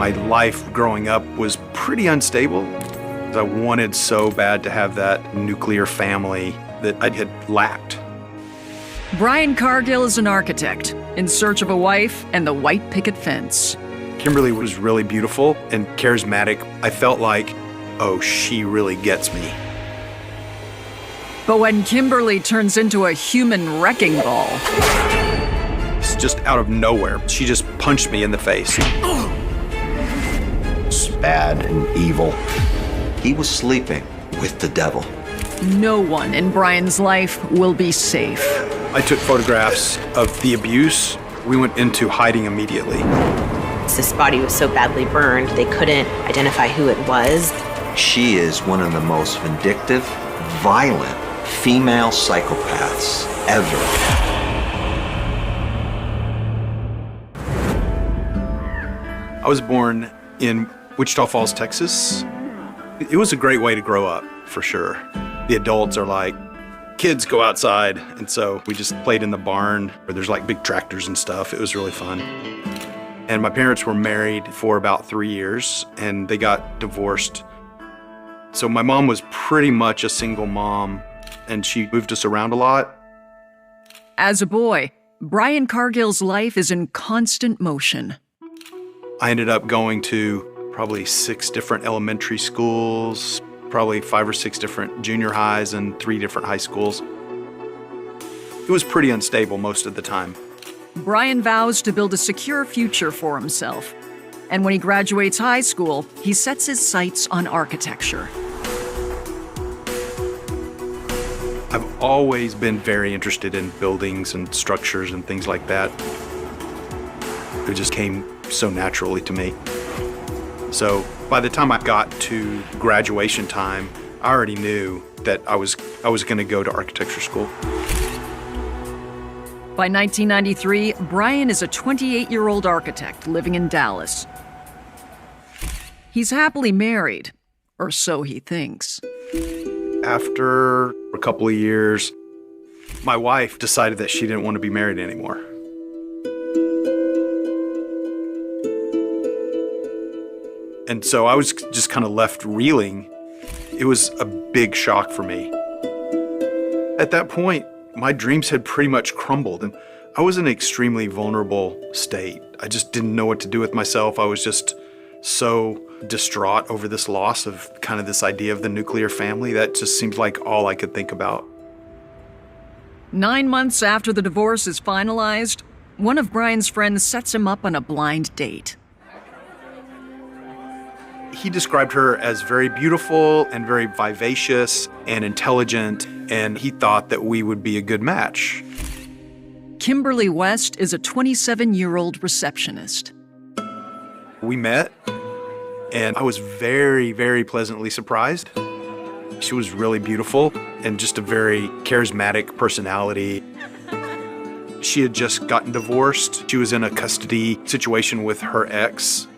My life growing up was pretty unstable. I wanted so bad to have that nuclear family that I had lacked. Brian Cargill is an architect in search of a wife and the white picket fence. Kimberly was really beautiful and charismatic. I felt like, oh, she really gets me. But when Kimberly turns into a human wrecking ball, It's just out of nowhere. She just punched me in the face. It's bad and evil. He was sleeping with the devil. no one in Brian's life will be safe. I took photographs of the abuse. We went into hiding immediately. His body was so badly burned, they couldn't identify who it was. She is one of the most vindictive, violent female psychopaths ever. I was born in Wichita Falls, Texas. It was a great way to grow up, for sure. The adults are like, kids go outside, and so we just played in the barn where there's like big tractors and stuff. It was really fun. And my parents were married for about 3 years, and they got divorced. So my mom was pretty much a single mom, and she moved us around a lot. As a boy, Brian Cargill's life is in constant motion. I ended up going to probably 6 different elementary schools, probably 5 or 6 different junior highs, and 3 different high schools. It was pretty unstable most of the time. Brian vows to build a secure future for himself. And when he graduates high school, he sets his sights on architecture. I've always been very interested in buildings and structures and things like that. It just came so naturally to me. So by the time I got to graduation time, I already knew that I was going to go to architecture school. By 1993, Brian is a 28-year-old architect living in Dallas. He's happily married, or so he thinks. After a couple of years, my wife decided that she didn't want to be married anymore. And so I was just kind of left reeling. It was a big shock for me. At that point, my dreams had pretty much crumbled, and I was in an extremely vulnerable state. I just didn't know what to do with myself. I was just so distraught over this loss of kind of this idea of the nuclear family. That just seemed like all I could think about. 9 months after the divorce is finalized, one of Brian's friends sets him up on a blind date. He described her as very beautiful and very vivacious and intelligent, and he thought that we would be a good match. Kimberly West is a 27-year-old receptionist. We met, and I was very, very pleasantly surprised. She was really beautiful and just a very charismatic personality. She had just gotten divorced. She was in a custody situation with her ex.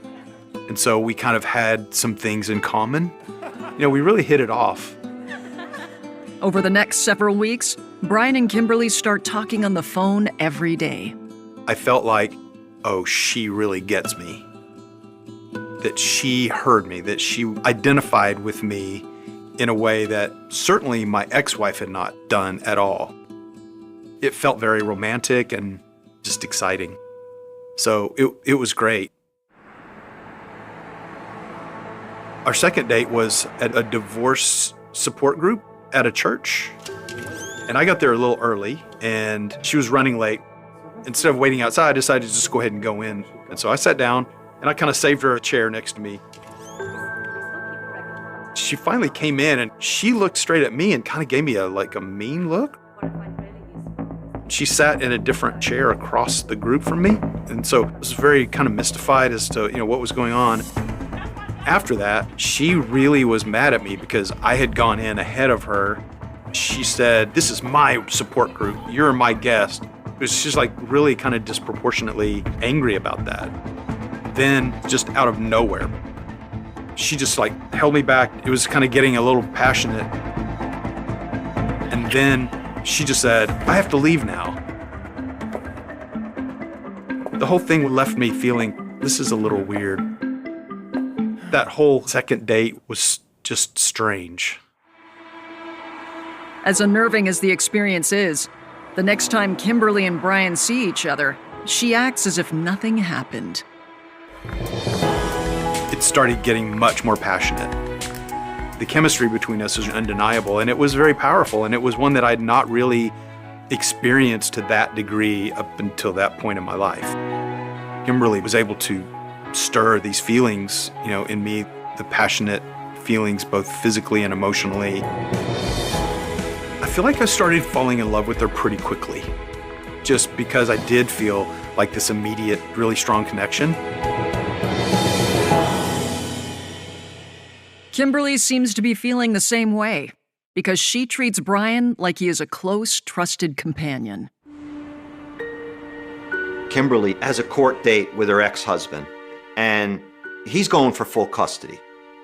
And so we kind of had some things in common. You know, we really hit it off. Over the next several weeks, Brian and Kimberly start talking on the phone every day. I felt like, oh, she really gets me. That she heard me, that she identified with me in a way that certainly my ex-wife had not done at all. It felt very romantic and just exciting. So it was great. Our second date was at a divorce support group at a church. And I got there a little early, and she was running late. Instead of waiting outside, I decided to just go ahead and go in. And so I sat down, and I kind of saved her a chair next to me. She finally came in, and she looked straight at me and kind of gave me a mean look. She sat in a different chair across the group from me. And so I was very kind of mystified as to, what was going on. After that, she really was mad at me because I had gone in ahead of her. She said, "This is my support group. You're my guest." She's really kind of disproportionately angry about that. Then, just out of nowhere, she just held me back. It was kind of getting a little passionate. And then she just said, "I have to leave now." The whole thing left me feeling, this is a little weird. That whole second date was just strange. As unnerving as the experience is, the next time Kimberly and Brian see each other, she acts as if nothing happened. It started getting much more passionate. The chemistry between us was undeniable, and it was very powerful, and it was one that I'd not really experienced to that degree up until that point in my life. Kimberly was able to stir these feelings, in me, the passionate feelings both physically and emotionally. I feel like I started falling in love with her pretty quickly, just because I did feel like this immediate, really strong connection. Kimberly seems to be feeling the same way, because she treats Brian like he is a close, trusted companion. Kimberly has a court date with her ex-husband, and he's going for full custody.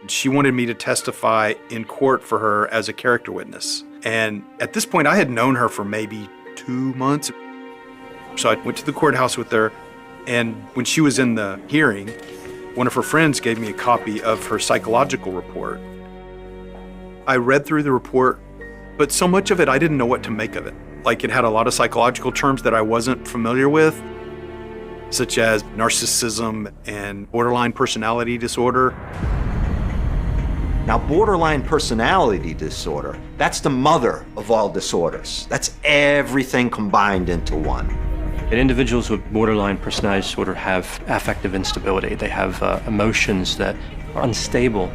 She wanted me to testify in court for her as a character witness. And at this point, I had known her for maybe 2 months. So I went to the courthouse with her, and when she was in the hearing, one of her friends gave me a copy of her psychological report. I read through the report, but so much of it, I didn't know what to make of it. Like, it had a lot of psychological terms that I wasn't familiar with, such as narcissism and borderline personality disorder. Now, borderline personality disorder, that's the mother of all disorders. That's everything combined into one. And individuals with borderline personality disorder have affective instability. They have emotions that are unstable.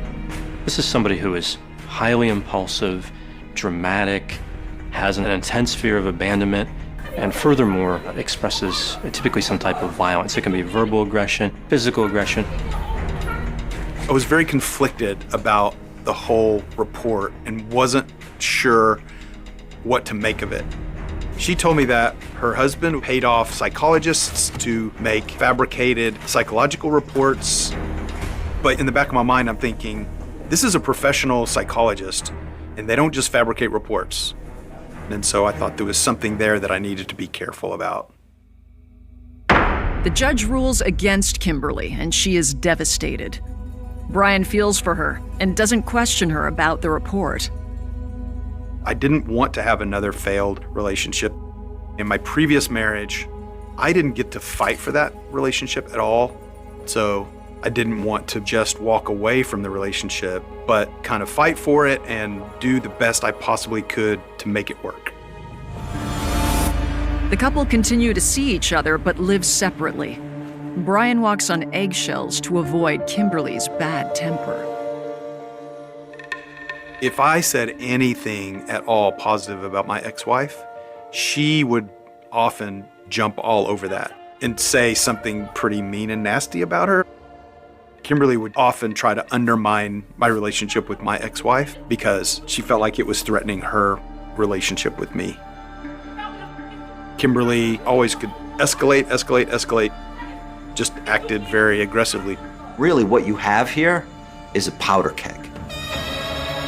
This is somebody who is highly impulsive, dramatic, has an intense fear of abandonment, and furthermore expresses typically some type of violence. It can be verbal aggression, physical aggression. I was very conflicted about the whole report and wasn't sure what to make of it. She told me that her husband paid off psychologists to make fabricated psychological reports. But in the back of my mind, I'm thinking, this is a professional psychologist, and they don't just fabricate reports. And so I thought there was something there that I needed to be careful about. The judge rules against Kimberly, and she is devastated. Brian feels for her and doesn't question her about the report. I didn't want to have another failed relationship. In my previous marriage, I didn't get to fight for that relationship at all. So I didn't want to just walk away from the relationship, but kind of fight for it and do the best I possibly could to make it work. The couple continue to see each other but live separately. Brian walks on eggshells to avoid Kimberly's bad temper. If I said anything at all positive about my ex-wife, she would often jump all over that and say something pretty mean and nasty about her. Kimberly would often try to undermine my relationship with my ex-wife because she felt like it was threatening her relationship with me. Kimberly always could escalate, just acted very aggressively. Really, what you have here is a powder keg.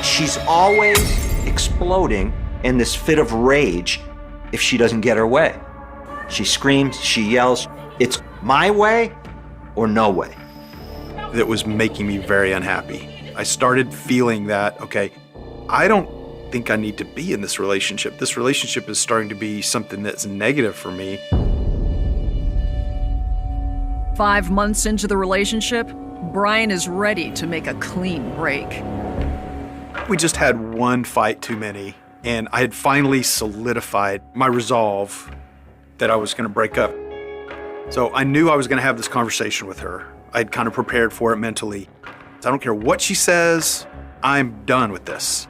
She's always exploding in this fit of rage if she doesn't get her way. She screams, she yells, it's my way or no way. That was making me very unhappy. I started feeling that, okay, I don't think I need to be in this relationship. This relationship is starting to be something that's negative for me. 5 months into the relationship, Brian is ready to make a clean break. We just had one fight too many, and I had finally solidified my resolve that I was going to break up. So I knew I was going to have this conversation with her. I'd kind of prepared for it mentally. So I don't care what she says, I'm done with this.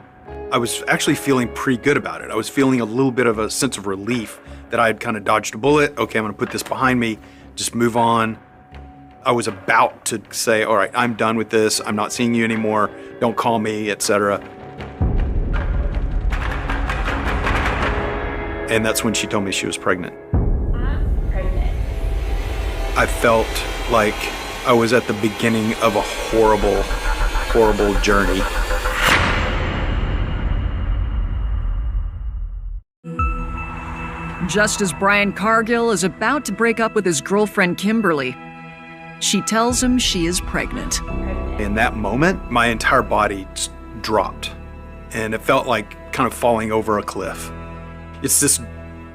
I was actually feeling pretty good about it. I was feeling a little bit of a sense of relief that I had kind of dodged a bullet. Okay, I'm going to put this behind me, just move on. I was about to say, all right, I'm done with this. I'm not seeing you anymore. Don't call me, etc. And that's when she told me she was pregnant. I'm pregnant. I felt like I was at the beginning of a horrible, horrible journey. Just as Brian Cargill is about to break up with his girlfriend Kimberly, she tells him she is pregnant. In that moment, my entire body just dropped, and it felt like kind of falling over a cliff. It's this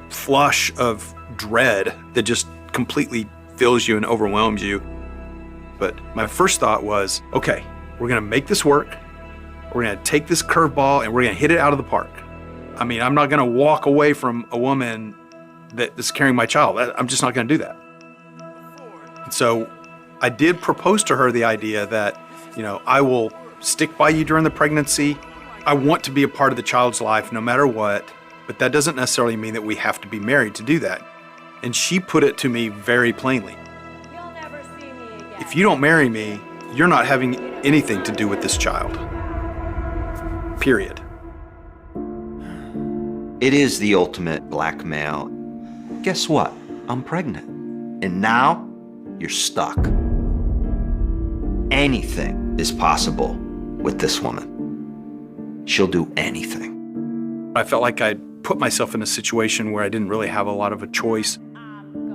flush of dread that just completely fills you and overwhelms you. But my first thought was, okay, we're gonna make this work. We're gonna take this curveball and we're gonna hit it out of the park. I mean, I'm not gonna walk away from a woman that is carrying my child. I'm just not gonna do that. And so I did propose to her the idea that, I will stick by you during the pregnancy. I want to be a part of the child's life no matter what, but that doesn't necessarily mean that we have to be married to do that. And she put it to me very plainly. You'll never see me again. If you don't marry me, you're not having anything to do with this child. Period. It is the ultimate blackmail. Guess what? I'm pregnant. And now you're stuck. Anything is possible with this woman. She'll do anything. I felt like I'd put myself in a situation where I didn't really have a lot of a choice.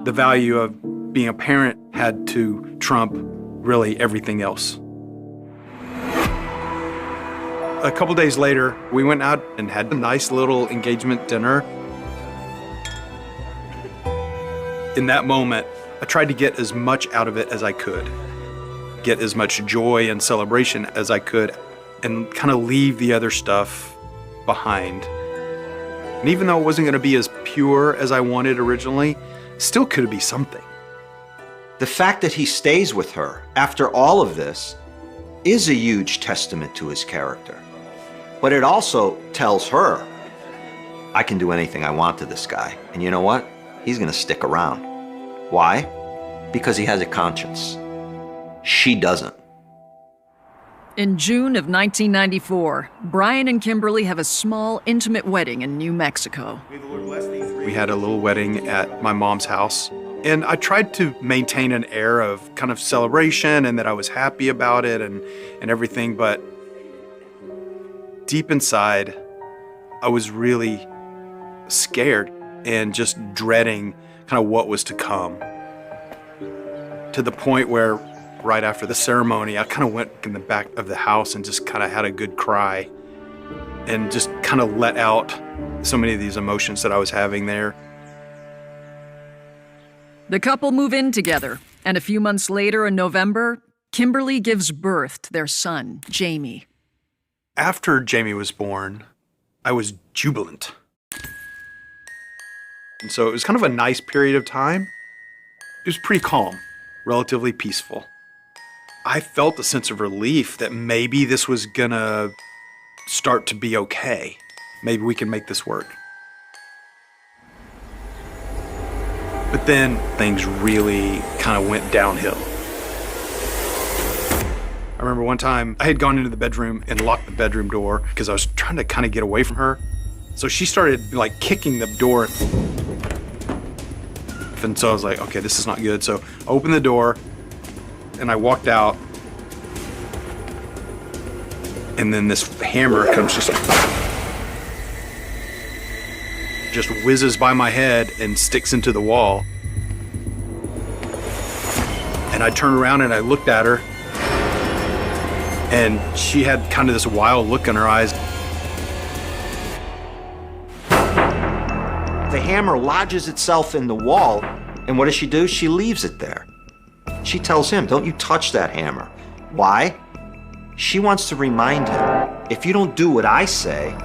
The value of being a parent had to trump really everything else. A couple days later, we went out and had a nice little engagement dinner. In that moment, I tried to get as much out of it as I could, get as much joy and celebration as I could, and kind of leave the other stuff behind. And even though it wasn't going to be as pure as I wanted originally, still could be something. The fact that he stays with her after all of this is a huge testament to his character. But it also tells her, I can do anything I want to this guy. And you know what? He's going to stick around. Why? Because he has a conscience. She doesn't. In June of 1994, Brian and Kimberly have a small, intimate wedding in New Mexico. We had a little wedding at my mom's house, and I tried to maintain an air of kind of celebration and that I was happy about it and everything, but deep inside, I was really scared and just dreading kind of what was to come. To the point where right after the ceremony, I kind of went in the back of the house and just kind of had a good cry and just kind of let out so many of these emotions that I was having there. The couple move in together, and a few months later in November, Kimberly gives birth to their son, Jamie. After Jamie was born, I was jubilant. And so it was kind of a nice period of time. It was pretty calm, relatively peaceful. I felt a sense of relief that maybe this was gonna start to be okay. Maybe we can make this work. But then things really kind of went downhill. I remember one time I had gone into the bedroom and locked the bedroom door because I was trying to kind of get away from her. So she started like kicking the door. And so I was like, okay, this is not good. So I opened the door and I walked out. And then this hammer comes just whizzes by my head and sticks into the wall. And I turned around and I looked at her, and she had kind of this wild look in her eyes. The hammer lodges itself in the wall, and what does she do? She leaves it there. She tells him, don't you touch that hammer. Why? She wants to remind him, if you don't do what I say,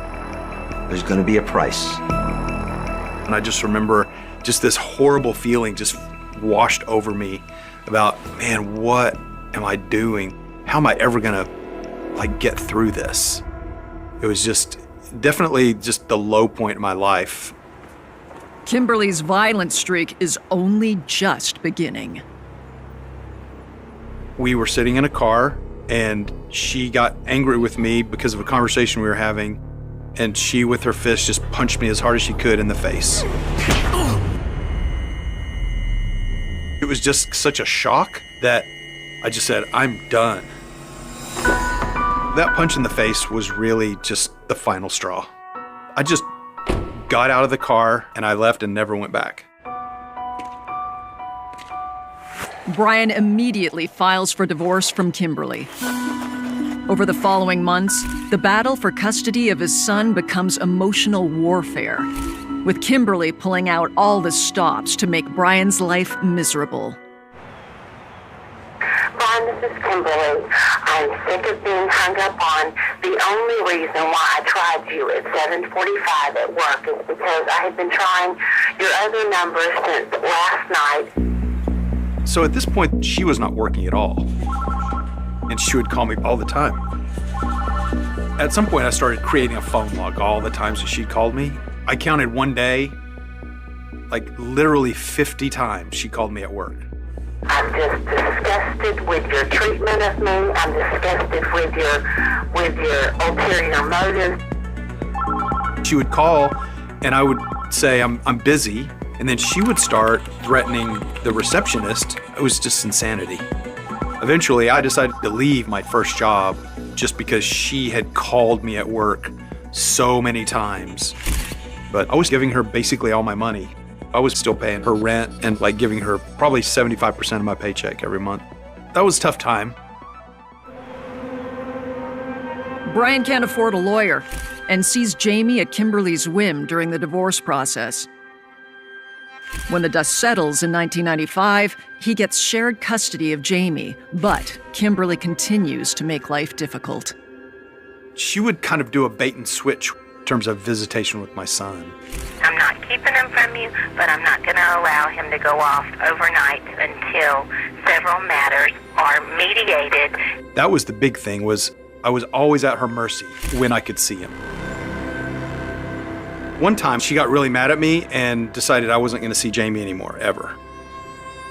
there's gonna be a price. And I just remember just this horrible feeling just washed over me about, man, what am I doing? How am I ever gonna like get through this? It was just definitely just the low point in my life. Kimberly's violent streak is only just beginning. We were sitting in a car and she got angry with me because of a conversation we were having, and she with her fist just punched me as hard as she could in the face. It was just such a shock that I just said, I'm done. That punch in the face was really just the final straw. I just got out of the car and I left and never went back. Brian immediately files for divorce from Kimberly. Over the following months, the battle for custody of his son becomes emotional warfare, with Kimberly pulling out all the stops to make Brian's life miserable. Brian, this is Kimberly. I'm sick of being hung up on. The only reason why I tried you at 7:45 at work is because I had been trying your other number since last night. So at this point, she was not working at all. And she would call me all the time. At some point, I started creating a phone log all the times that she called me. I counted one day, like literally 50 times she called me at work. I'm just disgusted with your treatment of me. I'm disgusted with your ulterior motives. She would call, and I would say, I'm busy. And then she would start threatening the receptionist. It was just insanity. Eventually, I decided to leave my first job just because she had called me at work so many times. But I was giving her basically all my money. I was still paying her rent and like giving her probably 75% of my paycheck every month. That was a tough time. Brian can't afford a lawyer and sees Jamie at Kimberly's whim during the divorce process. When the dust settles in 1995, he gets shared custody of Jamie, but Kimberly continues to make life difficult. She would kind of do a bait and switch in terms of visitation with my son. I'm not keeping him from you, but I'm not going to allow him to go off overnight until several matters are mediated. That was the big thing, was I was always at her mercy when I could see him. One time, she got really mad at me and decided I wasn't going to see Jamie anymore, ever.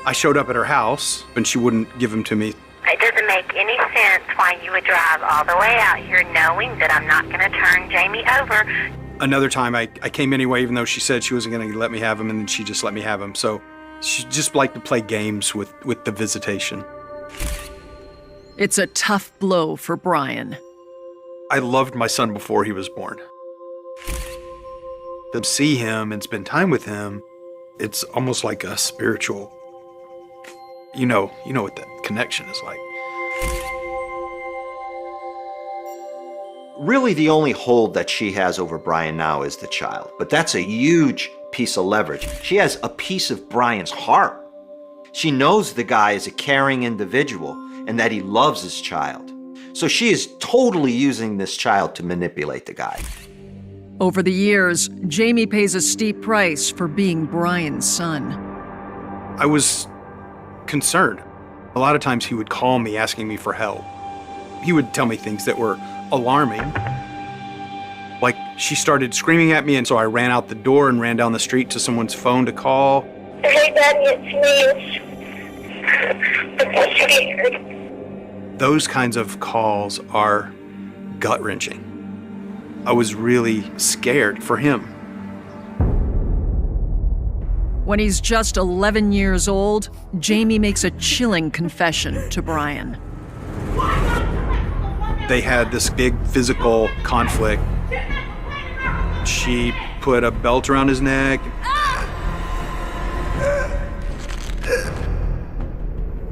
I showed up at her house, and she wouldn't give him to me. It doesn't make any sense why you would drive all the way out here knowing that I'm not going to turn Jamie over. Another time, I came anyway, even though she said she wasn't going to let me have him, and then she just let me have him. So she just liked to play games with the visitation. It's a tough blow for Brian. I loved my son before he was born. To see him and spend time with him, it's almost like a spiritual, you know what that connection is like. Really, the only hold that she has over Brian now is the child. But that's a huge piece of leverage. She has a piece of Brian's heart. She knows the guy is a caring individual and that he loves his child. So she is totally using this child to manipulate the guy. Over the years, Jamie pays a steep price for being Brian's son. I was concerned. A lot of times he would call me asking me for help. He would tell me things that were alarming. Like, she started screaming at me, and so I ran out the door and ran down the street to someone's phone to call. Hey, Daddy, it's me. I'm scared. Those kinds of calls are gut-wrenching. I was really scared for him. When he's just 11 years old, Jamie makes a chilling confession to Brian. They had this big physical conflict. She put a belt around his neck.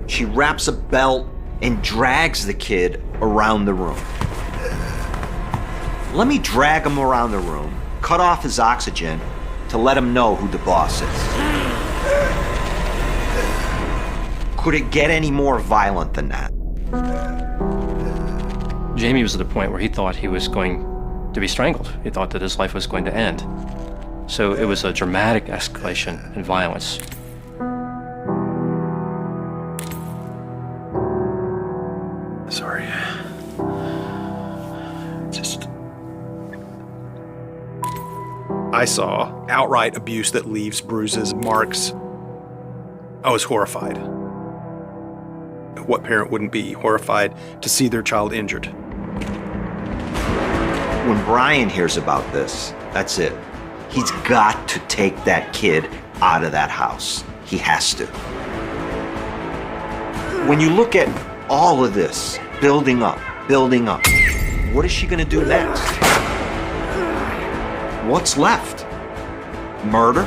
She wraps a belt and drags the kid around the room. Let me drag him around the room, cut off his oxygen to let him know who the boss is. Could it get any more violent than that? Jamie was at the point where he thought he was going to be strangled. He thought that his life was going to end. So it was a dramatic escalation in violence. Sorry. I saw outright abuse that leaves bruises, marks. I was horrified. What parent wouldn't be horrified to see their child injured? When Brian hears about this, that's it. He's got to take that kid out of that house. He has to. When you look at all of this building up, what is she gonna do next? What's left? Murder?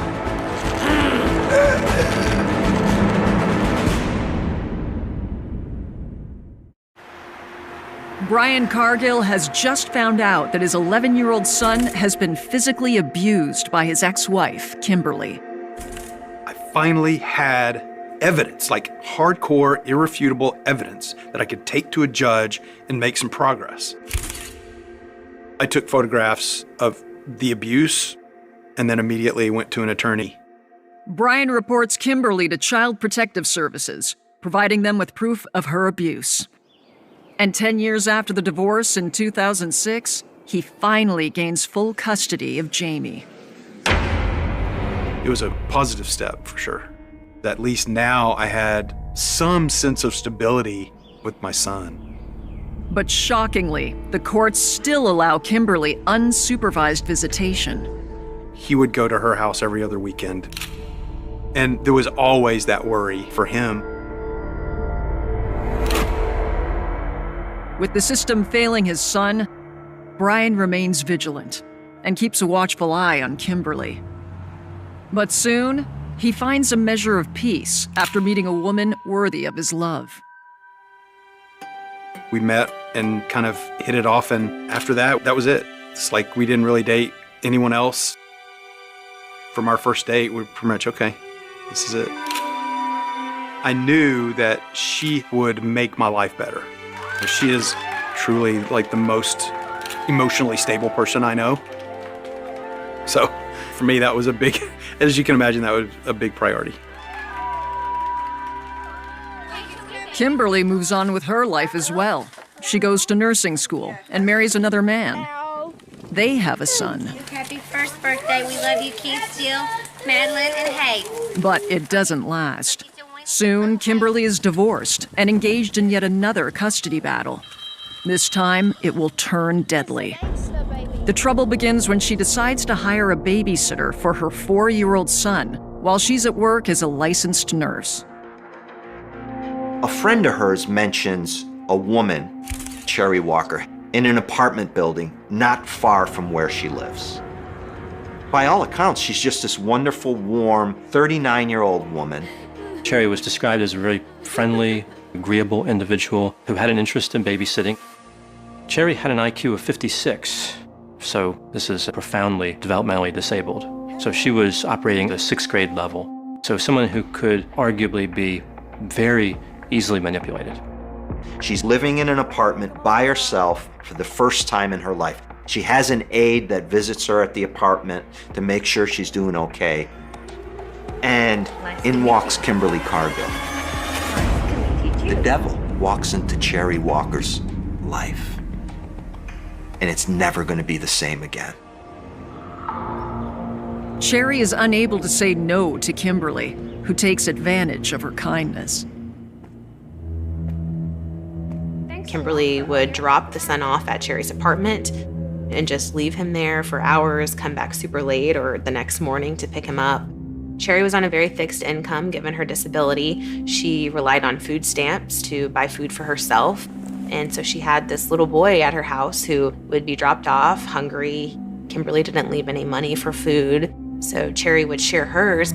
Brian Cargill has just found out that his 11-year-old son has been physically abused by his ex-wife, Kimberly. I finally had evidence, like hardcore, irrefutable evidence that I could take to a judge and make some progress. I took photographs of the abuse and then immediately went to an attorney. Brian reports Kimberly to Child Protective Services, providing them with proof of her abuse. And 10 years after the divorce in 2006, he finally gains full custody of Jamie. It was a positive step for sure. At least now I had some sense of stability with my son. But shockingly, the courts still allow Kimberly unsupervised visitation. He would go to her house every other weekend. And there was always that worry for him. With the system failing his son, Brian remains vigilant and keeps a watchful eye on Kimberly. But soon, he finds a measure of peace after meeting a woman worthy of his love. We met and kind of hit it off, and after that, that was it. It's like we didn't really date anyone else. From our first date, we were pretty much, okay, this is it. I knew that she would make my life better. She is truly like the most emotionally stable person I know. So for me, that was a big, as you can imagine, that was a big priority. Kimberly moves on with her life as well. She goes to nursing school and marries another man. They have a son. Happy first birthday. We love you, Keith, Jill, Madeline, and Hayes. But it doesn't last. Soon, Kimberly is divorced and engaged in yet another custody battle. This time, it will turn deadly. The trouble begins when she decides to hire a babysitter for her 4-year-old son while she's at work as a licensed nurse. A friend of hers mentions a woman, Cherry Walker, in an apartment building not far from where she lives. By all accounts, she's just this wonderful, warm, 39-year-old woman. Cherry was described as a very friendly, agreeable individual who had an interest in babysitting. Cherry had an IQ of 56, so this is profoundly developmentally disabled. So she was operating at a 6th grade level. So someone who could arguably be very easily manipulated. She's living in an apartment by herself for the first time in her life. She has an aide that visits her at the apartment to make sure she's doing okay. And in walks Kimberly Cargill. The devil walks into Cherry Walker's life. And it's never going to be the same again. Cherry is unable to say no to Kimberly, who takes advantage of her kindness. Kimberly would drop the son off at Cherry's apartment and just leave him there for hours, come back super late or the next morning to pick him up. Cherry was on a very fixed income given her disability. She relied on food stamps to buy food for herself. And so she had this little boy at her house who would be dropped off hungry. Kimberly didn't leave any money for food, so Cherry would share hers.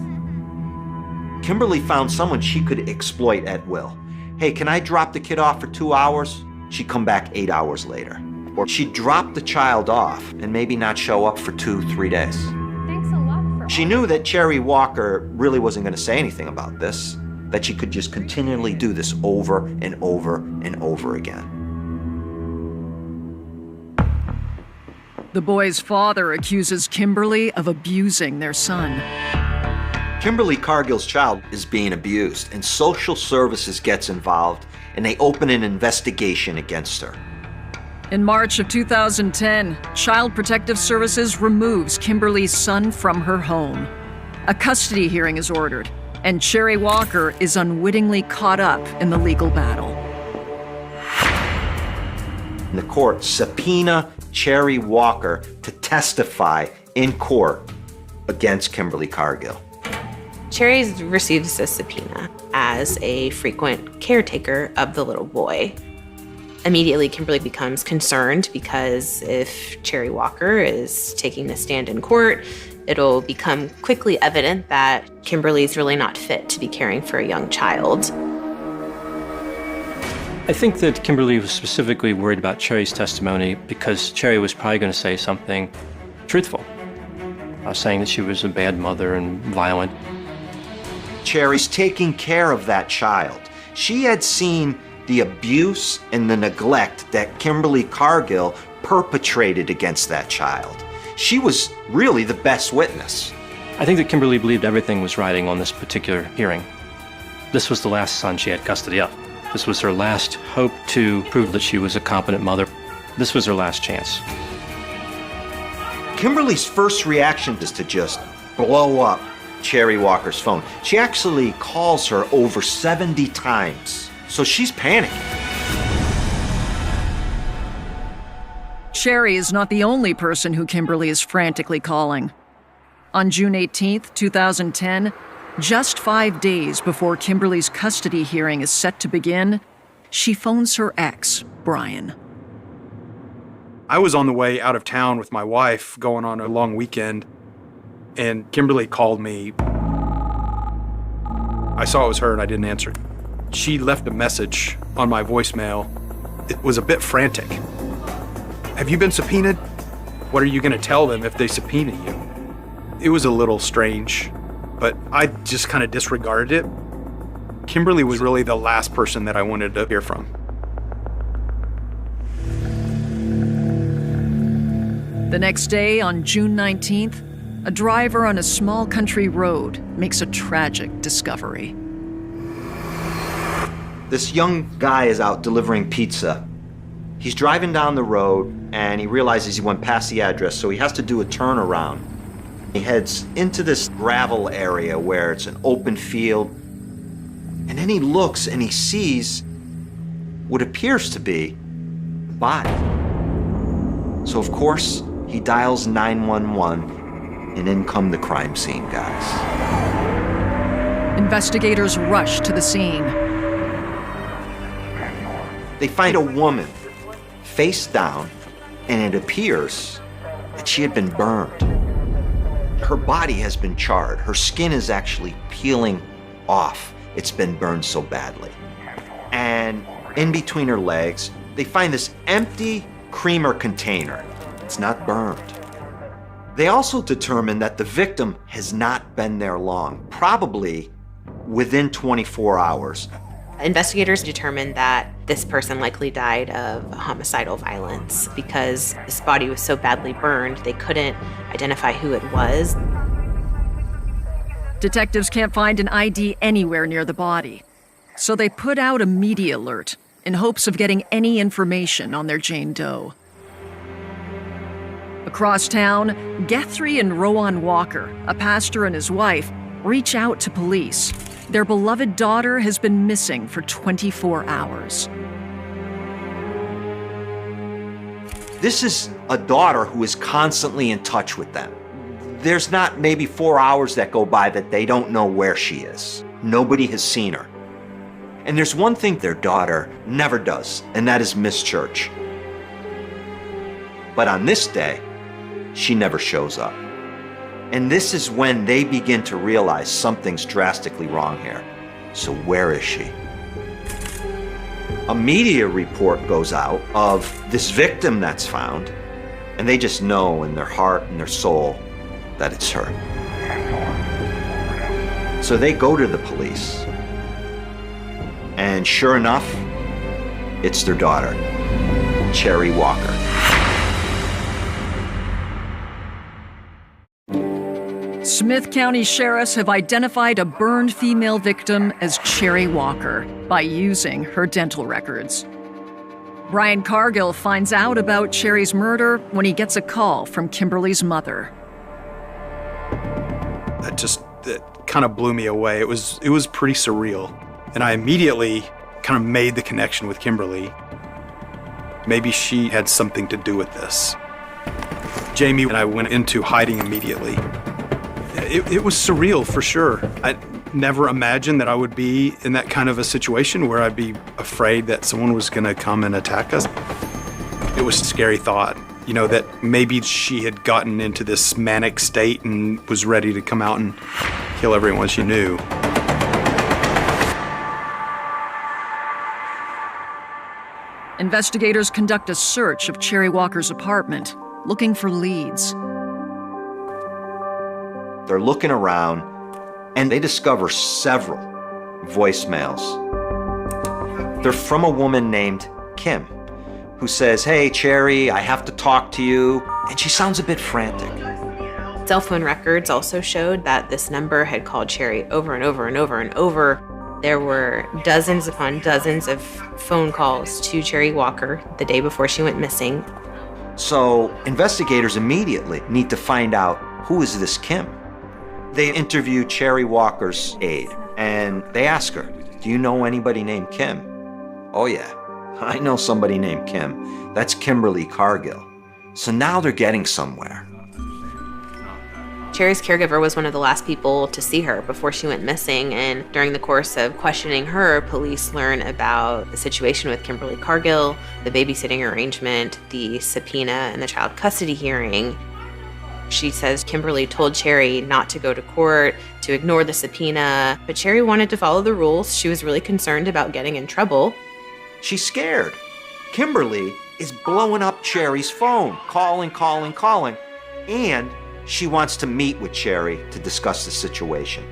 Kimberly found someone she could exploit at will. Hey, can I drop the kid off for 2 hours? She'd come back 8 hours later. Or she'd drop the child off and maybe not show up for 2-3 days. Thanks a lot for She knew that Cherry Walker really wasn't going to say anything about this, that she could just continually do this over and over and over again. The boy's father accuses Kimberly of abusing their son. Kimberly Cargill's child is being abused, and social services gets involved, and they open an investigation against her. In March of 2010, Child Protective Services removes Kimberly's son from her home. A custody hearing is ordered, and Cherry Walker is unwittingly caught up in the legal battle. The court subpoena Cherry Walker to testify in court against Kimberly Cargill. Cherry receives a subpoena as a frequent caretaker of the little boy. Immediately, Kimberly becomes concerned because if Cherry Walker is taking the stand in court, it'll become quickly evident that Kimberly's really not fit to be caring for a young child. I think that Kimberly was specifically worried about Cherry's testimony because Cherry was probably going to say something truthful, saying that she was a bad mother and violent. Cherry's taking care of that child. She had seen the abuse and the neglect that Kimberly Cargill perpetrated against that child. She was really the best witness. I think that Kimberly believed everything was riding on this particular hearing. This was the last son she had custody of. This was her last hope to prove that she was a competent mother. This was her last chance. Kimberly's first reaction is to just blow up Cherry Walker's phone. She actually calls her over 70 times, so she's panicking. Cherry is not the only person who Kimberly is frantically calling. On June 18, 2010, just 5 days before Kimberly's custody hearing is set to begin, she phones her ex, Brian. I was on the way out of town with my wife going on a long weekend, and Kimberly called me. I saw it was her and I didn't answer. She left a message on my voicemail. It was a bit frantic. Have you been subpoenaed? What are you going to tell them if they subpoena you? It was a little strange, but I just kind of disregarded it. Kimberly was really the last person that I wanted to hear from. The next day, on June 19th, a driver on a small country road makes a tragic discovery. This young guy is out delivering pizza. He's driving down the road and he realizes he went past the address, so he has to do a turnaround. He heads into this gravel area where it's an open field, and then he looks and he sees what appears to be a body. So of course, he dials 911, and in come the crime scene guys. Investigators rush to the scene. They find a woman face down, and it appears that she had been burned. Her body has been charred. Her skin is actually peeling off. It's been burned so badly. And in between her legs, they find this empty creamer container. It's not burned. They also determine that the victim has not been there long, probably within 24 hours. Investigators determined that this person likely died of homicidal violence because this body was so badly burned, they couldn't identify who it was. Detectives can't find an ID anywhere near the body, so they put out a media alert in hopes of getting any information on their Jane Doe. Across town, Guthrie and Rowan Walker, a pastor and his wife, reach out to police. Their beloved daughter has been missing for 24 hours. This is a daughter who is constantly in touch with them. There's not maybe 4 hours that go by that they don't know where she is. Nobody has seen her. And there's one thing their daughter never does, and that is miss church. But on this day, she never shows up. And this is when they begin to realize something's drastically wrong here. So where is she? A media report goes out of this victim that's found, and they just know in their heart and their soul that it's her. So they go to the police, and sure enough, it's their daughter, Cherry Walker. Smith County sheriffs have identified a burned female victim as Cherry Walker by using her dental records. Brian Cargill finds out about Cherry's murder when he gets a call from Kimberly's mother. That kind of blew me away. It was pretty surreal. And I immediately kind of made the connection with Kimberly. Maybe she had something to do with this. Jamie and I went into hiding immediately. It was surreal for sure. I never imagined that I would be in that kind of a situation where I'd be afraid that someone was going to come and attack us. It was a scary thought, that maybe she had gotten into this manic state and was ready to come out and kill everyone she knew. investigators conduct a search of Cherry Walker's apartment, looking for leads. They're looking around, and they discover several voicemails. They're from a woman named Kim, who says, "Hey, Cherry, I have to talk to you." And she sounds a bit frantic. Cell phone records also showed that this number had called Cherry over and over and over and over. There were dozens upon dozens of phone calls to Cherry Walker the day before she went missing. So investigators immediately need to find out, who is this Kim? They interview Cherry Walker's aide, and they ask her, "Do you know anybody named Kim?" "Oh yeah, I know somebody named Kim. That's Kimberly Cargill." So now they're getting somewhere. Cherry's caregiver was one of the last people to see her before she went missing, and during the course of questioning her, police learn about the situation with Kimberly Cargill, the babysitting arrangement, the subpoena, and the child custody hearing. She says Kimberly told Cherry not to go to court, to ignore the subpoena, but Cherry wanted to follow the rules. She was really concerned about getting in trouble. She's scared. Kimberly is blowing up Cherry's phone, calling, and she wants to meet with Cherry to discuss the situation.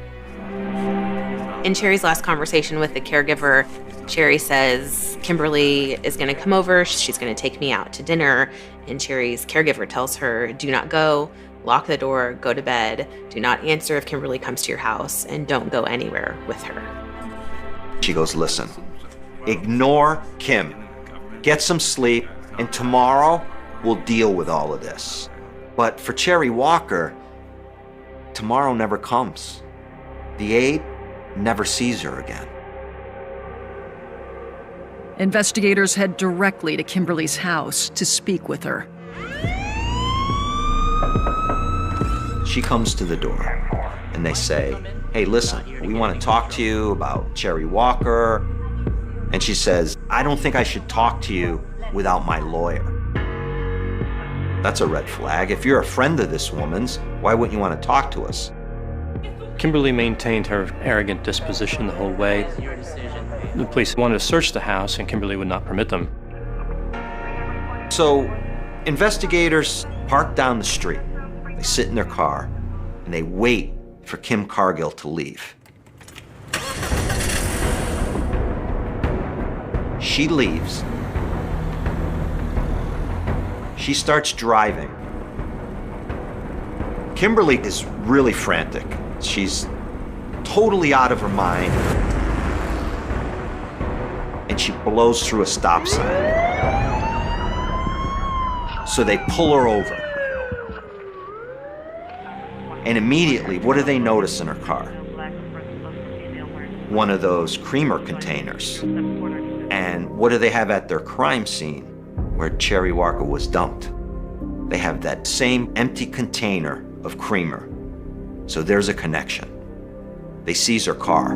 In Cherry's last conversation with the caregiver, Cherry says Kimberly is going to come over, she's going to take me out to dinner, and Cherry's caregiver tells her, "Do not go, lock the door, go to bed, do not answer if Kimberly comes to your house, and don't go anywhere with her." She goes, "Listen, ignore Kim, get some sleep, and tomorrow we'll deal with all of this." But for Cherry Walker, tomorrow never comes. The aide never sees her again. Investigators head directly to Kimberly's house to speak with her. She comes to the door, and they say, "Hey, listen, we want to talk to you about Cherry Walker." And she says, "I don't think I should talk to you without my lawyer." That's a red flag. If you're a friend of this woman's, why wouldn't you want to talk to us? Kimberly maintained her arrogant disposition the whole way. The police wanted to search the house, and Kimberly would not permit them. So investigators park down the street. They sit in their car, and they wait for Kim Cargill to leave. She leaves. She starts driving. Kimberly is really frantic. She's totally out of her mind. And she blows through a stop sign. So they pull her over. And immediately, what do they notice in her car? One of those creamer containers. And what do they have at their crime scene where Cherry Walker was dumped? They have that same empty container of creamer. So there's a connection. They seize her car,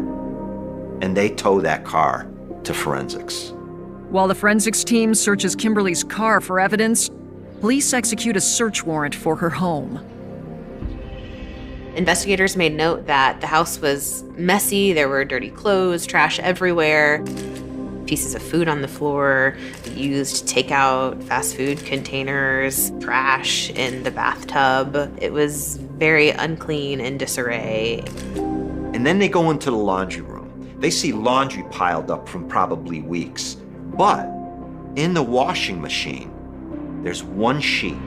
and they tow that car to forensics. While the forensics team searches Kimberly's car for evidence, police execute a search warrant for her home. Investigators made note that the house was messy. There were dirty clothes, trash everywhere, pieces of food on the floor, used takeout, fast food containers, trash in the bathtub. It was very unclean and disarray. And then they go into the laundry room. They see laundry piled up from probably weeks. But in the washing machine, there's one sheet.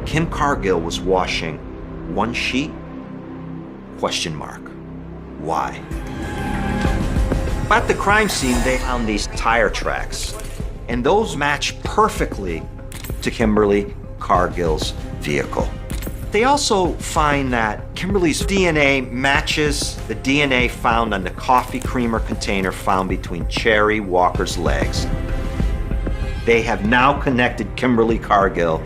Kim Cargill was washing one sheet? Question mark. Why? At the crime scene, they found these tire tracks, and those match perfectly to Kimberly Cargill's vehicle. They also find that Kimberly's DNA matches the DNA found on the coffee creamer container found between Cherry Walker's legs. They have now connected Kimberly Cargill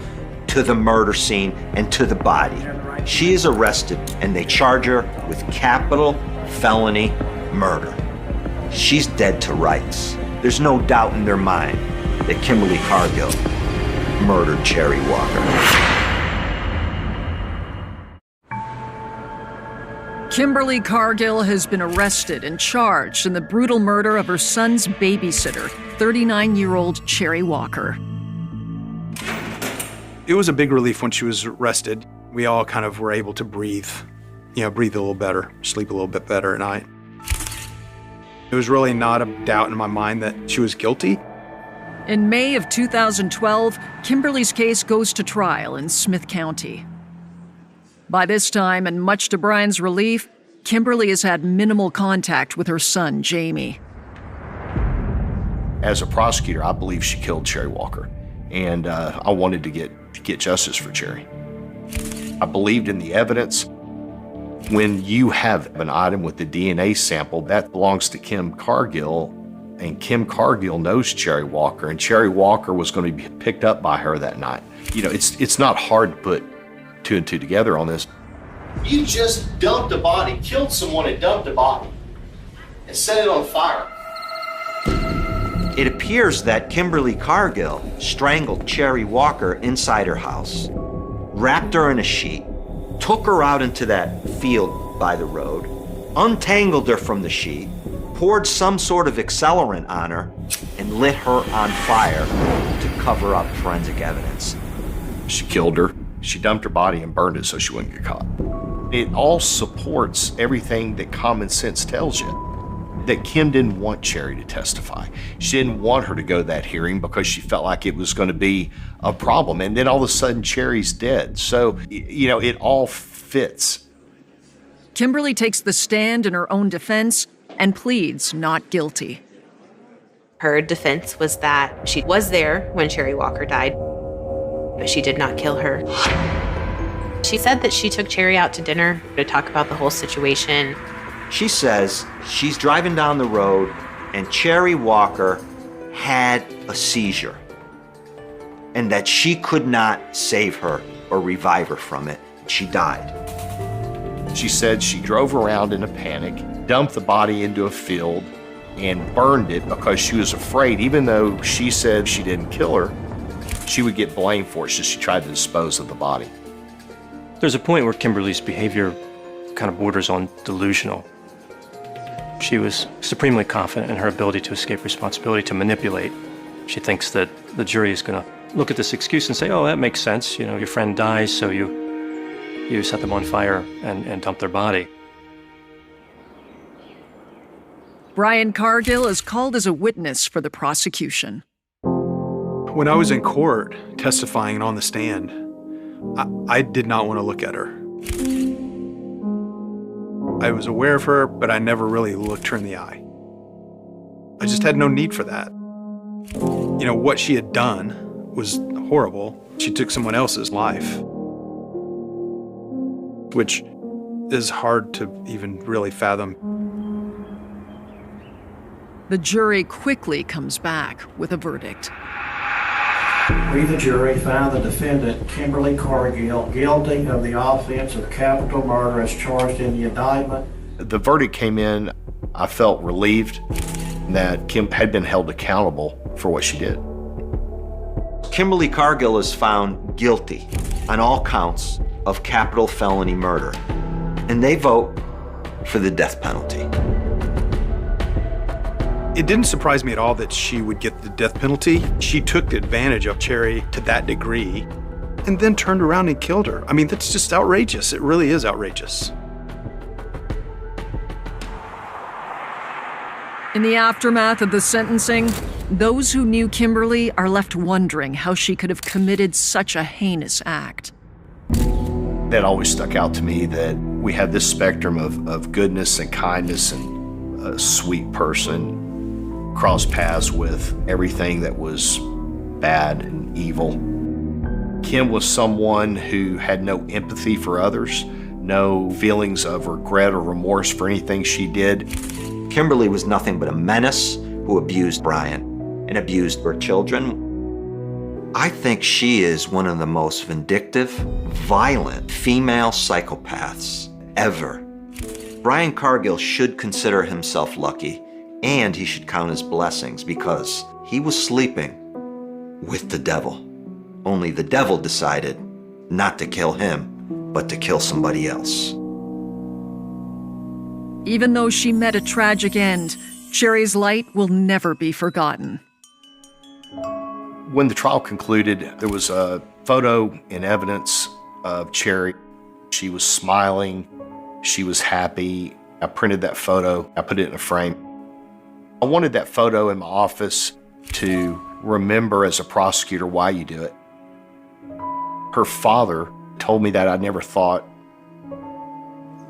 to the murder scene and to the body. She is arrested, and they charge her with capital felony murder. She's dead to rights. There's no doubt in their mind that Kimberly Cargill murdered Cherry Walker. Kimberly Cargill has been arrested and charged in the brutal murder of her son's babysitter, 39-year-old Cherry Walker. It was a big relief when she was arrested. We all kind of were able to breathe a little better, sleep a little bit better at night. It was really not a doubt in my mind that she was guilty. In May of 2012, Kimberly's case goes to trial in Smith County. By this time, and much to Brian's relief, Kimberly has had minimal contact with her son, Jamie. As a prosecutor, I believe she killed Cherry Walker, and I wanted to get justice for Cherry. I believed in the evidence. When you have an item with the DNA sample, that belongs to Kim Cargill, and Kim Cargill knows Cherry Walker, and Cherry Walker was going to be picked up by her that night. You know, it's not hard to put two and two together on this. You just dumped a body, killed someone and dumped a body, and set it on fire. It appears that Kimberly Cargill strangled Cherry Walker inside her house, wrapped her in a sheet, took her out into that field by the road, untangled her from the sheet, poured some sort of accelerant on her, and lit her on fire to cover up forensic evidence. She killed her. She dumped her body and burned it so she wouldn't get caught. It all supports everything that common sense tells you. That Kim didn't want Cherry to testify. She didn't want her to go to that hearing because she felt like it was going to be a problem. And then all of a sudden, Cherry's dead. So, you know, it all fits. Kimberly takes the stand in her own defense and pleads not guilty. Her defense was that she was there when Cherry Walker died, but she did not kill her. She said that she took Cherry out to dinner to talk about the whole situation. She says she's driving down the road and Cherry Walker had a seizure and that she could not save her or revive her from it. She died. She said she drove around in a panic, dumped the body into a field, and burned it because she was afraid, even though she said she didn't kill her, she would get blamed for it, so she tried to dispose of the body. There's a point where Kimberly's behavior kind of borders on delusional. She was supremely confident in her ability to escape responsibility, to manipulate. She thinks that the jury is going to look at this excuse and say, oh, that makes sense. You know, your friend dies, so you set them on fire and dump their body. Brian Cargill is called as a witness for the prosecution. When I was in court testifying and on the stand, I did not want to look at her. I was aware of her, but I never really looked her in the eye. I just had no need for that. You know, what she had done was horrible. She took someone else's life, which is hard to even really fathom. The jury quickly comes back with a verdict. We, the jury, found the defendant, Kimberly Cargill, guilty of the offense of capital murder as charged in the indictment. The verdict came in, I felt relieved that Kim had been held accountable for what she did. Kimberly Cargill is found guilty on all counts of capital felony murder, and they vote for the death penalty. It didn't surprise me at all that she would get the death penalty. She took advantage of Cherry to that degree and then turned around and killed her. I mean, that's just outrageous. It really is outrageous. In the aftermath of the sentencing, those who knew Kimberly are left wondering how she could have committed such a heinous act. That always stuck out to me, that we have this spectrum of goodness and kindness and a sweet person cross paths with everything that was bad and evil. Kim was someone who had no empathy for others, no feelings of regret or remorse for anything she did. Kimberly was nothing but a menace who abused Brian and abused her children. I think she is one of the most vindictive, violent female psychopaths ever. Brian Cargill should consider himself lucky, and he should count his blessings because he was sleeping with the devil. Only the devil decided not to kill him, but to kill somebody else. Even though she met a tragic end, Cherry's light will never be forgotten. When the trial concluded, there was a photo and evidence of Cherry. She was smiling. She was happy. I printed that photo. I put it in a frame. I wanted that photo in my office to remember as a prosecutor why you do it. Her father told me that I never thought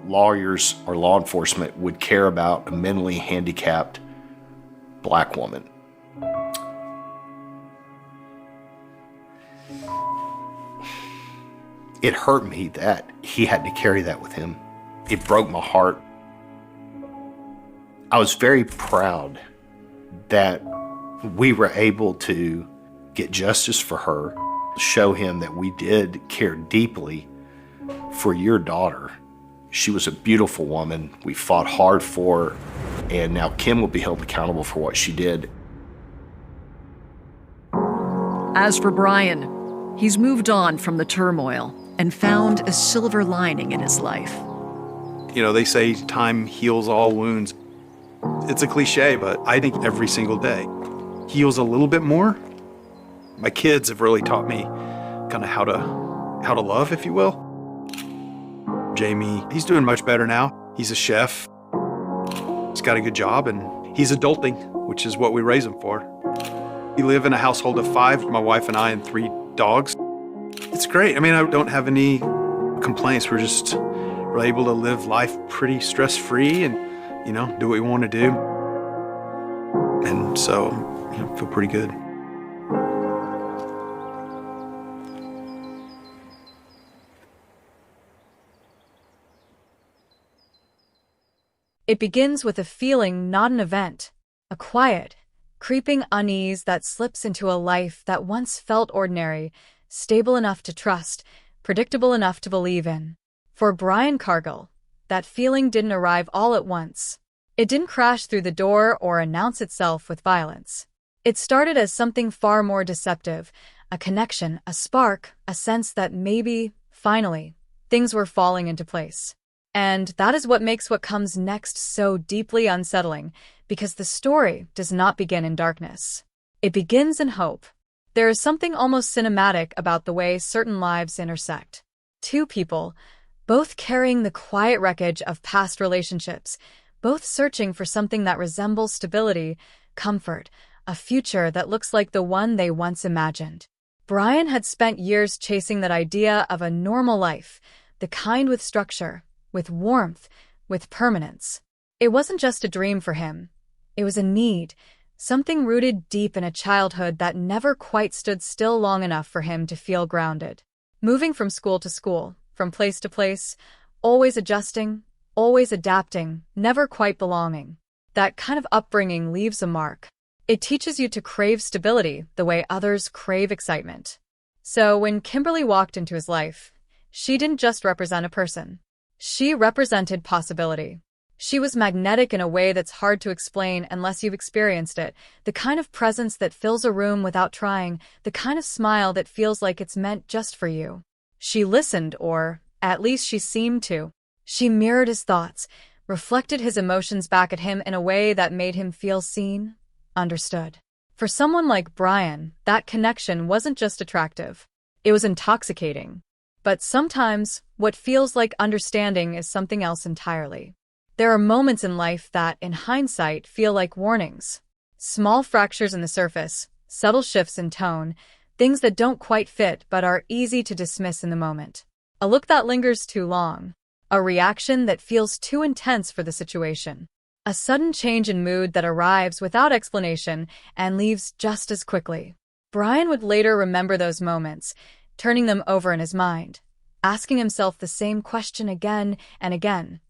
lawyers or law enforcement would care about a mentally handicapped black woman. It hurt me that he had to carry that with him. It broke my heart. I was very proud that we were able to get justice for her, show him that we did care deeply for your daughter. She was a beautiful woman. We fought hard for her, and now Kim will be held accountable for what she did. As for Brian, he's moved on from the turmoil and found a silver lining in his life. You know, they say time heals all wounds. It's a cliche, but I think every single day heals a little bit more. My kids have really taught me kind of how to love, if you will. Jamie, he's doing much better now. He's a chef. He's got a good job, and he's adulting, which is what we raise him for. We live in a household of 5, my wife and I, and 3 dogs. It's great. I mean, I don't have any complaints. We're able to live life pretty stress-free and, you know, do what we want to do. And so, you know, feel pretty good. It begins with a feeling, not an event. A quiet, creeping unease that slips into a life that once felt ordinary, stable enough to trust, predictable enough to believe in. For Brian Cargill, that feeling didn't arrive all at once. It didn't crash through the door or announce itself with violence. It started as something far more deceptive, a connection, a spark, a sense that maybe, finally, things were falling into place. And that is what makes what comes next so deeply unsettling, because the story does not begin in darkness. It begins in hope. There is something almost cinematic about the way certain lives intersect. 2 people, both carrying the quiet wreckage of past relationships, both searching for something that resembles stability, comfort, a future that looks like the one they once imagined. Brian had spent years chasing that idea of a normal life, the kind with structure, with warmth, with permanence. It wasn't just a dream for him. It was a need, something rooted deep in a childhood that never quite stood still long enough for him to feel grounded. Moving from school to school, from place to place, always adjusting, always adapting, never quite belonging. That kind of upbringing leaves a mark. It teaches you to crave stability the way others crave excitement. So when Kimberly walked into his life, she didn't just represent a person. She represented possibility. She was magnetic in a way that's hard to explain unless you've experienced it, the kind of presence that fills a room without trying, the kind of smile that feels like it's meant just for you. She listened, or at least she seemed to. She mirrored his thoughts, reflected his emotions back at him in a way that made him feel seen, understood. For someone like Brian, that connection wasn't just attractive. It was intoxicating. But sometimes, what feels like understanding is something else entirely. There are moments in life that, in hindsight, feel like warnings. Small fractures in the surface, subtle shifts in tone, things that don't quite fit but are easy to dismiss in the moment. A look that lingers too long. A reaction that feels too intense for the situation. A sudden change in mood that arrives without explanation and leaves just as quickly. Brian would later remember those moments, turning them over in his mind, asking himself the same question again and again.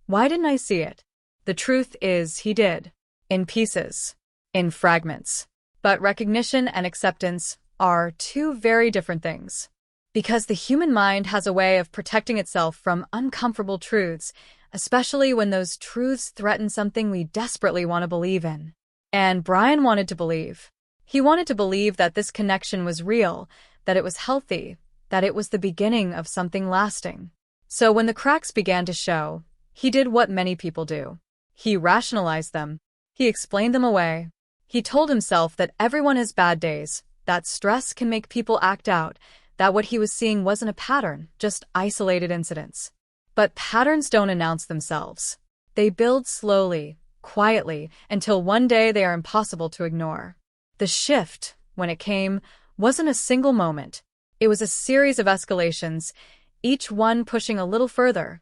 Why didn't I see it? The truth is, he did. In pieces. In fragments. But recognition and acceptance are 2 very different things. Because the human mind has a way of protecting itself from uncomfortable truths, especially when those truths threaten something we desperately want to believe in. And Brian wanted to believe. He wanted to believe that this connection was real, that it was healthy, that it was the beginning of something lasting. So when the cracks began to show, He did what many people do. He rationalized them. He explained them away. He told himself that everyone has bad days, that stress can make people act out, that what he was seeing wasn't a pattern, just isolated incidents. But patterns don't announce themselves. They build slowly, quietly, until one day they are impossible to ignore. The shift, when it came, wasn't a single moment. It was a series of escalations, each one pushing a little further,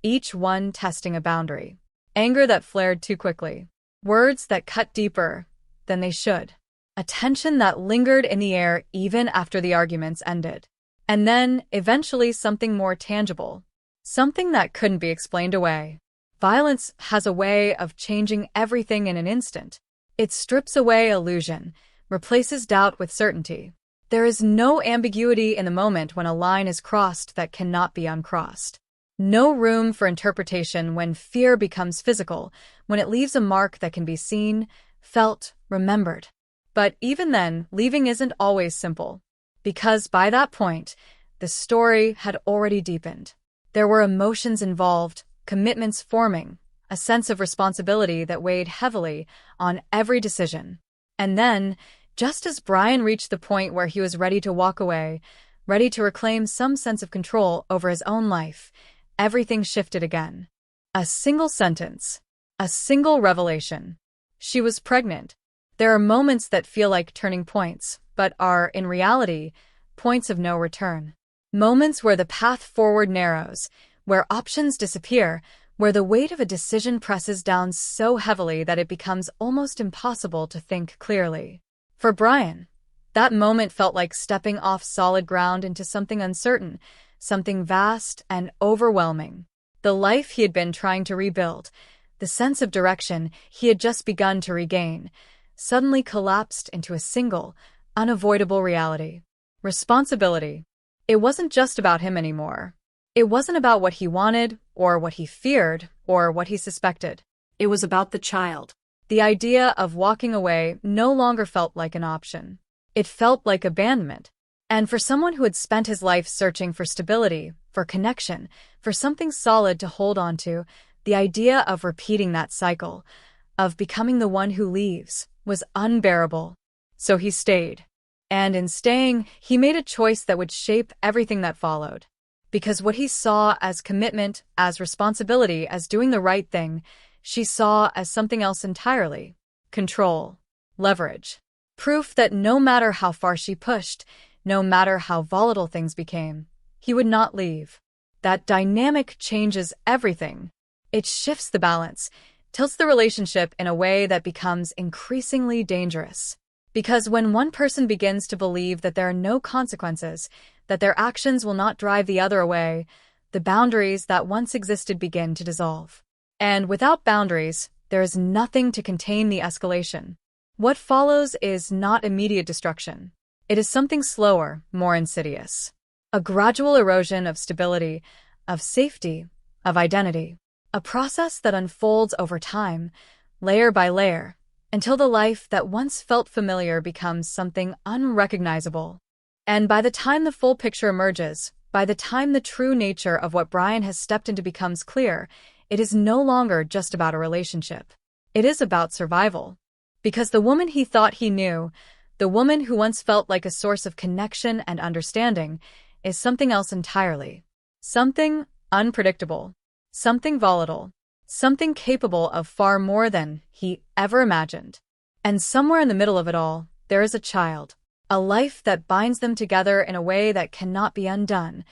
each one testing a boundary. Anger that flared too quickly. Words that cut deeper than they should. A tension that lingered in the air even after the arguments ended. And then, eventually, something more tangible. Something that couldn't be explained away. Violence has a way of changing everything in an instant. It strips away illusion, replaces doubt with certainty. There is no ambiguity in the moment when a line is crossed that cannot be uncrossed. No room for interpretation when fear becomes physical, when it leaves a mark that can be seen, felt, remembered. But even then, leaving isn't always simple. Because by that point, the story had already deepened. There were emotions involved, commitments forming, a sense of responsibility that weighed heavily on every decision. And then, just as Brian reached the point where he was ready to walk away, ready to reclaim some sense of control over his own life, everything shifted again. A single sentence. A single revelation. She was pregnant. There are moments that feel like turning points, but are, in reality, points of no return. Moments where the path forward narrows, where options disappear, where the weight of a decision presses down so heavily that it becomes almost impossible to think clearly. For Brian, that moment felt like stepping off solid ground into something uncertain, something vast and overwhelming. The life he had been trying to rebuild, the sense of direction he had just begun to regain, suddenly collapsed into a single, unavoidable reality. Responsibility. It wasn't just about him anymore. It wasn't about what he wanted, or what he feared, or what he suspected. It was about the child. The idea of walking away no longer felt like an option. It felt like abandonment. And for someone who had spent his life searching for stability, for connection, for something solid to hold on to, the idea of repeating that cycle, of becoming the one who leaves, was unbearable. So he stayed. And in staying, he made a choice that would shape everything that followed. Because what he saw as commitment, as responsibility, as doing the right thing, she saw as something else entirely. Control. Leverage. Proof that no matter how far she pushed, no matter how volatile things became, he would not leave. That dynamic changes everything. It shifts the balance, tilts the relationship in a way that becomes increasingly dangerous. Because when one person begins to believe that there are no consequences, that their actions will not drive the other away, the boundaries that once existed begin to dissolve. And without boundaries, there is nothing to contain the escalation. What follows is not immediate destruction. It is something slower, more insidious. A gradual erosion of stability, of safety, of identity. A process that unfolds over time, layer by layer, until the life that once felt familiar becomes something unrecognizable. And by the time the full picture emerges, by the time the true nature of what Brian has stepped into becomes clear, it is no longer just about a relationship. It is about survival. Because the woman he thought he knew, the woman who once felt like a source of connection and understanding, is something else entirely. Something unpredictable. Something volatile. Something capable of far more than he ever imagined. And somewhere in the middle of it all, there is a child. A life that binds them together in a way that cannot be undone,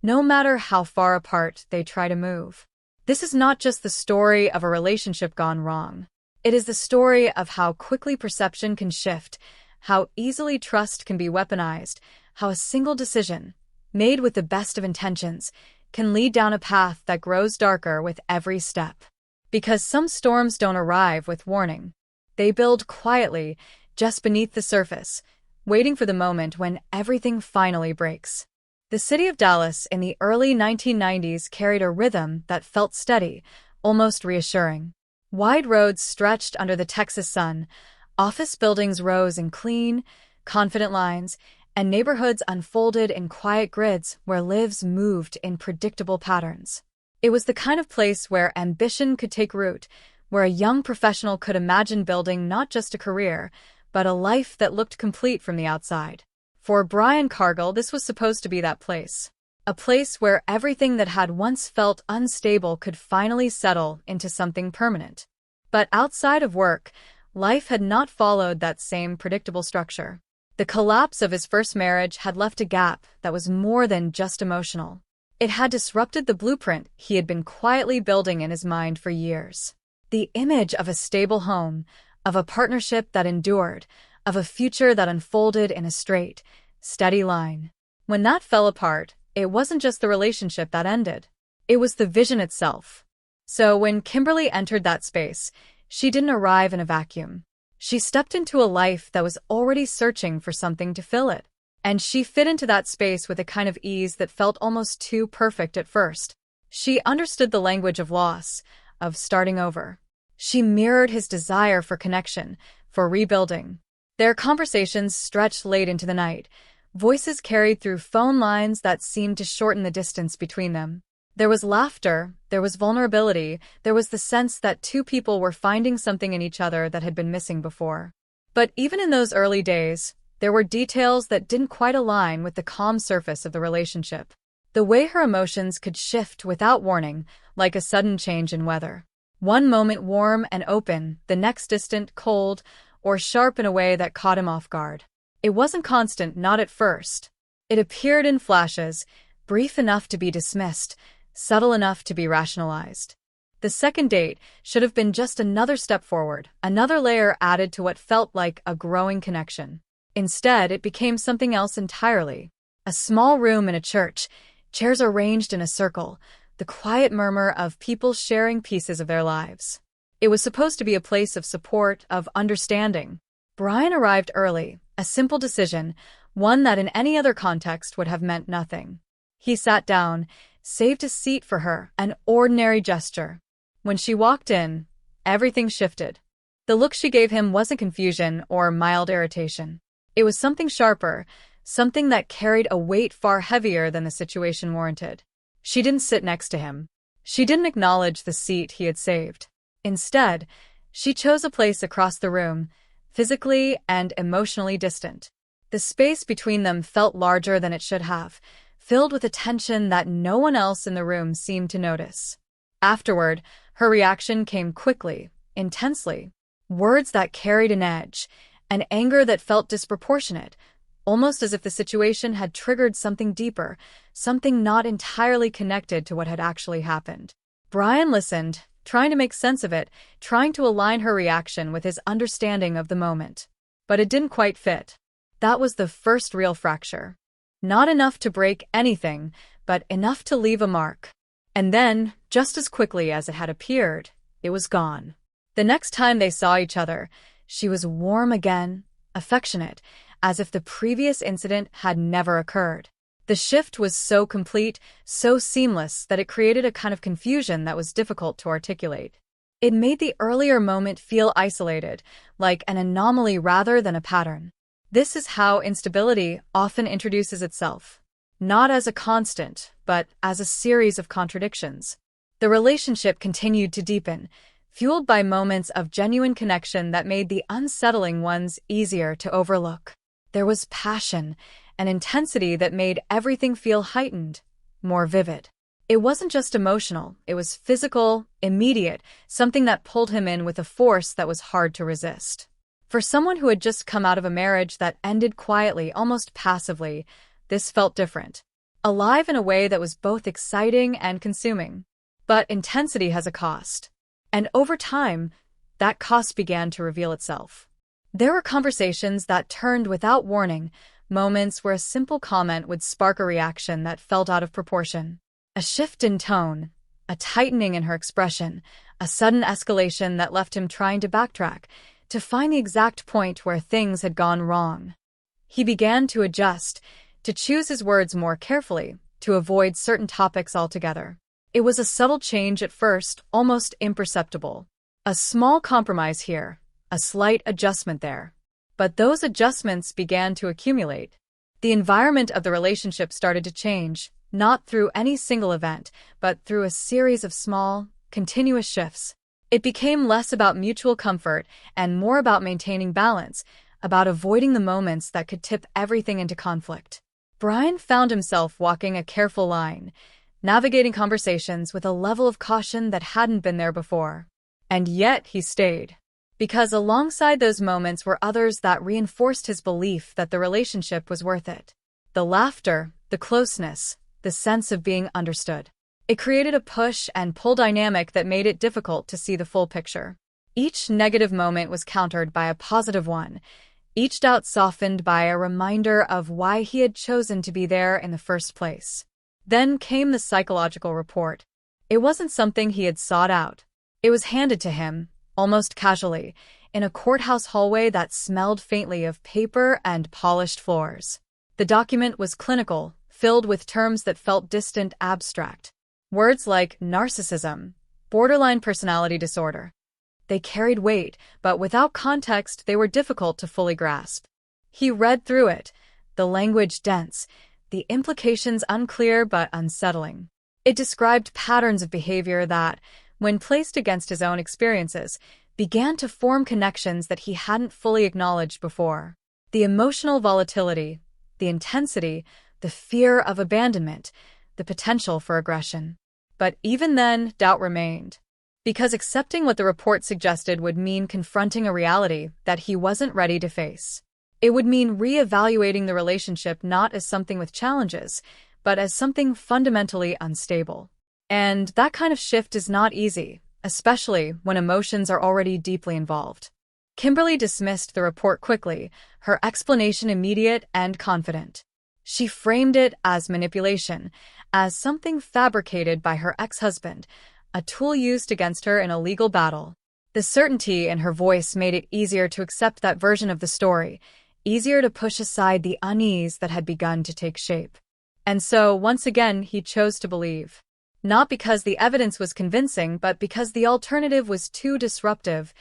no matter how far apart they try to move. This is not just the story of a relationship gone wrong. It is the story of how quickly perception can shift, how easily trust can be weaponized, how a single decision, made with the best of intentions, can lead down a path that grows darker with every step. Because some storms don't arrive with warning. They build quietly, just beneath the surface, waiting for the moment when everything finally breaks. The city of Dallas in the early 1990s carried a rhythm that felt steady, almost reassuring. Wide roads stretched under the Texas sun, office buildings rose in clean, confident lines, and neighborhoods unfolded in quiet grids where lives moved in predictable patterns. It was the kind of place where ambition could take root, where a young professional could imagine building not just a career, but a life that looked complete from the outside. For Brian Cargill, this was supposed to be that place. A place where everything that had once felt unstable could finally settle into something permanent. But outside of work, life had not followed that same predictable structure. The collapse of his first marriage had left a gap that was more than just emotional. It had disrupted the blueprint he had been quietly building in his mind for years. The image of a stable home, of a partnership that endured, of a future that unfolded in a straight, steady line. When that fell apart, it wasn't just the relationship that ended. It was the vision itself. So when Kimberly entered that space, she didn't arrive in a vacuum. She stepped into a life that was already searching for something to fill it. And she fit into that space with a kind of ease that felt almost too perfect at first. She understood the language of loss, of starting over. She mirrored his desire for connection, for rebuilding. Their conversations stretched late into the night. Voices carried through phone lines that seemed to shorten the distance between them. There was laughter, there was vulnerability, there was the sense that two people were finding something in each other that had been missing before. But even in those early days, there were details that didn't quite align with the calm surface of the relationship. The way her emotions could shift without warning, like a sudden change in weather. One moment warm and open, the next distant, cold, or sharp in a way that caught him off guard. It wasn't constant, not at first. It appeared in flashes, brief enough to be dismissed, subtle enough to be rationalized. The second date should have been just another step forward, another layer added to what felt like a growing connection. Instead, it became something else entirely. A small room in a church, chairs arranged in a circle, the quiet murmur of people sharing pieces of their lives. It was supposed to be a place of support, of understanding. Brian arrived early, a simple decision, one that in any other context would have meant nothing. He sat down, saved a seat for her, an ordinary gesture. When she walked in, everything shifted. The look she gave him wasn't confusion or mild irritation. It was something sharper, something that carried a weight far heavier than the situation warranted. She didn't sit next to him. She didn't acknowledge the seat he had saved. Instead, she chose a place across the room, physically and emotionally distant. The space between them felt larger than it should have, filled with a tension that no one else in the room seemed to notice. Afterward, her reaction came quickly, intensely. Words that carried an edge, an anger that felt disproportionate, almost as if the situation had triggered something deeper, something not entirely connected to what had actually happened. Brian listened, trying to make sense of it, trying to align her reaction with his understanding of the moment. But it didn't quite fit. That was the first real fracture. Not enough to break anything, but enough to leave a mark. And then, just as quickly as it had appeared, it was gone. The next time they saw each other, she was warm again, affectionate, as if the previous incident had never occurred. The shift was so complete, so seamless, that it created a kind of confusion that was difficult to articulate. It made the earlier moment feel isolated, like an anomaly rather than a pattern. This is how instability often introduces itself. Not as a constant, but as a series of contradictions. The relationship continued to deepen, fueled by moments of genuine connection that made the unsettling ones easier to overlook. There was passion, an intensity that made everything feel heightened, more vivid. It wasn't just emotional, it was physical, immediate, something that pulled him in with a force that was hard to resist. For someone who had just come out of a marriage that ended quietly, almost passively, this felt different. Alive in a way that was both exciting and consuming. But intensity has a cost. And over time, that cost began to reveal itself. There were conversations that turned without warning, moments where a simple comment would spark a reaction that felt out of proportion. A shift in tone, a tightening in her expression, a sudden escalation that left him trying to backtrack, to find the exact point where things had gone wrong. He began to adjust, to choose his words more carefully, to avoid certain topics altogether. It was a subtle change at first, almost imperceptible. A small compromise here, a slight adjustment there. But those adjustments began to accumulate. The environment of the relationship started to change, not through any single event, but through a series of small, continuous shifts. It became less about mutual comfort and more about maintaining balance, about avoiding the moments that could tip everything into conflict. Brian found himself walking a careful line, navigating conversations with a level of caution that hadn't been there before. And yet he stayed. Because alongside those moments were others that reinforced his belief that the relationship was worth it. The laughter, the closeness, the sense of being understood. It created a push and pull dynamic that made it difficult to see the full picture. Each negative moment was countered by a positive one, each doubt softened by a reminder of why he had chosen to be there in the first place. Then came the psychological report. It wasn't something he had sought out. It was handed to him, almost casually, in a courthouse hallway that smelled faintly of paper and polished floors. The document was clinical, filled with terms that felt distant, abstract. Words like narcissism, borderline personality disorder. They carried weight, but without context, they were difficult to fully grasp. He read through it, the language dense, the implications unclear but unsettling. It described patterns of behavior that, when placed against his own experiences, began to form connections that he hadn't fully acknowledged before. The emotional volatility, the intensity, the fear of abandonment, the potential for aggression. But even then, doubt remained. Because accepting what the report suggested would mean confronting a reality that he wasn't ready to face. It would mean re-evaluating the relationship not as something with challenges, but as something fundamentally unstable. And that kind of shift is not easy, especially when emotions are already deeply involved. Kimberly dismissed the report quickly, her explanation immediate and confident. She framed it as manipulation, as something fabricated by her ex-husband, a tool used against her in a legal battle. The certainty in her voice made it easier to accept that version of the story, easier to push aside the unease that had begun to take shape. And so, once again, he chose to believe. Not because the evidence was convincing, but because the alternative was too disruptive,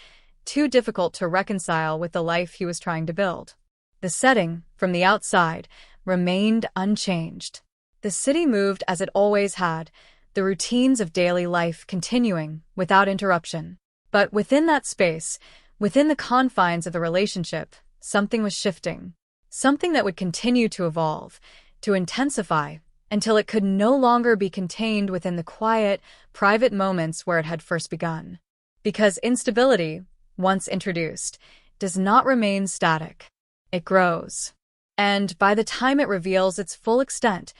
too difficult to reconcile with the life he was trying to build. The setting, from the outside, remained unchanged. The city moved as it always had, the routines of daily life continuing without interruption. But within that space, within the confines of the relationship, something was shifting. Something that would continue to evolve, to intensify, until it could no longer be contained within the quiet, private moments where it had first begun. Because instability, once introduced, does not remain static. It grows. And by the time it reveals its full extent,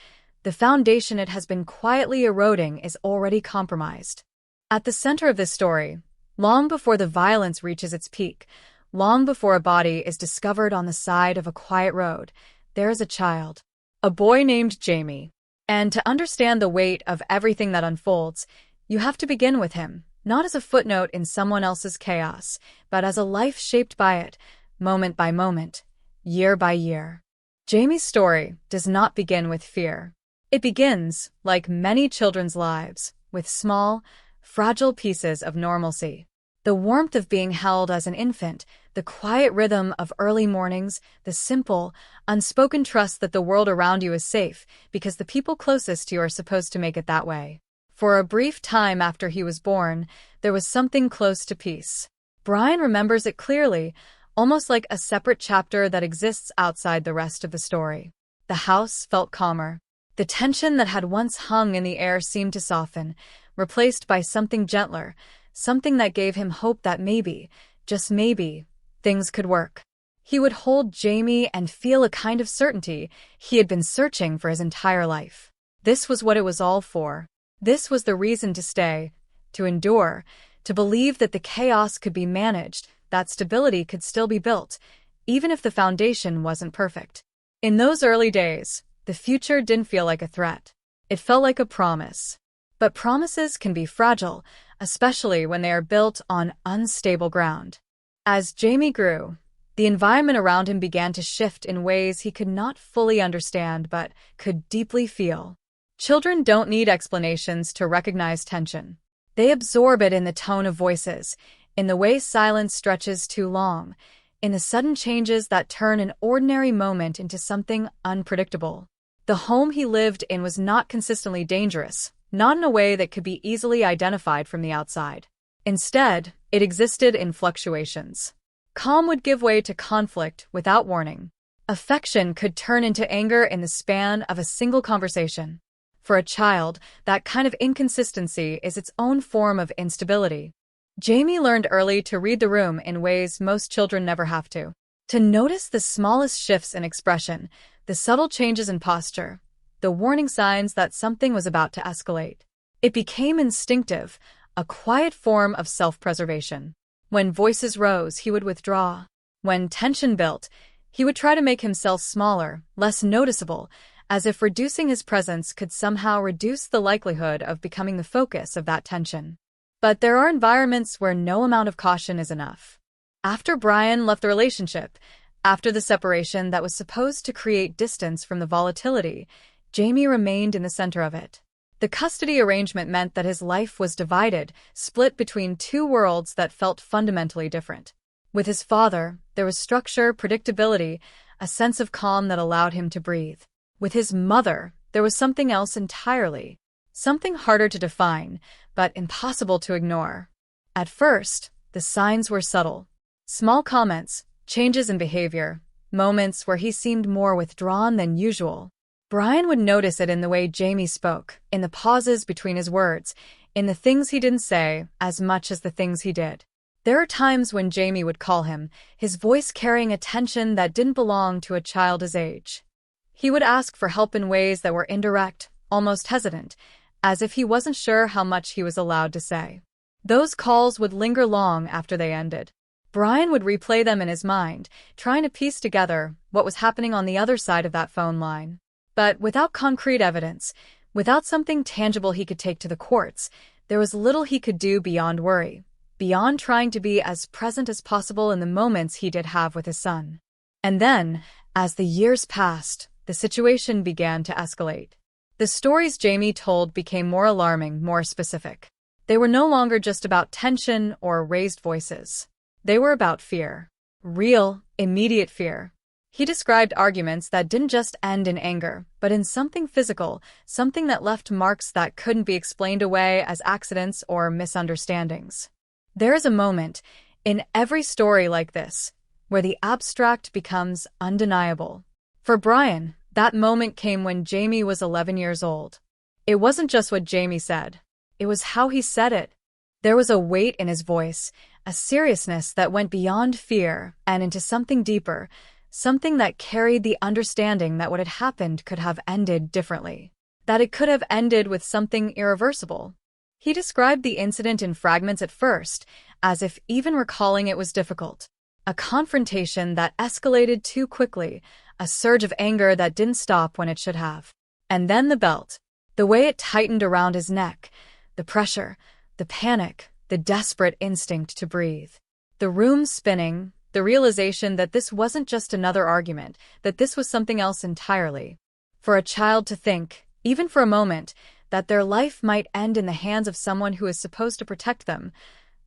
the foundation it has been quietly eroding is already compromised. At the center of this story, long before the violence reaches its peak, long before a body is discovered on the side of a quiet road, there is a child, a boy named Jamie. And to understand the weight of everything that unfolds, you have to begin with him, not as a footnote in someone else's chaos, but as a life shaped by it, moment by moment, year by year. Jamie's story does not begin with fear. It begins, like many children's lives, with small, fragile pieces of normalcy. The warmth of being held as an infant, the quiet rhythm of early mornings, the simple, unspoken trust that the world around you is safe because the people closest to you are supposed to make it that way. For a brief time after he was born, there was something close to peace. Brian remembers it clearly, almost like a separate chapter that exists outside the rest of the story. The house felt calmer. The tension that had once hung in the air seemed to soften, replaced by something gentler, something that gave him hope that maybe, just maybe, things could work. He would hold Jamie and feel a kind of certainty he had been searching for his entire life. This was what it was all for. This was the reason to stay, to endure, to believe that the chaos could be managed, that stability could still be built, even if the foundation wasn't perfect. In those early days, the future didn't feel like a threat. It felt like a promise. But promises can be fragile, especially when they are built on unstable ground. As Jamie grew, the environment around him began to shift in ways he could not fully understand but could deeply feel. Children don't need explanations to recognize tension. They absorb it in the tone of voices, in the way silence stretches too long, in the sudden changes that turn an ordinary moment into something unpredictable. The home he lived in was not consistently dangerous, not in a way that could be easily identified from the outside. Instead, it existed in fluctuations. Calm would give way to conflict without warning. Affection could turn into anger in the span of a single conversation. For a child, that kind of inconsistency is its own form of instability. Jamie learned early to read the room in ways most children never have to. To notice the smallest shifts in expression, the subtle changes in posture, the warning signs that something was about to escalate. It became instinctive, a quiet form of self-preservation. When voices rose, he would withdraw. When tension built, he would try to make himself smaller, less noticeable, as if reducing his presence could somehow reduce the likelihood of becoming the focus of that tension. But there are environments where no amount of caution is enough. After Brian left the relationship, after the separation that was supposed to create distance from the volatility, Jamie remained in the center of it. The custody arrangement meant that his life was divided, split between two worlds that felt fundamentally different. With his father, there was structure, predictability, a sense of calm that allowed him to breathe. With his mother, there was something else entirely. Something harder to define, but impossible to ignore. At first, the signs were subtle. Small comments, changes in behavior, moments where he seemed more withdrawn than usual. Brian would notice it in the way Jamie spoke, in the pauses between his words, in the things he didn't say as much as the things he did. There are times when Jamie would call him, his voice carrying a tension that didn't belong to a child his age. He would ask for help in ways that were indirect, almost hesitant, as if he wasn't sure how much he was allowed to say. Those calls would linger long after they ended. Brian would replay them in his mind, trying to piece together what was happening on the other side of that phone line. But without concrete evidence, without something tangible he could take to the courts, there was little he could do beyond worry, beyond trying to be as present as possible in the moments he did have with his son. And then, as the years passed, the situation began to escalate. The stories Jamie told became more alarming, more specific. They were no longer just about tension or raised voices. They were about fear. Real, immediate fear. He described arguments that didn't just end in anger, but in something physical, something that left marks that couldn't be explained away as accidents or misunderstandings. There is a moment, in every story like this, where the abstract becomes undeniable. For Brian, that moment came when Jamie was 11 years old. It wasn't just what Jamie said. It was how he said it. There was a weight in his voice, a seriousness that went beyond fear and into something deeper, something that carried the understanding that what had happened could have ended differently, that it could have ended with something irreversible. He described the incident in fragments at first, as if even recalling it was difficult. A confrontation that escalated too quickly, a surge of anger that didn't stop when it should have. And then the belt. The way it tightened around his neck, the pressure, the panic, the desperate instinct to breathe. The room spinning, the realization that this wasn't just another argument, that this was something else entirely. For a child to think, even for a moment, that their life might end in the hands of someone who is supposed to protect them,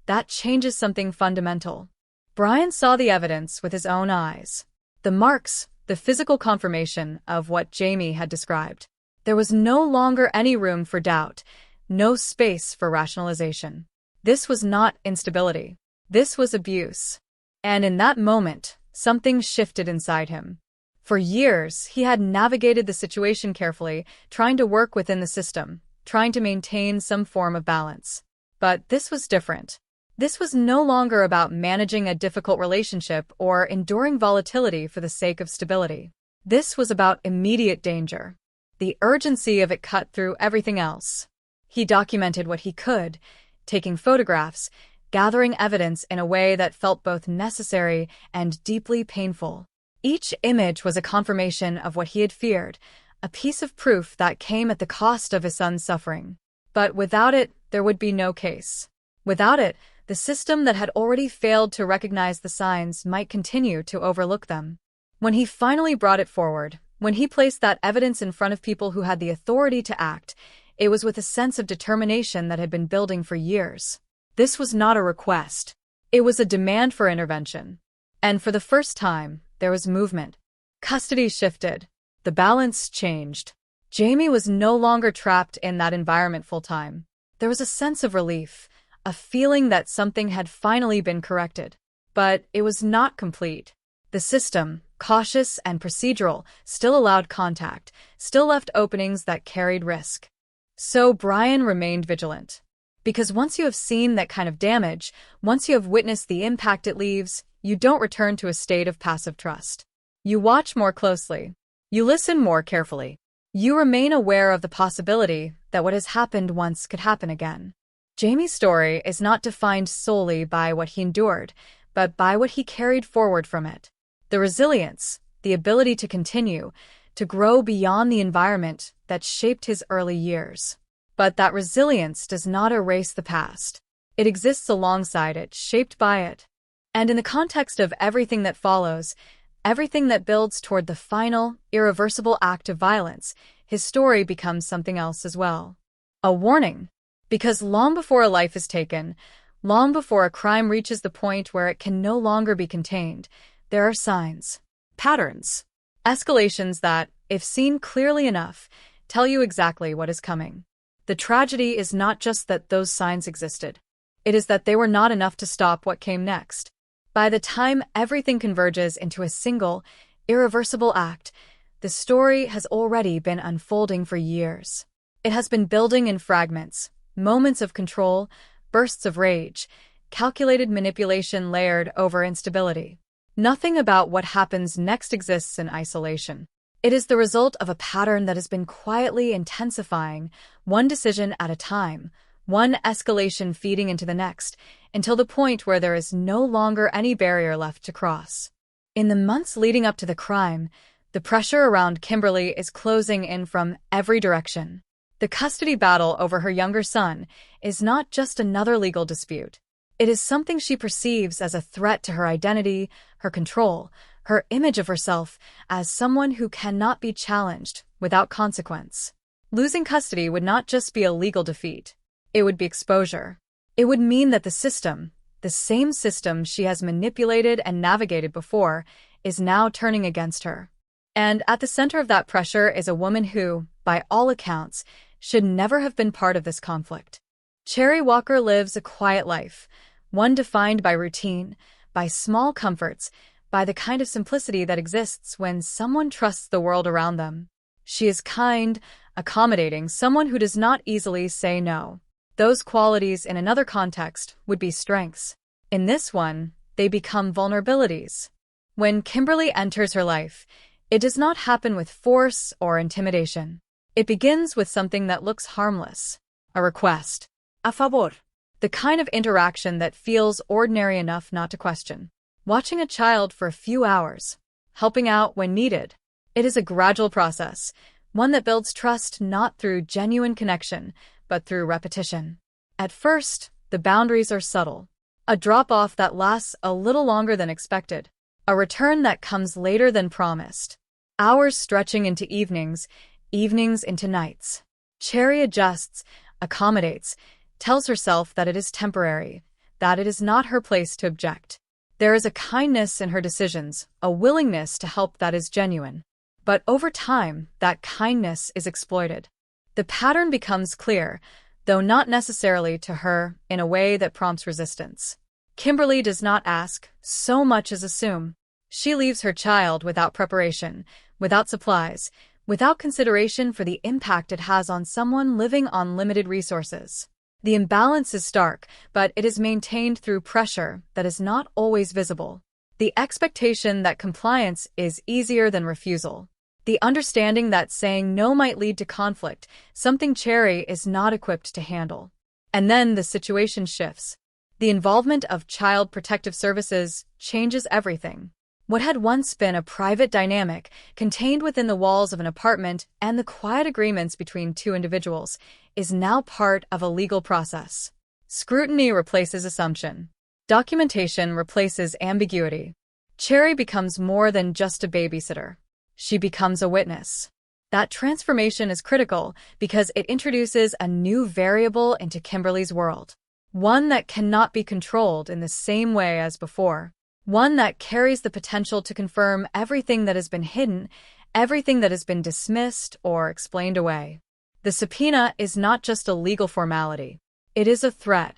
that changes something fundamental. Brian saw the evidence with his own eyes. The marks, the physical confirmation of what Jamie had described. There was no longer any room for doubt, no space for rationalization. This was not instability. This was abuse. And in that moment, something shifted inside him. For years, he had navigated the situation carefully, trying to work within the system, trying to maintain some form of balance. But this was different. This was no longer about managing a difficult relationship or enduring volatility for the sake of stability. This was about immediate danger. The urgency of it cut through everything else. He documented what he could, taking photographs, gathering evidence in a way that felt both necessary and deeply painful. Each image was a confirmation of what he had feared, a piece of proof that came at the cost of his son's suffering. But without it, there would be no case. Without it, the system that had already failed to recognize the signs might continue to overlook them. When he finally brought it forward, when he placed that evidence in front of people who had the authority to act, it was with a sense of determination that had been building for years. This was not a request. It was a demand for intervention. And for the first time, there was movement. Custody shifted. the balance changed. Jamie was no longer trapped in that environment full-time. There was a sense of relief, a feeling that something had finally been corrected. But it was not complete. The system, cautious and procedural, still allowed contact, still left openings that carried risk. So Brian remained vigilant. Because once you have seen that kind of damage, once you have witnessed the impact it leaves, you don't return to a state of passive trust. You watch more closely. You listen more carefully. You remain aware of the possibility that what has happened once could happen again. Jamie's story is not defined solely by what he endured, but by what he carried forward from it. The resilience, the ability to continue, to grow beyond the environment that shaped his early years. But that resilience does not erase the past. It exists alongside it, shaped by it. And in the context of everything that follows, everything that builds toward the final, irreversible act of violence, his story becomes something else as well. A warning. Because long before a life is taken, long before a crime reaches the point where it can no longer be contained, there are signs, patterns, escalations that, if seen clearly enough, tell you exactly what is coming. The tragedy is not just that those signs existed. It is that they were not enough to stop what came next. By the time everything converges into a single, irreversible act, the story has already been unfolding for years. It has been building in fragments, moments of control, bursts of rage, calculated manipulation layered over instability. Nothing about what happens next exists in isolation. It is the result of a pattern that has been quietly intensifying, one decision at a time, one escalation feeding into the next, until the point where there is no longer any barrier left to cross. In the months leading up to the crime, the pressure around Kimberly is closing in from every direction. The custody battle over her younger son is not just another legal dispute. It is something she perceives as a threat to her identity, her control, her image of herself as someone who cannot be challenged without consequence. Losing custody would not just be a legal defeat. It would be exposure. It would mean that the system, the same system she has manipulated and navigated before, is now turning against her. And at the center of that pressure is a woman who, by all accounts, should never have been part of this conflict. Cherry Walker lives a quiet life, one defined by routine, by small comforts, by the kind of simplicity that exists when someone trusts the world around them. She is kind, accommodating, someone who does not easily say no. Those qualities in another context would be strengths. In this one, they become vulnerabilities. When Kimberly enters her life, it does not happen with force or intimidation. It begins with something that looks harmless. A request. A favor. The kind of interaction that feels ordinary enough not to question. Watching a child for a few hours. Helping out when needed. It is a gradual process, one that builds trust not through genuine connection, but through repetition. At first, the boundaries are subtle. A drop-off that lasts a little longer than expected. A return that comes later than promised. Hours stretching into evenings, evenings into nights. Cherry adjusts, accommodates, tells herself that it is temporary, that it is not her place to object. There is a kindness in her decisions, a willingness to help that is genuine. But over time, that kindness is exploited. The pattern becomes clear, though not necessarily to her, in a way that prompts resistance. Kimberly does not ask, so much as assume. She leaves her child without preparation, without supplies, without consideration for the impact it has on someone living on limited resources. The imbalance is stark, but it is maintained through pressure that is not always visible. The expectation that compliance is easier than refusal. The understanding that saying no might lead to conflict, something Cherry is not equipped to handle. And then the situation shifts. The involvement of Child Protective Services changes everything. What had once been a private dynamic, contained within the walls of an apartment and the quiet agreements between two individuals, is now part of a legal process. Scrutiny replaces assumption. Documentation replaces ambiguity. Cherry becomes more than just a babysitter. She becomes a witness. That transformation is critical because it introduces a new variable into Kimberly's world. One that cannot be controlled in the same way as before. One that carries the potential to confirm everything that has been hidden everything that has been dismissed or explained away. The subpoena is not just a legal formality. It is a threat.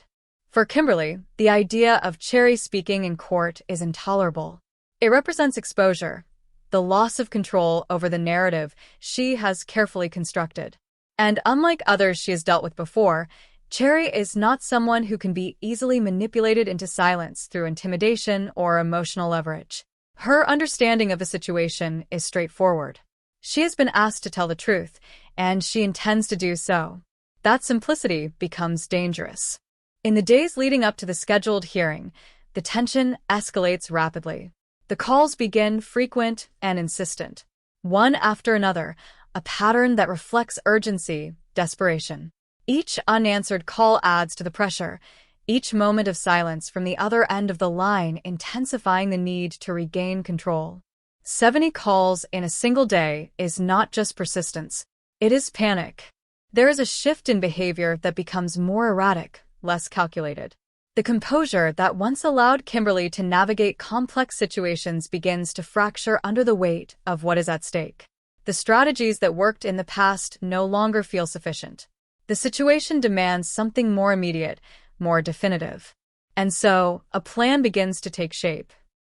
For Kimberly, the idea of Cherry speaking in court is intolerable. It represents exposure, the loss of control over the narrative she has carefully constructed. And unlike others she has dealt with before, Cherry is not someone who can be easily manipulated into silence through intimidation or emotional leverage. Her understanding of the situation is straightforward. She has been asked to tell the truth, and she intends to do so. That simplicity becomes dangerous. In the days leading up to the scheduled hearing, the tension escalates rapidly. The calls begin frequent and insistent, one after another, a pattern that reflects urgency, desperation. Each unanswered call adds to the pressure, each moment of silence from the other end of the line intensifying the need to regain control. 70 calls in a single day is not just persistence, it is panic. There is a shift in behavior that becomes more erratic, less calculated. The composure that once allowed Kimberly to navigate complex situations begins to fracture under the weight of what is at stake. The strategies that worked in the past no longer feel sufficient. The situation demands something more immediate, more definitive. And so, a plan begins to take shape.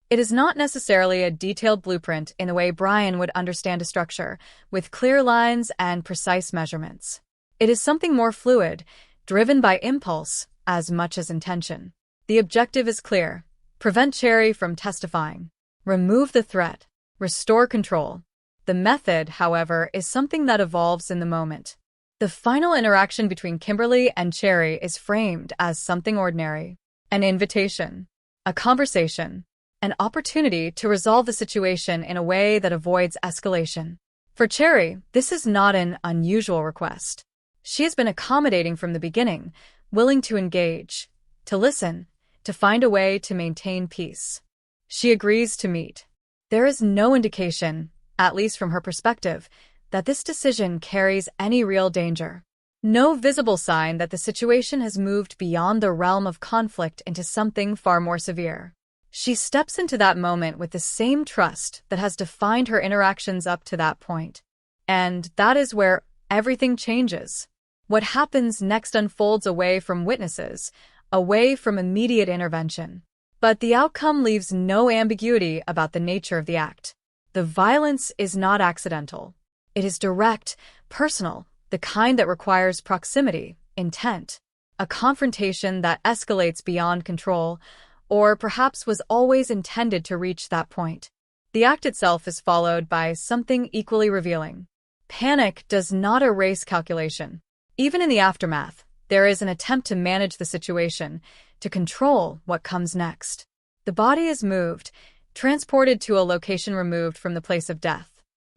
It is not necessarily a detailed blueprint in the way Brian would understand a structure, with clear lines and precise measurements. It is something more fluid, driven by impulse as much as intention. The objective is clear: prevent Cherry from testifying, remove the threat, restore control. The method, however, is something that evolves in the moment. The final interaction between Kimberly and Cherry is framed as something ordinary: an invitation, a conversation, an opportunity to resolve the situation in a way that avoids escalation. For Cherry, this is not an unusual request. She has been accommodating from the beginning, willing to engage, to listen, to find a way to maintain peace. She agrees to meet. There is no indication, at least from her perspective, that this decision carries any real danger. No visible sign that the situation has moved beyond the realm of conflict into something far more severe. She steps into that moment with the same trust that has defined her interactions up to that point. And that is where everything changes. What happens next unfolds away from witnesses, away from immediate intervention. But the outcome leaves no ambiguity about the nature of the act. The violence is not accidental. It is direct, personal, the kind that requires proximity, intent, a confrontation that escalates beyond control, or perhaps was always intended to reach that point. The act itself is followed by something equally revealing. Panic does not erase calculation. Even in the aftermath, there is an attempt to manage the situation, to control what comes next. The body is moved, transported to a location removed from the place of death.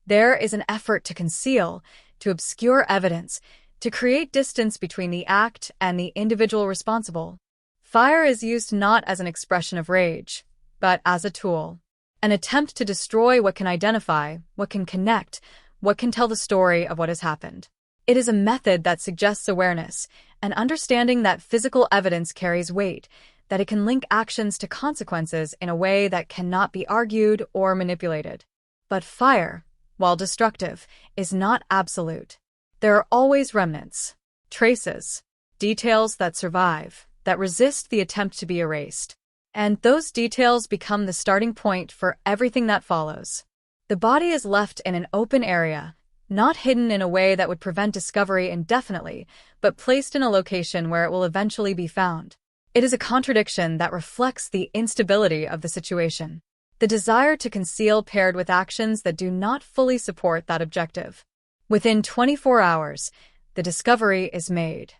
There is an effort to conceal, to obscure evidence, to create distance between the act and the individual responsible. Fire is used not as an expression of rage, but as a tool. An attempt to destroy what can identify, what can connect, what can tell the story of what has happened. It is a method that suggests awareness, an understanding that physical evidence carries weight, that it can link actions to consequences in a way that cannot be argued or manipulated. But fire, while destructive, is not absolute. There are always remnants, traces, details that survive, that resist the attempt to be erased. And those details become the starting point for everything that follows. The body is left in an open area, not hidden in a way that would prevent discovery indefinitely, but placed in a location where it will eventually be found. It is a contradiction that reflects the instability of the situation. The desire to conceal paired with actions that do not fully support that objective. Within 24 hours, the discovery is made.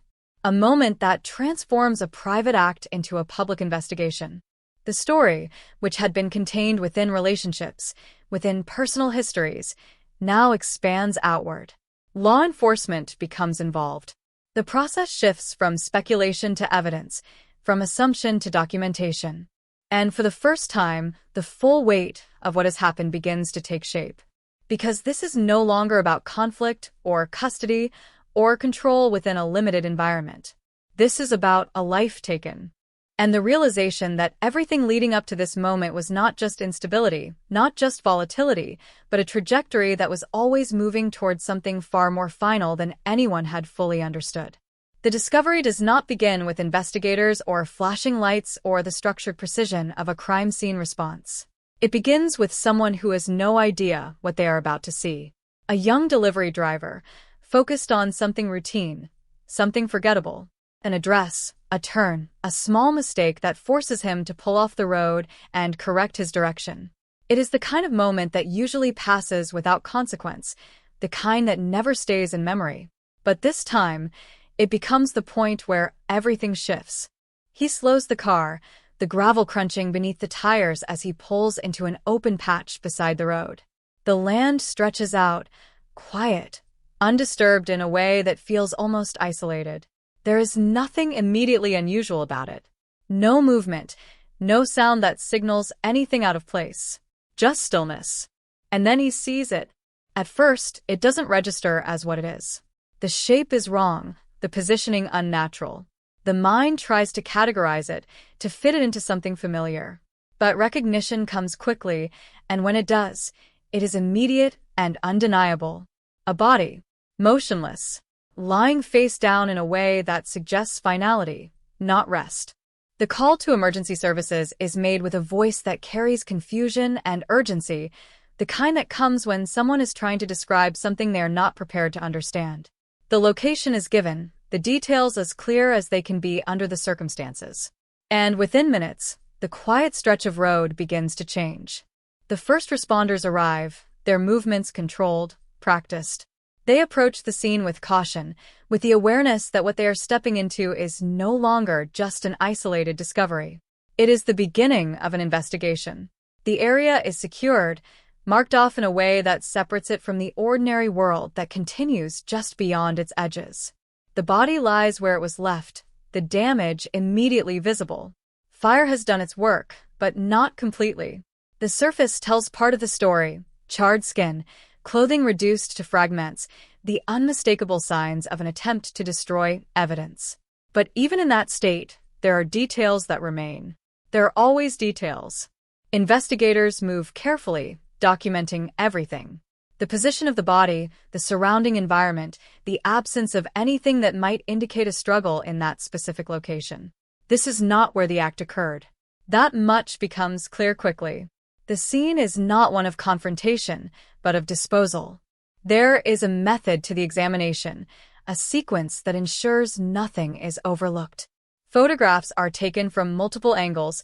A moment that transforms a private act into a public investigation. The story, which had been contained within relationships, within personal histories, now expands outward. Law enforcement becomes involved. The process shifts from speculation to evidence, from assumption to documentation. And for the first time, the full weight of what has happened begins to take shape. Because this is no longer about conflict or custody or control within a limited environment. This is about a life taken, And the realization that everything leading up to this moment was not just instability, not just volatility, but a trajectory that was always moving towards something far more final than anyone had fully understood. The discovery does not begin with investigators or flashing lights or the structured precision of a crime scene response. It begins with someone who has no idea what they are about to see. A young delivery driver, focused on something routine, something forgettable. An address, a turn, a small mistake that forces him to pull off the road and correct his direction. It is the kind of moment that usually passes without consequence, the kind that never stays in memory. But this time, it becomes the point where everything shifts. He slows the car, the gravel crunching beneath the tires as he pulls into an open patch beside the road. The land stretches out, quiet, undisturbed in a way that feels almost isolated. There is nothing immediately unusual about it. No movement, no sound that signals anything out of place. Just stillness. And then he sees it. At first, it doesn't register as what it is. The shape is wrong, the positioning unnatural. The mind tries to categorize it, to fit it into something familiar. But recognition comes quickly, and when it does, it is immediate and undeniable. A body, motionless, lying face down in a way that suggests finality, not rest. The call to emergency services is made with a voice that carries confusion and urgency, the kind that comes when someone is trying to describe something they are not prepared to understand. The location is given, the details as clear as they can be under the circumstances. And within minutes, the quiet stretch of road begins to change. The first responders arrive, their movements controlled, practiced. They approach the scene with caution, with the awareness that what they are stepping into is no longer just an isolated discovery. It is the beginning of an investigation. The area is secured, marked off in a way that separates it from the ordinary world that continues just beyond its edges. The body lies where it was left, the damage immediately visible. Fire has done its work, but not completely. The surface tells part of the story: charred skin, clothing reduced to fragments, the unmistakable signs of an attempt to destroy evidence. But even in that state, there are details that remain. There are always details. Investigators move carefully, documenting everything. The position of the body, the surrounding environment, the absence of anything that might indicate a struggle in that specific location. This is not where the act occurred. That much becomes clear quickly. The scene is not one of confrontation, but of disposal. There is a method to the examination, a sequence that ensures nothing is overlooked. Photographs are taken from multiple angles,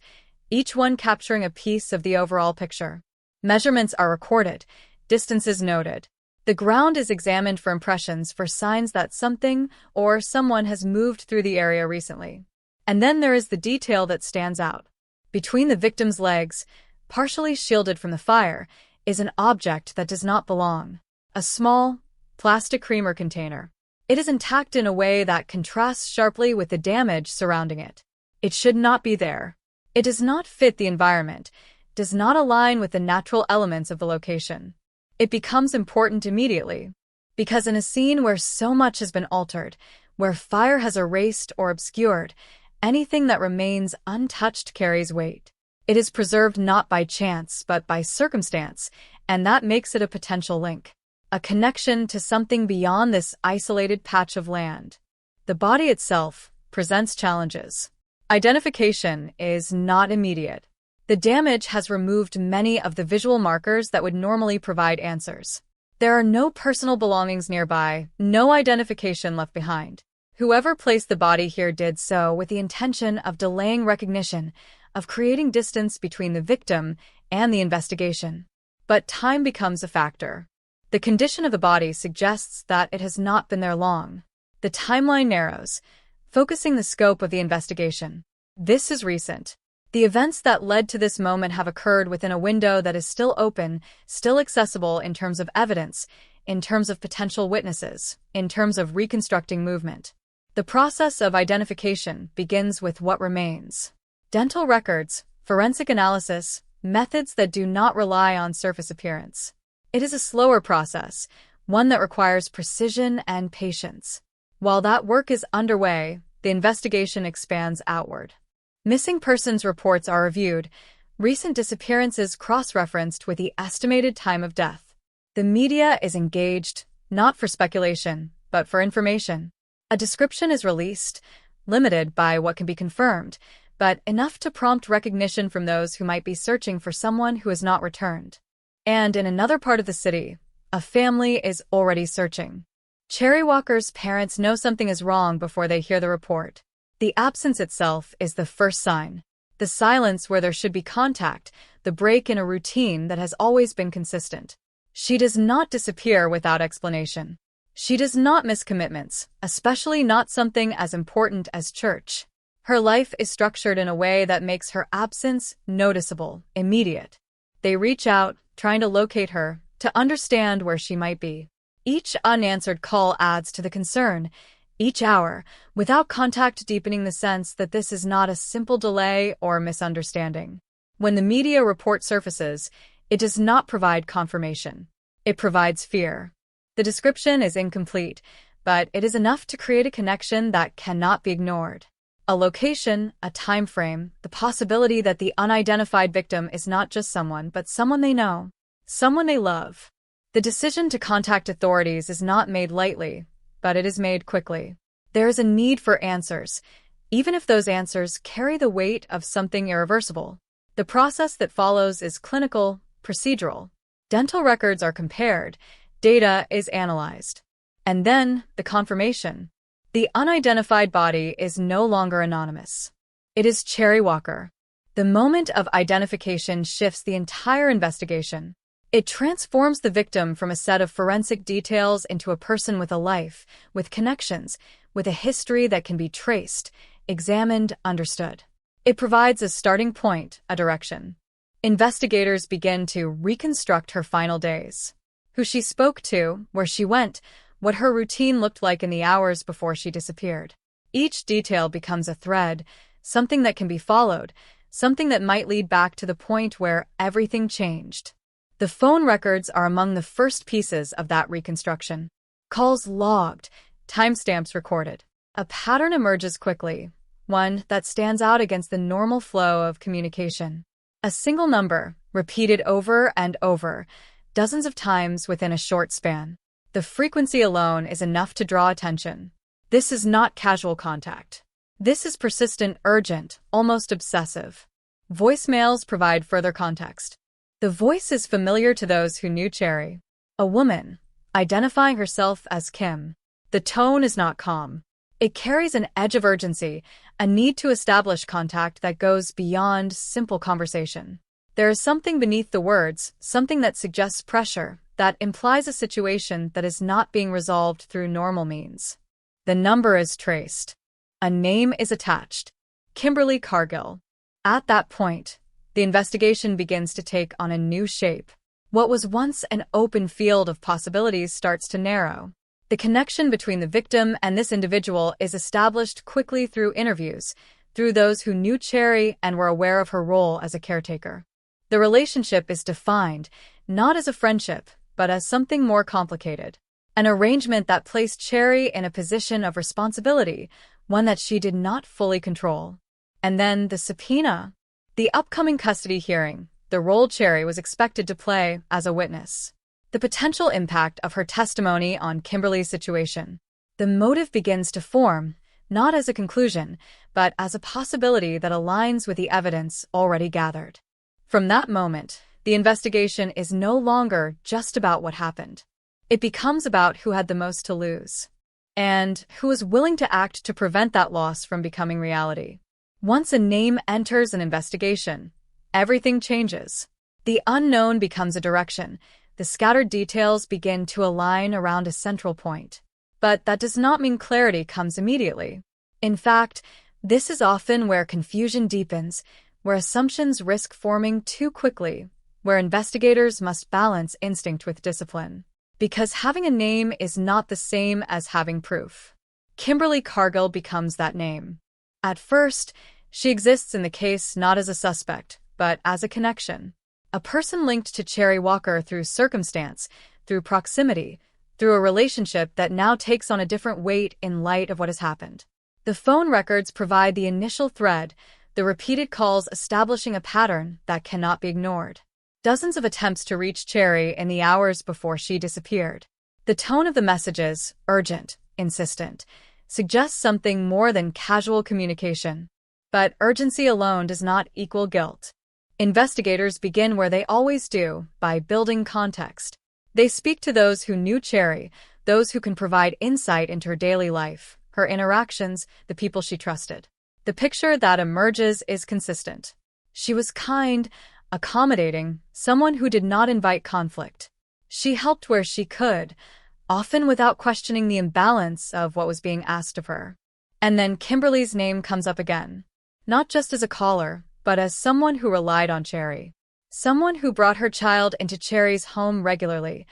each one capturing a piece of the overall picture. Measurements are recorded, distances noted. The ground is examined for impressions, for signs that something or someone has moved through the area recently. And then there is the detail that stands out. Between the victim's legs, partially shielded from the fire, is an object that does not belong. A small, plastic creamer container. It is intact in a way that contrasts sharply with the damage surrounding it. It should not be there. It does not fit the environment, does not align with the natural elements of the location. It becomes important immediately, because in a scene where so much has been altered, where fire has erased or obscured, anything that remains untouched carries weight. It is preserved not by chance, but by circumstance, and that makes it a potential link. A connection to something beyond this isolated patch of land. The body itself presents challenges. Identification is not immediate. The damage has removed many of the visual markers that would normally provide answers. There are no personal belongings nearby, no identification left behind. Whoever placed the body here did so with the intention of delaying recognition, of creating distance between the victim and the investigation. But time becomes a factor. The condition of the body suggests that it has not been there long. The timeline narrows, focusing the scope of the investigation. This is recent. The events that led to this moment have occurred within a window that is still open, still accessible in terms of evidence, in terms of potential witnesses, in terms of reconstructing movement. The process of identification begins with what remains. Dental records, forensic analysis, methods that do not rely on surface appearance. It is a slower process, one that requires precision and patience. While that work is underway, the investigation expands outward. Missing persons reports are reviewed, recent disappearances cross-referenced with the estimated time of death. The media is engaged, not for speculation, but for information. A description is released, limited by what can be confirmed, but enough to prompt recognition from those who might be searching for someone who has not returned. And in another part of the city, a family is already searching. Cherry Walker's parents know something is wrong before they hear the report. The absence itself is the first sign. The silence where there should be contact, the break in a routine that has always been consistent. She does not disappear without explanation. She does not miss commitments, especially not something as important as church. Her life is structured in a way that makes her absence noticeable, immediate. They reach out, trying to locate her, to understand where she might be. Each unanswered call adds to the concern, each hour, without contact deepening the sense that this is not a simple delay or misunderstanding. When the media report surfaces, it does not provide confirmation. It provides fear. The description is incomplete, but it is enough to create a connection that cannot be ignored. A location, a time frame, the possibility that the unidentified victim is not just someone, but someone they know, someone they love. The decision to contact authorities is not made lightly, but it is made quickly. There is a need for answers, even if those answers carry the weight of something irreversible. The process that follows is clinical, procedural. Dental records are compared, data is analyzed. And then, the confirmation. The unidentified body is no longer anonymous. It is Cherry Walker. The moment of identification shifts the entire investigation. It transforms the victim from a set of forensic details into a person with a life, with connections, with a history that can be traced, examined, understood. It provides a starting point, a direction. Investigators begin to reconstruct her final days. Who she spoke to, where she went, what her routine looked like in the hours before she disappeared. Each detail becomes a thread, something that can be followed, something that might lead back to the point where everything changed. The phone records are among the first pieces of that reconstruction. Calls logged, timestamps recorded. A pattern emerges quickly, one that stands out against the normal flow of communication. A single number, repeated over and over, dozens of times within a short span. The frequency alone is enough to draw attention. This is not casual contact. This is persistent, urgent, almost obsessive. Voicemails provide further context. The voice is familiar to those who knew Cherry. A woman, identifying herself as Kim. The tone is not calm. It carries an edge of urgency, a need to establish contact that goes beyond simple conversation. There is something beneath the words, something that suggests pressure, that implies a situation that is not being resolved through normal means. The number is traced. A name is attached. Kimberly Cargill. At that point, the investigation begins to take on a new shape. What was once an open field of possibilities starts to narrow. The connection between the victim and this individual is established quickly through interviews, through those who knew Cherry and were aware of her role as a caretaker. The relationship is defined, not as a friendship, but as something more complicated. An arrangement that placed Cherry in a position of responsibility, one that she did not fully control. And then the subpoena. The upcoming custody hearing, the role Cherry was expected to play as a witness. The potential impact of her testimony on Kimberly's situation. The motive begins to form, not as a conclusion, but as a possibility that aligns with the evidence already gathered. From that moment, the investigation is no longer just about what happened. It becomes about who had the most to lose, and who was willing to act to prevent that loss from becoming reality. Once a name enters an investigation, everything changes. The unknown becomes a direction. The scattered details begin to align around a central point. But that does not mean clarity comes immediately. In fact, this is often where confusion deepens, where assumptions risk forming too quickly, where investigators must balance instinct with discipline. Because having a name is not the same as having proof. Kimberly Cargill becomes that name. At first, she exists in the case not as a suspect, but as a connection. A person linked to Cherry Walker through circumstance, through proximity, through a relationship that now takes on a different weight in light of what has happened. The phone records provide the initial thread, the repeated calls establishing a pattern that cannot be ignored. Dozens of attempts to reach Cherry in the hours before she disappeared. The tone of the messages, urgent, insistent, suggests something more than casual communication. But urgency alone does not equal guilt. Investigators begin where they always do, by building context. They speak to those who knew Cherry, those who can provide insight into her daily life, her interactions, the people she trusted. The picture that emerges is consistent. She was kind, accommodating, someone who did not invite conflict. She helped where she could, often without questioning the imbalance of what was being asked of her. And then Kimberly's name comes up again. Not just as a caller, but as someone who relied on Cherry. Someone who brought her child into Cherry's home regularly,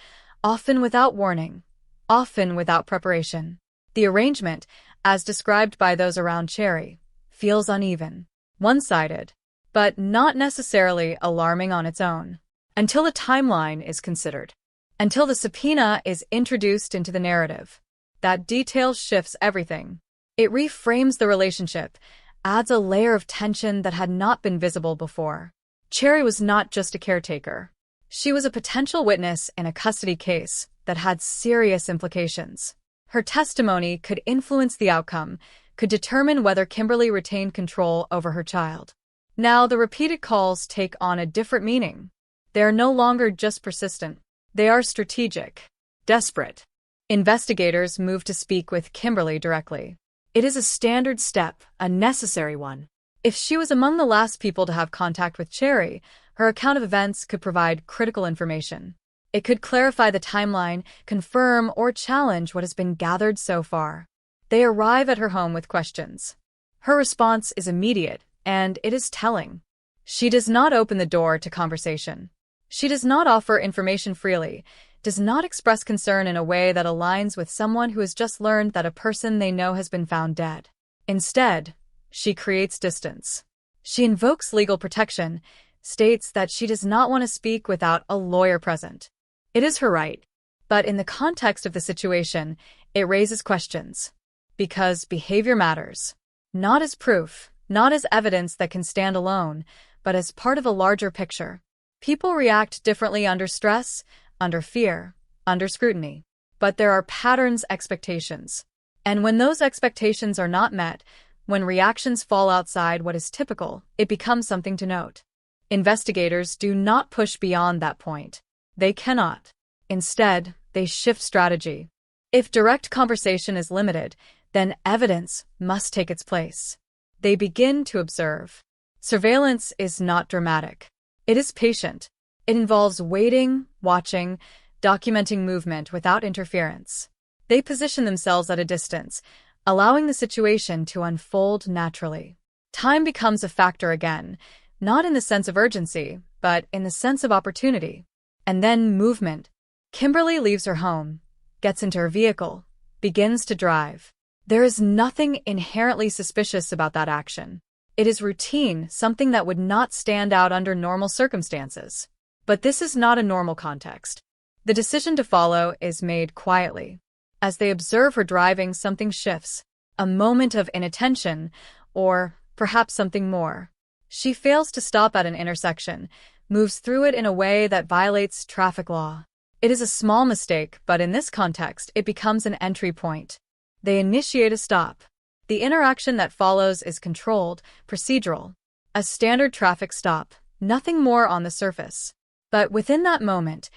often without warning, often without preparation. The arrangement, as described by those around Cherry, feels uneven, one-sided, but not necessarily alarming on its own. Until a timeline is considered. Until the subpoena is introduced into the narrative. That detail shifts everything. It reframes the relationship, adds a layer of tension that had not been visible before. Cherry was not just a caretaker. She was a potential witness in a custody case that had serious implications. Her testimony could influence the outcome, could determine whether Kimberly retained control over her child. Now, the repeated calls take on a different meaning. They are no longer just persistent. They are strategic, desperate. Investigators move to speak with Kimberly directly. It is a standard step, a necessary one. If she was among the last people to have contact with Cherry, her account of events could provide critical information. It could clarify the timeline, confirm or challenge what has been gathered so far. They arrive at her home with questions. Her response is immediate, and it is telling. She does not open the door to conversation. She does not offer information freely, does not express concern in a way that aligns with someone who has just learned that a person they know has been found dead. Instead, she creates distance. She invokes legal protection, states that she does not want to speak without a lawyer present. It is her right. But in the context of the situation, it raises questions. Because behavior matters. Not as proof, not as evidence that can stand alone, but as part of a larger picture. People react differently under stress, under fear, under scrutiny. But there are patterns, expectations. And when those expectations are not met, when reactions fall outside what is typical, it becomes something to note. Investigators do not push beyond that point. They cannot. Instead, they shift strategy. If direct conversation is limited, then evidence must take its place. They begin to observe. Surveillance is not dramatic. It is patient. It involves waiting, watching, documenting movement without interference. They position themselves at a distance, allowing the situation to unfold naturally. Time becomes a factor again, not in the sense of urgency, but in the sense of opportunity. And then movement. Kimberly leaves her home, gets into her vehicle, begins to drive. There is nothing inherently suspicious about that action. It is routine, something that would not stand out under normal circumstances. But this is not a normal context. The decision to follow is made quietly. As they observe her driving, something shifts. A moment of inattention, or perhaps something more. She fails to stop at an intersection, moves through it in a way that violates traffic law. It is a small mistake, but in this context, it becomes an entry point. They initiate a stop. The interaction that follows is controlled, procedural. A standard traffic stop, nothing more on the surface. But within that moment,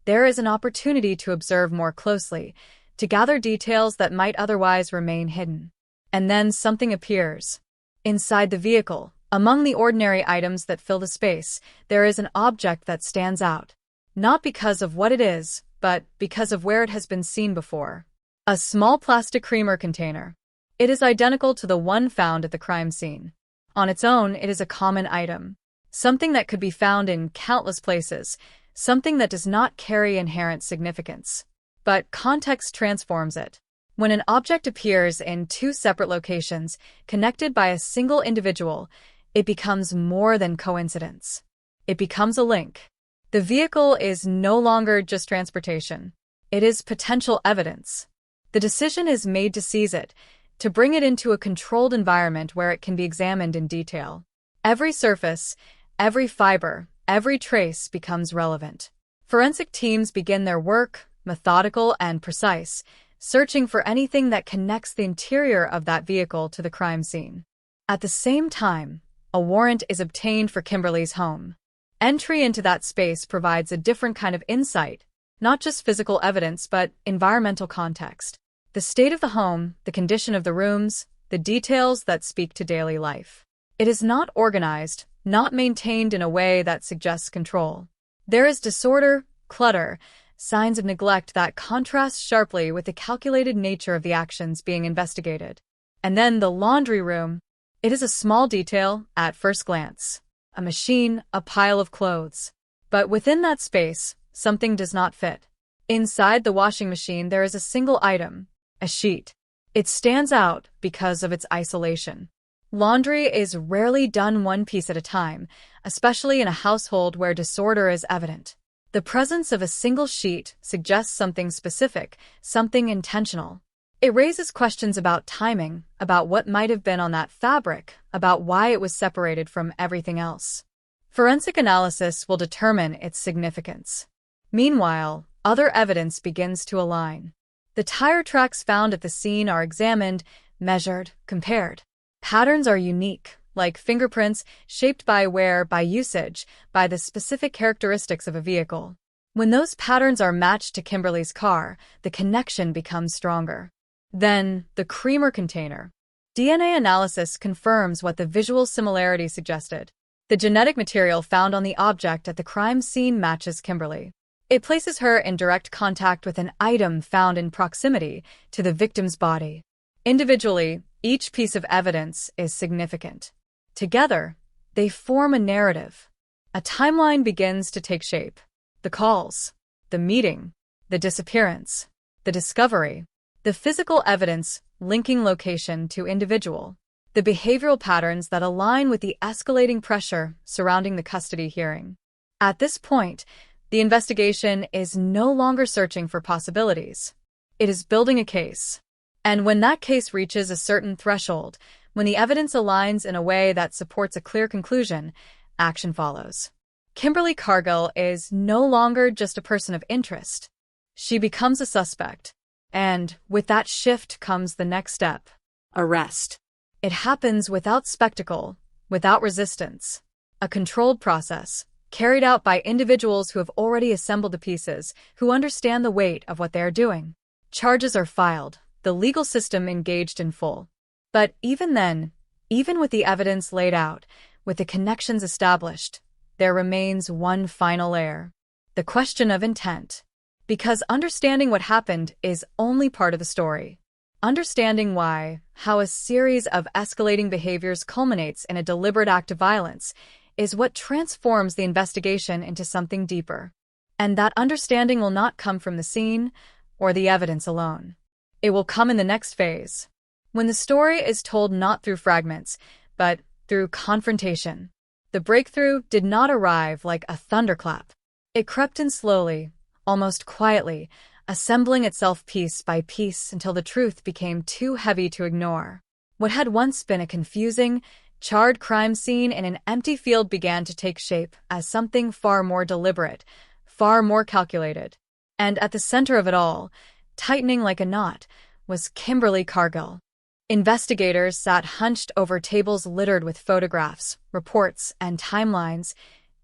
there is an opportunity to observe more closely, to gather details that might otherwise remain hidden. And then something appears. Inside the vehicle, among the ordinary items that fill the space, there is an object that stands out. Not because of what it is, but because of where it has been seen before. A small plastic creamer container. It is identical to the one found at the crime scene. On its own, it is a common item. Something that could be found in countless places, something that does not carry inherent significance. But context transforms it. When an object appears in two separate locations, connected by a single individual, it becomes more than coincidence. It becomes a link. The vehicle is no longer just transportation. It is potential evidence. The decision is made to seize it, to bring it into a controlled environment where it can be examined in detail. Every surface, every fiber, every trace becomes relevant. Forensic teams begin their work, methodical and precise, searching for anything that connects the interior of that vehicle to the crime scene. At the same time, a warrant is obtained for Kimberly's home. Entry into that space provides a different kind of insight, not just physical evidence, but environmental context. The state of the home, the condition of the rooms, the details that speak to daily life. It is not organized, not maintained in a way that suggests control. There is disorder, clutter, signs of neglect that contrast sharply with the calculated nature of the actions being investigated. And then the laundry room. It is a small detail at first glance. A machine, a pile of clothes. But within that space, something does not fit. Inside the washing machine, there is a single item, a sheet. It stands out because of its isolation. Laundry is rarely done one piece at a time, especially in a household where disorder is evident. The presence of a single sheet suggests something specific, something intentional. It raises questions about timing, about what might have been on that fabric, about why it was separated from everything else. Forensic analysis will determine its significance. Meanwhile, other evidence begins to align. The tire tracks found at the scene are examined, measured, compared. Patterns are unique, like fingerprints shaped by wear, by usage, by the specific characteristics of a vehicle. When those patterns are matched to Kimberly's car, the connection becomes stronger. Then, the creamer container. DNA analysis confirms what the visual similarity suggested. The genetic material found on the object at the crime scene matches Kimberly. It places her in direct contact with an item found in proximity to the victim's body. Individually, each piece of evidence is significant. Together, they form a narrative. A timeline begins to take shape. The calls, the meeting, the disappearance, the discovery, the physical evidence linking location to individual, the behavioral patterns that align with the escalating pressure surrounding the custody hearing. At this point, the investigation is no longer searching for possibilities. It is building a case. And when that case reaches a certain threshold, when the evidence aligns in a way that supports a clear conclusion, action follows. Kimberly Cargill is no longer just a person of interest. She becomes a suspect. And with that shift comes the next step: arrest. It happens without spectacle, without resistance. A controlled process, carried out by individuals who have already assembled the pieces, who understand the weight of what they are doing. Charges are filed, the legal system engaged in full. But even then, even with the evidence laid out, with the connections established, there remains one final layer: the question of intent. Because understanding what happened is only part of the story. Understanding why, how a series of escalating behaviors culminates in a deliberate act of violence, is what transforms the investigation into something deeper. And that understanding will not come from the scene or the evidence alone. It will come in the next phase, when the story is told not through fragments, but through confrontation. The breakthrough did not arrive like a thunderclap. It crept in slowly, almost quietly, assembling itself piece by piece until the truth became too heavy to ignore. What had once been a confusing, charred crime scene in an empty field began to take shape as something far more deliberate, far more calculated. And at the center of it all, tightening like a knot, was Kimberly Cargill. Investigators sat hunched over tables littered with photographs, reports, and timelines,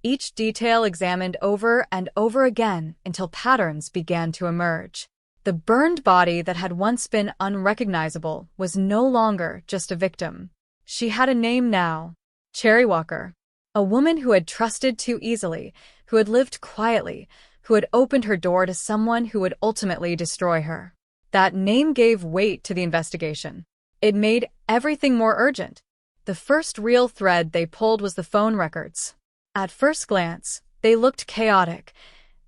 each detail examined over and over again until patterns began to emerge. The burned body that had once been unrecognizable was no longer just a victim. She had a name now: Cherry Walker. A woman who had trusted too easily, who had lived quietly, who had opened her door to someone who would ultimately destroy her. That name gave weight to the investigation. It made everything more urgent. The first real thread they pulled was the phone records. At first glance, they looked chaotic.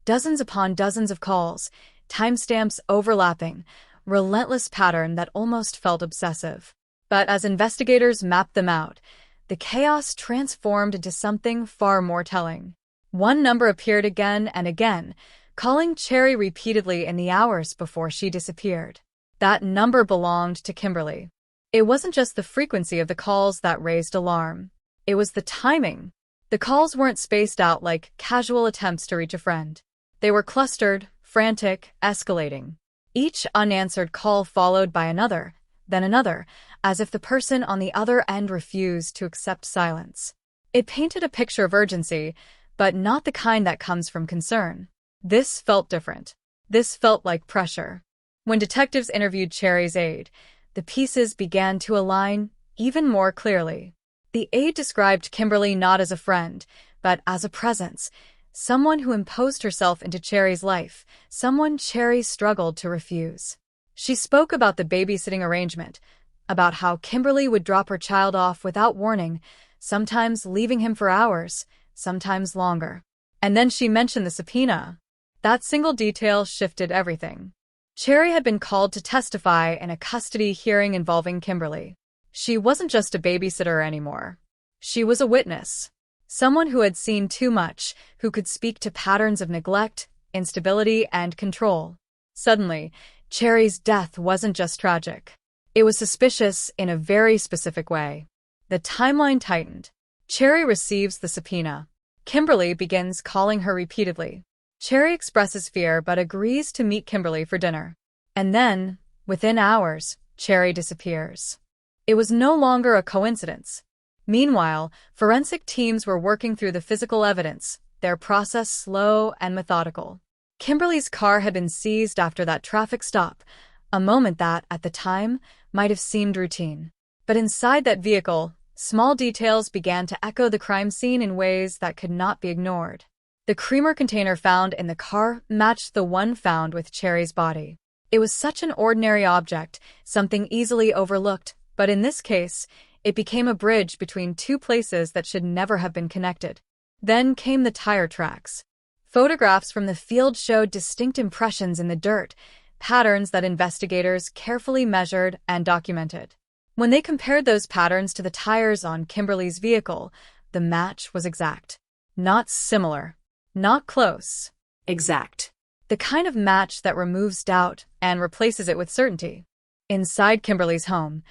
Dozens upon dozens of calls, timestamps overlapping, relentless pattern that almost felt obsessive. But as investigators mapped them out, the chaos transformed into something far more telling. One number appeared again and again, calling Cherry repeatedly in the hours before she disappeared. That number belonged to Kimberly. It wasn't just the frequency of the calls that raised alarm. It was the timing. The calls weren't spaced out like casual attempts to reach a friend. They were clustered, frantic, escalating. Each unanswered call followed by another, then another, as if the person on the other end refused to accept silence. It painted a picture of urgency, but not the kind that comes from concern. This felt different. This felt like pressure. When detectives interviewed Cherry's aide, the pieces began to align even more clearly. The aide described Kimberly not as a friend, but as a presence, someone who imposed herself into Cherry's life, someone Cherry struggled to refuse. She spoke about the babysitting arrangement, about how Kimberly would drop her child off without warning, sometimes leaving him for hours, sometimes longer. And then she mentioned the subpoena. That single detail shifted everything. Cherry had been called to testify in a custody hearing involving Kimberly. She wasn't just a babysitter anymore. She was a witness. Someone who had seen too much, who could speak to patterns of neglect, instability, and control. Suddenly, Cherry's death wasn't just tragic. It was suspicious in a very specific way. The timeline tightened. Cherry receives the subpoena. Kimberly begins calling her repeatedly. Cherry expresses fear but agrees to meet Kimberly for dinner. And then, within hours, Cherry disappears. It was no longer a coincidence. Meanwhile, forensic teams were working through the physical evidence, their process slow and methodical. Kimberly's car had been seized after that traffic stop, a moment that, at the time, might have seemed routine. But inside that vehicle, small details began to echo the crime scene in ways that could not be ignored. The creamer container found in the car matched the one found with Cherry's body. It was such an ordinary object, something easily overlooked, but in this case, it became a bridge between two places that should never have been connected. Then came the tire tracks. Photographs from the field showed distinct impressions in the dirt, patterns that investigators carefully measured and documented. When they compared those patterns to the tires on Kimberly's vehicle, the match was exact. Not similar. Not close. Exact. The kind of match that removes doubt and replaces it with certainty. Inside Kimberly's home,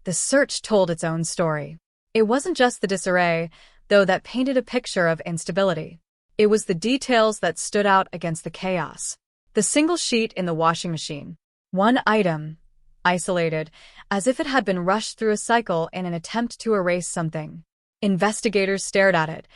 the search told its own story. It wasn't just the disarray, though, that painted a picture of instability. It was the details that stood out against the chaos. The single sheet in the washing machine. One item, isolated, as if it had been rushed through a cycle in an attempt to erase something. Investigators stared at it,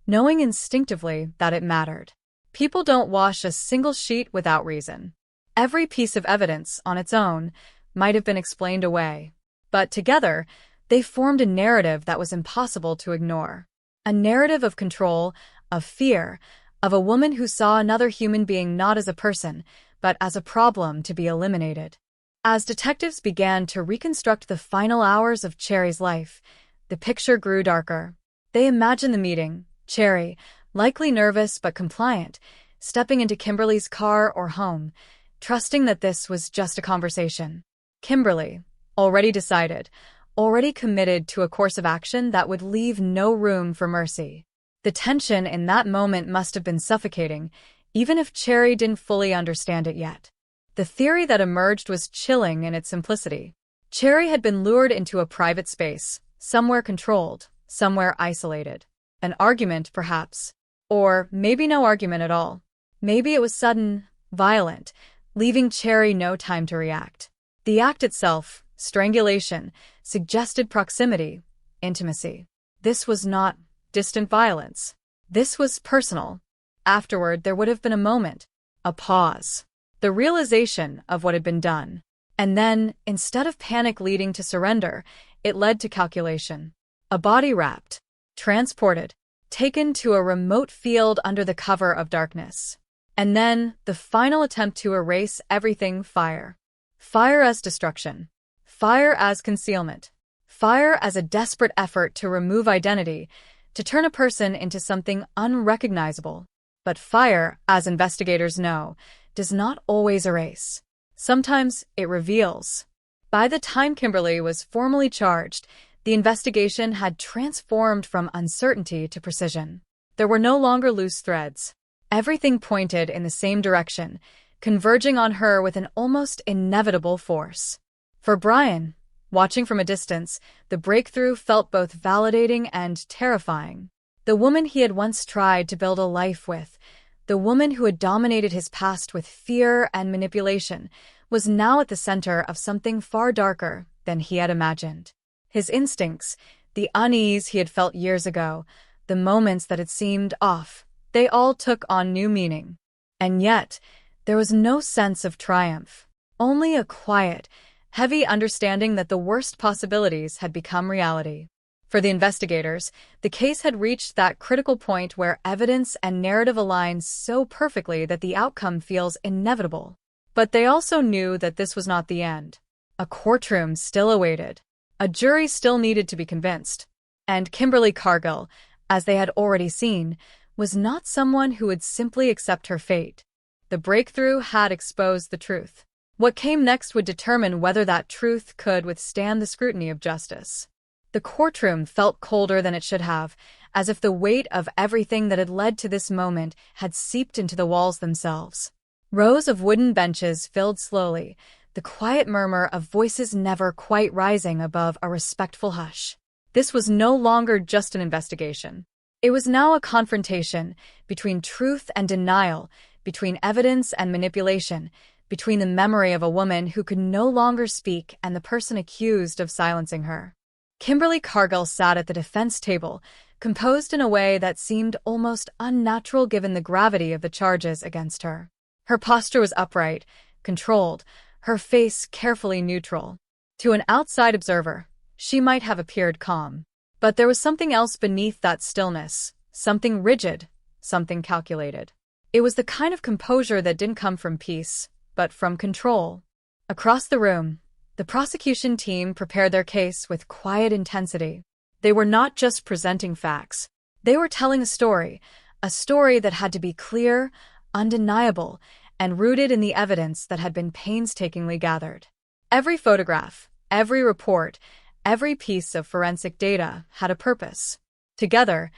knowing instinctively that it mattered. People don't wash a single sheet without reason. Every piece of evidence, on its own, might have been explained away. But together, they formed a narrative that was impossible to ignore. A narrative of control, of fear, of a woman who saw another human being not as a person, but as a problem to be eliminated. As detectives began to reconstruct the final hours of Cherry's life, the picture grew darker. They imagined the meeting, Cherry, likely nervous but compliant, stepping into Kimberly's car or home, trusting that this was just a conversation. Kimberly, already decided, already committed to a course of action that would leave no room for mercy. The tension in that moment must have been suffocating, even if Cherry didn't fully understand it yet. The theory that emerged was chilling in its simplicity. Cherry had been lured into a private space, somewhere controlled, somewhere isolated. An argument, perhaps. Or maybe no argument at all. Maybe it was sudden, violent, leaving Cherry no time to react. The act itself, strangulation, suggested proximity, intimacy. This was not distant violence. This was personal. Afterward, there would have been a moment, a pause, the realization of what had been done. And then, instead of panic leading to surrender, it led to calculation. A body wrapped, transported, taken to a remote field under the cover of darkness. And then, the final attempt to erase everything: fire. Fire as destruction. Fire as concealment. Fire as a desperate effort to remove identity, to turn a person into something unrecognizable. But fire, as investigators know, does not always erase. Sometimes it reveals. By the time Kimberly was formally charged, the investigation had transformed from uncertainty to precision. There were no longer loose threads. Everything pointed in the same direction, converging on her with an almost inevitable force. For Brian, Watching from a distance, the breakthrough felt both validating and terrifying. The woman he had once tried to build a life with, the woman who had dominated his past with fear and manipulation, was now at the center of something far darker than he had imagined. His instincts, the unease he had felt years ago, the moments that had seemed off, they all took on new meaning. And yet, there was no sense of triumph, only a quiet, heavy understanding that the worst possibilities had become reality. For the investigators, the case had reached that critical point where evidence and narrative align so perfectly that the outcome feels inevitable. But they also knew that this was not the end. A courtroom still awaited. A jury still needed to be convinced. And Kimberly Cargill, as they had already seen, was not someone who would simply accept her fate. The breakthrough had exposed the truth. What came next would determine whether that truth could withstand the scrutiny of justice. The courtroom felt colder than it should have, as if the weight of everything that had led to this moment had seeped into the walls themselves. Rows of wooden benches filled slowly, the quiet murmur of voices never quite rising above a respectful hush. This was no longer just an investigation. It was now a confrontation between truth and denial, between evidence and manipulation, between the memory of a woman who could no longer speak and the person accused of silencing her. Kimberly Cargill sat at the defense table, composed in a way that seemed almost unnatural given the gravity of the charges against her. Her posture was upright, controlled, her face carefully neutral. To an outside observer, she might have appeared calm. But there was something else beneath that stillness, something rigid, something calculated. It was the kind of composure that didn't come from peace, but from control. Across the room, the prosecution team prepared their case with quiet intensity. They were not just presenting facts. They were telling a story that had to be clear, undeniable, and rooted in the evidence that had been painstakingly gathered. Every photograph, every report, every piece of forensic data had a purpose. Together,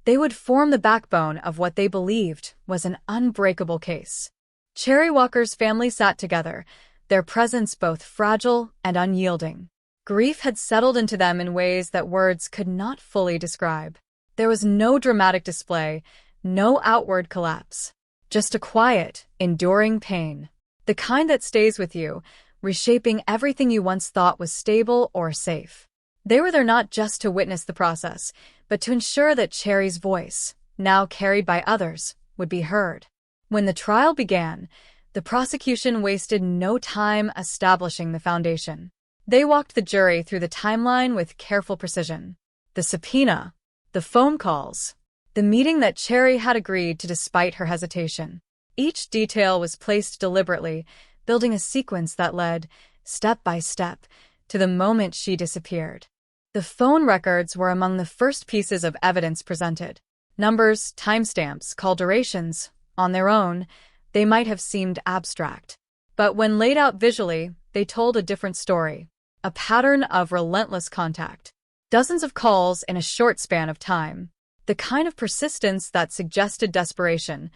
they would form the backbone of what they believed was an unbreakable case. Cherry Walker's family sat together, their presence both fragile and unyielding. Grief had settled into them in ways that words could not fully describe. There was no dramatic display, no outward collapse. Just a quiet, enduring pain. The kind that stays with you, reshaping everything you once thought was stable or safe. They were there not just to witness the process, but to ensure that Cherry's voice, now carried by others, would be heard. When the trial began, the prosecution wasted no time establishing the foundation. They walked the jury through the timeline with careful precision. The subpoena, the phone calls, the meeting that Cherry had agreed to despite her hesitation. Each detail was placed deliberately, building a sequence that led, step by step, to the moment she disappeared. The phone records were among the first pieces of evidence presented. Numbers, timestamps, call durations, on their own, they might have seemed abstract. But when laid out visually, they told a different story. A pattern of relentless contact. Dozens of calls in a short span of time. The kind of persistence that suggested desperation,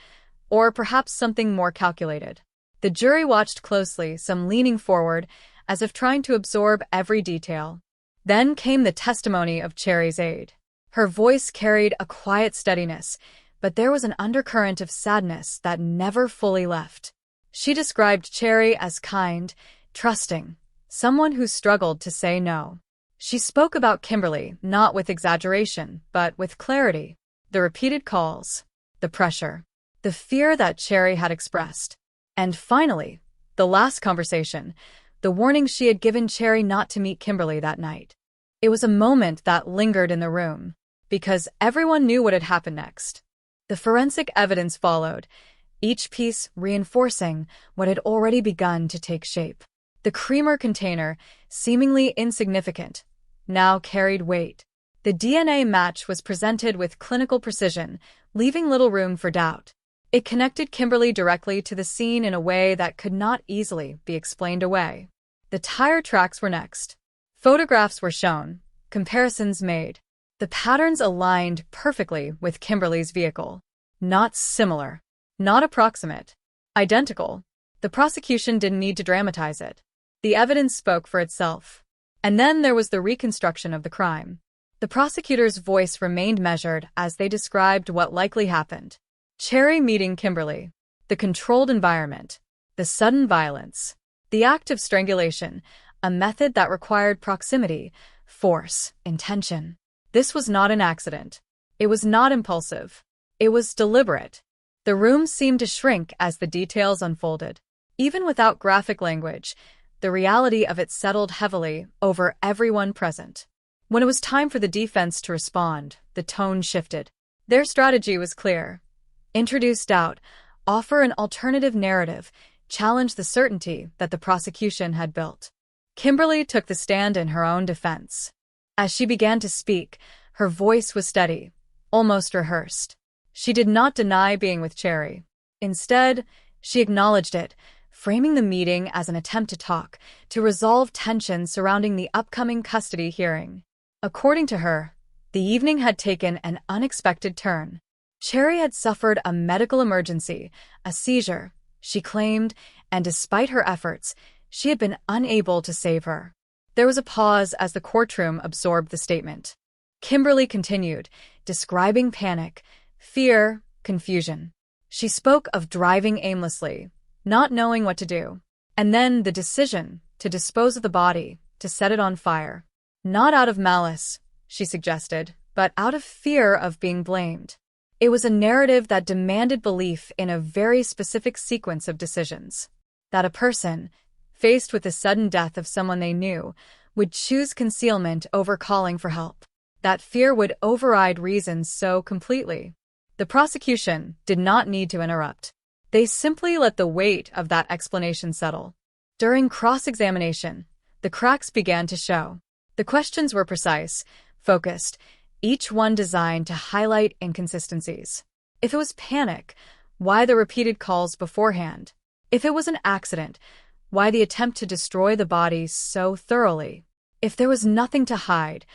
or perhaps something more calculated. The jury watched closely, some leaning forward, as if trying to absorb every detail. Then came the testimony of Cherry's aide. Her voice carried a quiet steadiness, but there was an undercurrent of sadness that never fully left. She described Cherry as kind, trusting, someone who struggled to say no. She spoke about Kimberly, not with exaggeration, but with clarity. The repeated calls, the pressure, the fear that Cherry had expressed. And finally, the last conversation, the warning she had given Cherry not to meet Kimberly that night. It was a moment that lingered in the room, because everyone knew what had happened next. The forensic evidence followed, each piece reinforcing what had already begun to take shape. The creamer container, seemingly insignificant, now carried weight. The DNA match was presented with clinical precision, leaving little room for doubt. It connected Kimberly directly to the scene in a way that could not easily be explained away. The tire tracks were next. Photographs were shown, comparisons made. The patterns aligned perfectly with Kimberly's vehicle. Not similar. Not approximate. Identical. The prosecution didn't need to dramatize it. The evidence spoke for itself. And then there was the reconstruction of the crime. The prosecutor's voice remained measured as they described what likely happened. Cherry meeting Kimberly, the controlled environment, the sudden violence, the act of strangulation, a method that required proximity, force, intention. This was not an accident. It was not impulsive. It was deliberate. The room seemed to shrink as the details unfolded. Even without graphic language, the reality of it settled heavily over everyone present. When it was time for the defense to respond, the tone shifted. Their strategy was clear. Introduce doubt, offer an alternative narrative, challenge the certainty that the prosecution had built. Kimberly took the stand in her own defense. As she began to speak, her voice was steady, almost rehearsed. She did not deny being with Cherry. Instead, she acknowledged it, framing the meeting as an attempt to talk, to resolve tension surrounding the upcoming custody hearing. According to her, the evening had taken an unexpected turn. Cherry had suffered a medical emergency, a seizure, she claimed, and despite her efforts, she had been unable to save her. There was a pause as the courtroom absorbed the statement. Kimberly continued, describing panic, fear, confusion. She spoke of driving aimlessly, not knowing what to do, and then the decision to dispose of the body, to set it on fire. Not out of malice, she suggested, but out of fear of being blamed. It was a narrative that demanded belief in a very specific sequence of decisions. That a person, faced with the sudden death of someone they knew, would choose concealment over calling for help. That fear would override reason so completely. The prosecution did not need to interrupt. They simply let the weight of that explanation settle. During cross-examination, the cracks began to show. The questions were precise, focused, each one designed to highlight inconsistencies. If it was panic, why the repeated calls beforehand? If it was an accident, why the attempt to destroy the body so thoroughly? If there was nothing to hide,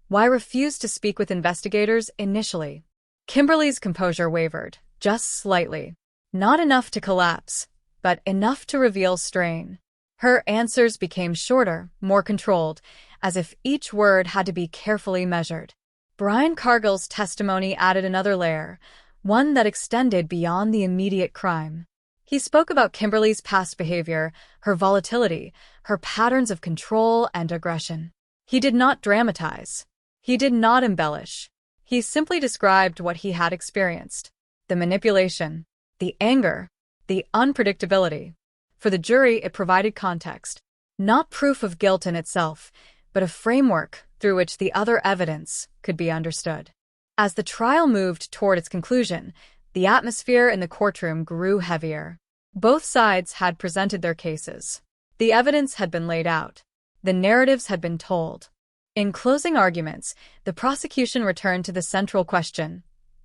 why refuse to speak with investigators initially? Kimberly's composure wavered, just slightly. Not enough to collapse, but enough to reveal strain. Her answers became shorter, more controlled, as if each word had to be carefully measured. Brian Cargill's testimony added another layer, one that extended beyond the immediate crime. He spoke about Kimberly's past behavior, her volatility, her patterns of control and aggression. He did not dramatize. He did not embellish. He simply described what he had experienced. The manipulation, the anger, the unpredictability. For the jury, it provided context. Not proof of guilt in itself, but a framework through which the other evidence could be understood. As the trial moved toward its conclusion, the atmosphere in the courtroom grew heavier. Both sides had presented their cases. The evidence had been laid out. The narratives had been told. In closing arguments, the prosecution returned to the central question: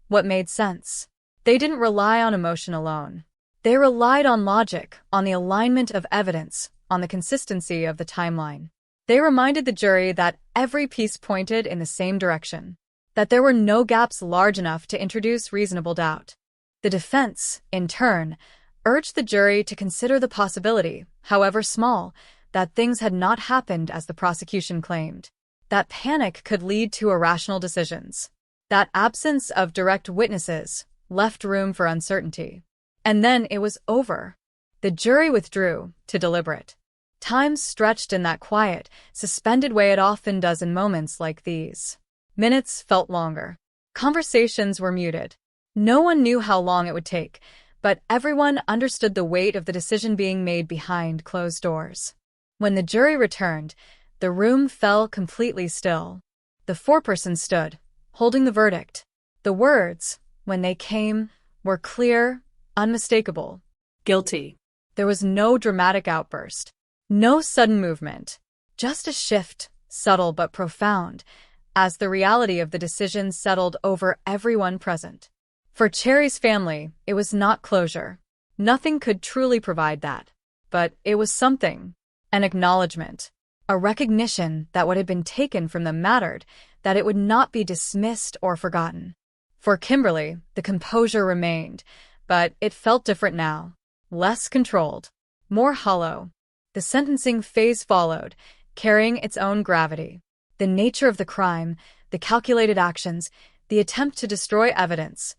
what made sense? They didn't rely on emotion alone. They relied on logic, on the alignment of evidence, on the consistency of the timeline. They reminded the jury that every piece pointed in the same direction, that there were no gaps large enough to introduce reasonable doubt. The defense, in turn, urged the jury to consider the possibility, however small, that things had not happened as the prosecution claimed, that panic could lead to irrational decisions, that absence of direct witnesses left room for uncertainty. And then it was over. The jury withdrew to deliberate. Time stretched in that quiet, suspended way it often does in moments like these. Minutes felt longer. Conversations were muted. No one knew how long it would take, but everyone understood the weight of the decision being made behind closed doors. When the jury returned, the room fell completely still. The foreperson stood, holding the verdict. The words, when they came, were clear, unmistakable. Guilty. There was no dramatic outburst. No sudden movement, just a shift, subtle but profound, as the reality of the decision settled over everyone present. For Cherry's family, it was not closure. Nothing could truly provide that. But it was something, an acknowledgement, a recognition that what had been taken from them mattered, that it would not be dismissed or forgotten. For Kimberly, the composure remained, but it felt different now, less controlled, more hollow. The sentencing phase followed, carrying its own gravity. The nature of the crime, the calculated actions, the attempt to destroy evidence,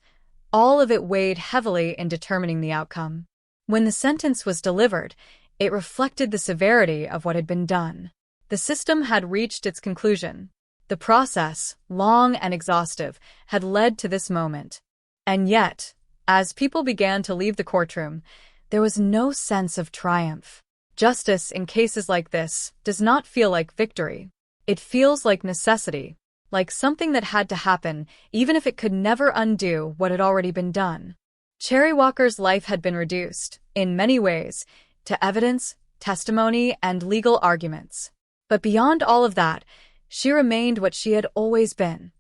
all of it weighed heavily in determining the outcome. When the sentence was delivered, it reflected the severity of what had been done. The system had reached its conclusion. The process, long and exhaustive, had led to this moment. And yet, as people began to leave the courtroom, there was no sense of triumph. Justice in cases like this does not feel like victory. It feels like necessity, like something that had to happen, even if it could never undo what had already been done. Cherry Walker's life had been reduced, in many ways, to evidence, testimony, and legal arguments. But beyond all of that, she remained what she had always been,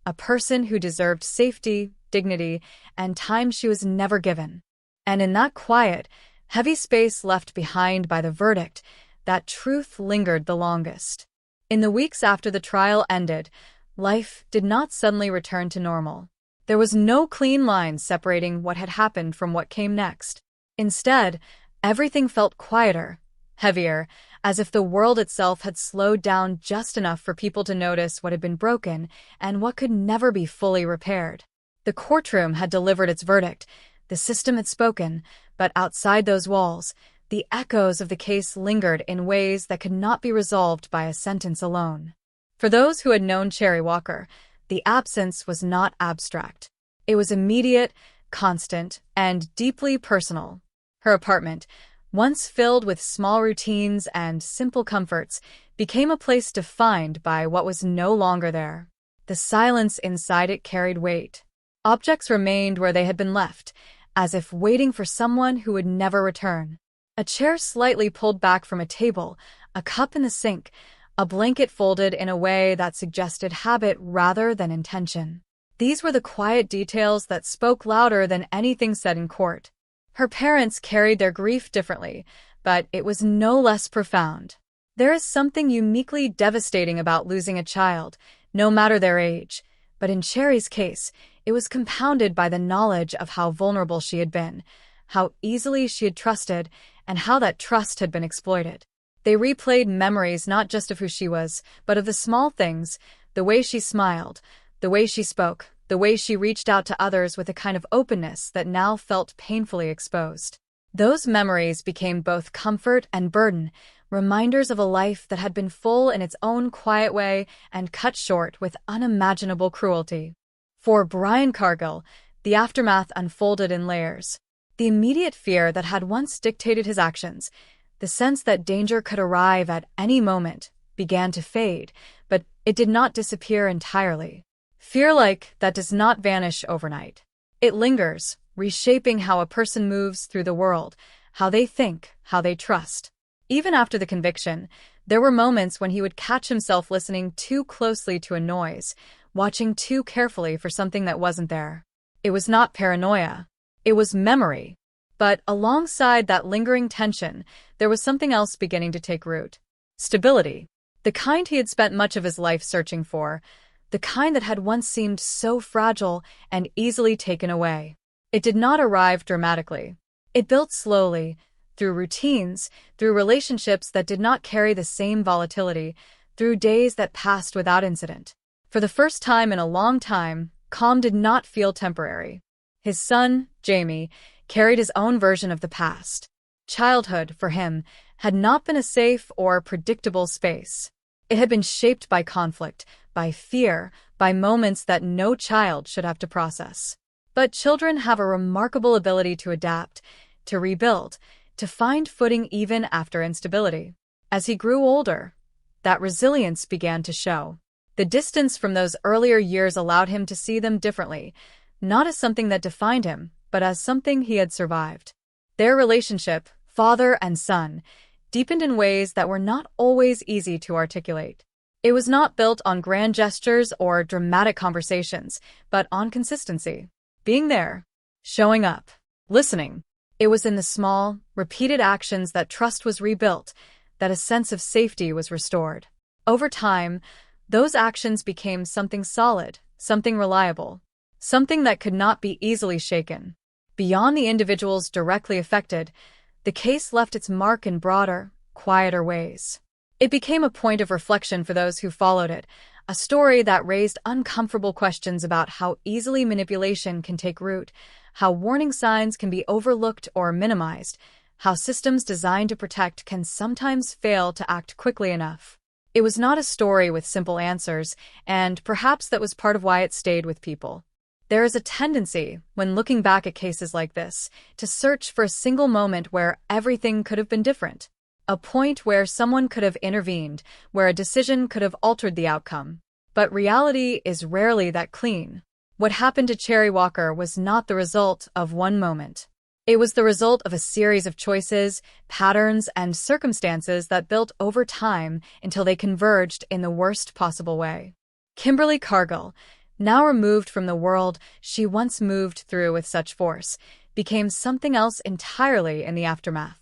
a person who deserved safety, dignity, and time she was never given. And in that quiet, heavy space left behind by the verdict, that truth lingered the longest. In the weeks after the trial ended, life did not suddenly return to normal. There was no clean line separating what had happened from what came next. Instead, everything felt quieter, heavier, as if the world itself had slowed down just enough for people to notice what had been broken and what could never be fully repaired. The courtroom had delivered its verdict, the system had spoken, but outside those walls, the echoes of the case lingered in ways that could not be resolved by a sentence alone. For those who had known Cherry Walker, the absence was not abstract. It was immediate, constant, and deeply personal. Her apartment, once filled with small routines and simple comforts, became a place defined by what was no longer there. The silence inside it carried weight. Objects remained where they had been left, as if waiting for someone who would never return. A chair slightly pulled back from a table, a cup in the sink, a blanket folded in a way that suggested habit rather than intention. These were the quiet details that spoke louder than anything said in court. Her parents carried their grief differently, but it was no less profound. There is something uniquely devastating about losing a child, no matter their age. But in Cherry's case, it was compounded by the knowledge of how vulnerable she had been, how easily she had trusted, and how that trust had been exploited. They replayed memories not just of who she was, but of the small things, the way she smiled, the way she spoke, the way she reached out to others with a kind of openness that now felt painfully exposed. Those memories became both comfort and burden, reminders of a life that had been full in its own quiet way and cut short with unimaginable cruelty. For Brian Cargill, the aftermath unfolded in layers. The immediate fear that had once dictated his actions, the sense that danger could arrive at any moment, began to fade, but it did not disappear entirely. Fear like that does not vanish overnight. It lingers, reshaping how a person moves through the world, how they think, how they trust. Even after the conviction, there were moments when he would catch himself listening too closely to a noise, watching too carefully for something that wasn't there. It was not paranoia. It was memory. But alongside that lingering tension, there was something else beginning to take root. Stability. The kind he had spent much of his life searching for. The kind that had once seemed so fragile and easily taken away. It did not arrive dramatically. It built slowly, through routines, through relationships that did not carry the same volatility, through days that passed without incident. For the first time in a long time, calm did not feel temporary. His son, Jamie, carried his own version of the past. Childhood, for him, had not been a safe or predictable space. It had been shaped by conflict, by fear, by moments that no child should have to process. But children have a remarkable ability to adapt, to rebuild, to find footing even after instability. As he grew older, that resilience began to show. The distance from those earlier years allowed him to see them differently, not as something that defined him, but as something he had survived. Their relationship, father and son, deepened in ways that were not always easy to articulate. It was not built on grand gestures or dramatic conversations, but on consistency. Being there, showing up, listening. It was in the small, repeated actions that trust was rebuilt, that a sense of safety was restored. Over time, those actions became something solid, something reliable, something that could not be easily shaken. Beyond the individuals directly affected, the case left its mark in broader, quieter ways. It became a point of reflection for those who followed it, a story that raised uncomfortable questions about how easily manipulation can take root, how warning signs can be overlooked or minimized, how systems designed to protect can sometimes fail to act quickly enough. It was not a story with simple answers, and perhaps that was part of why it stayed with people. There is a tendency, when looking back at cases like this, to search for a single moment where everything could have been different. A point where someone could have intervened, where a decision could have altered the outcome. But reality is rarely that clean. What happened to Cherry Walker was not the result of one moment. It was the result of a series of choices, patterns, and circumstances that built over time until they converged in the worst possible way. Kimberly Cargill, now removed from the world she once moved through with such force, became something else entirely in the aftermath.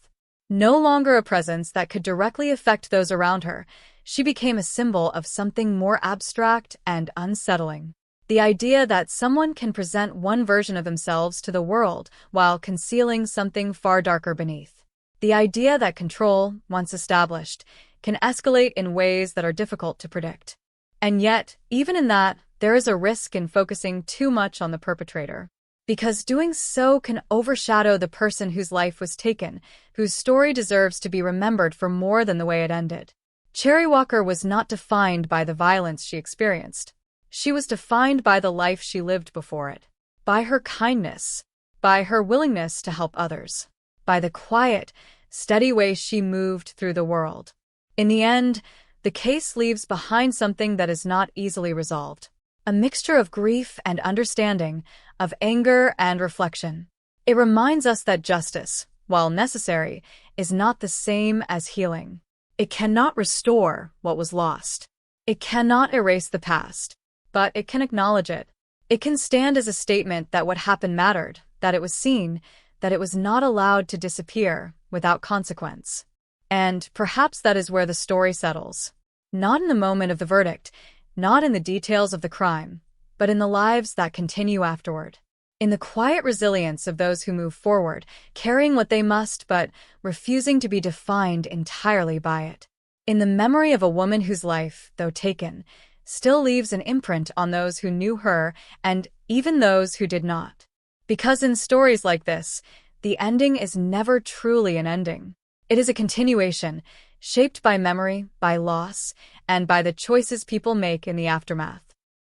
No longer a presence that could directly affect those around her, she became a symbol of something more abstract and unsettling. The idea that someone can present one version of themselves to the world while concealing something far darker beneath. The idea that control, once established, can escalate in ways that are difficult to predict. And yet, even in that, there is a risk in focusing too much on the perpetrator. Because doing so can overshadow the person whose life was taken, whose story deserves to be remembered for more than the way it ended. Cherry Walker was not defined by the violence she experienced. She was defined by the life she lived before it, by her kindness, by her willingness to help others, by the quiet, steady way she moved through the world. In the end, the case leaves behind something that is not easily resolved. A mixture of grief and understanding, of anger and reflection. It reminds us that justice, while necessary, is not the same as healing. It cannot restore what was lost. It cannot erase the past, but it can acknowledge it. It can stand as a statement that what happened mattered, that it was seen, that it was not allowed to disappear without consequence. And perhaps that is where the story settles. Not in the moment of the verdict, not in the details of the crime, but in the lives that continue afterward. In the quiet resilience of those who move forward, carrying what they must but refusing to be defined entirely by it. In the memory of a woman whose life, though taken, still leaves an imprint on those who knew her and even those who did not. Because in stories like this, the ending is never truly an ending. It is a continuation, shaped by memory, by loss, and by the choices people make in the aftermath.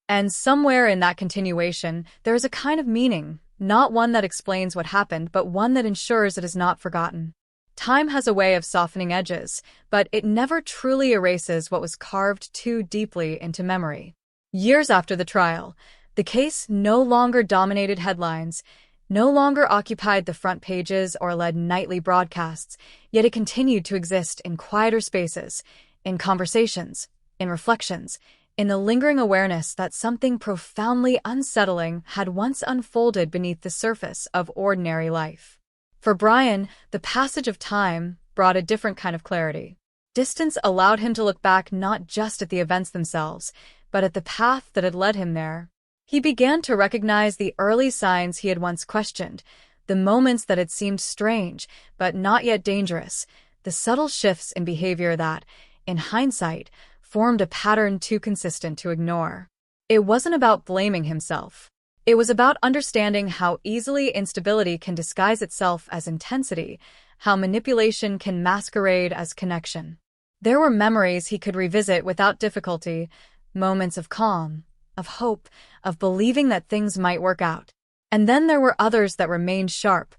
And somewhere in that continuation, there is a kind of meaning, not one that explains what happened, but one that ensures it is not forgotten. Time has a way of softening edges, but it never truly erases what was carved too deeply into memory. Years after the trial, the case no longer dominated headlines, no longer occupied the front pages or led nightly broadcasts, yet it continued to exist in quieter spaces, in conversations, in reflections, in the lingering awareness that something profoundly unsettling had once unfolded beneath the surface of ordinary life. For Brian, the passage of time brought a different kind of clarity. Distance allowed him to look back not just at the events themselves, but at the path that had led him there. He began to recognize the early signs he had once questioned, the moments that had seemed strange, but not yet dangerous, the subtle shifts in behavior that, in hindsight, formed a pattern too consistent to ignore. It wasn't about blaming himself. It was about understanding how easily instability can disguise itself as intensity, how manipulation can masquerade as connection. There were memories he could revisit without difficulty, moments of calm, of hope, of believing that things might work out. And then there were others that remained sharp,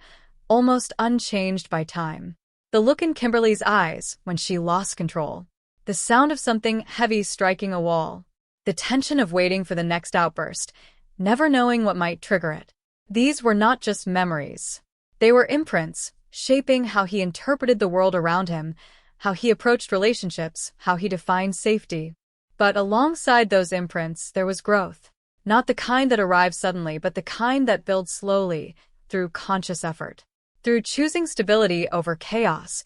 almost unchanged by time. The look in Kimberly's eyes when she lost control. The sound of something heavy striking a wall. The tension of waiting for the next outburst, never knowing what might trigger it. These were not just memories. They were imprints, shaping how he interpreted the world around him, how he approached relationships, how he defined safety. But alongside those imprints, there was growth. Not the kind that arrives suddenly, but the kind that builds slowly, through conscious effort. Through choosing stability over chaos,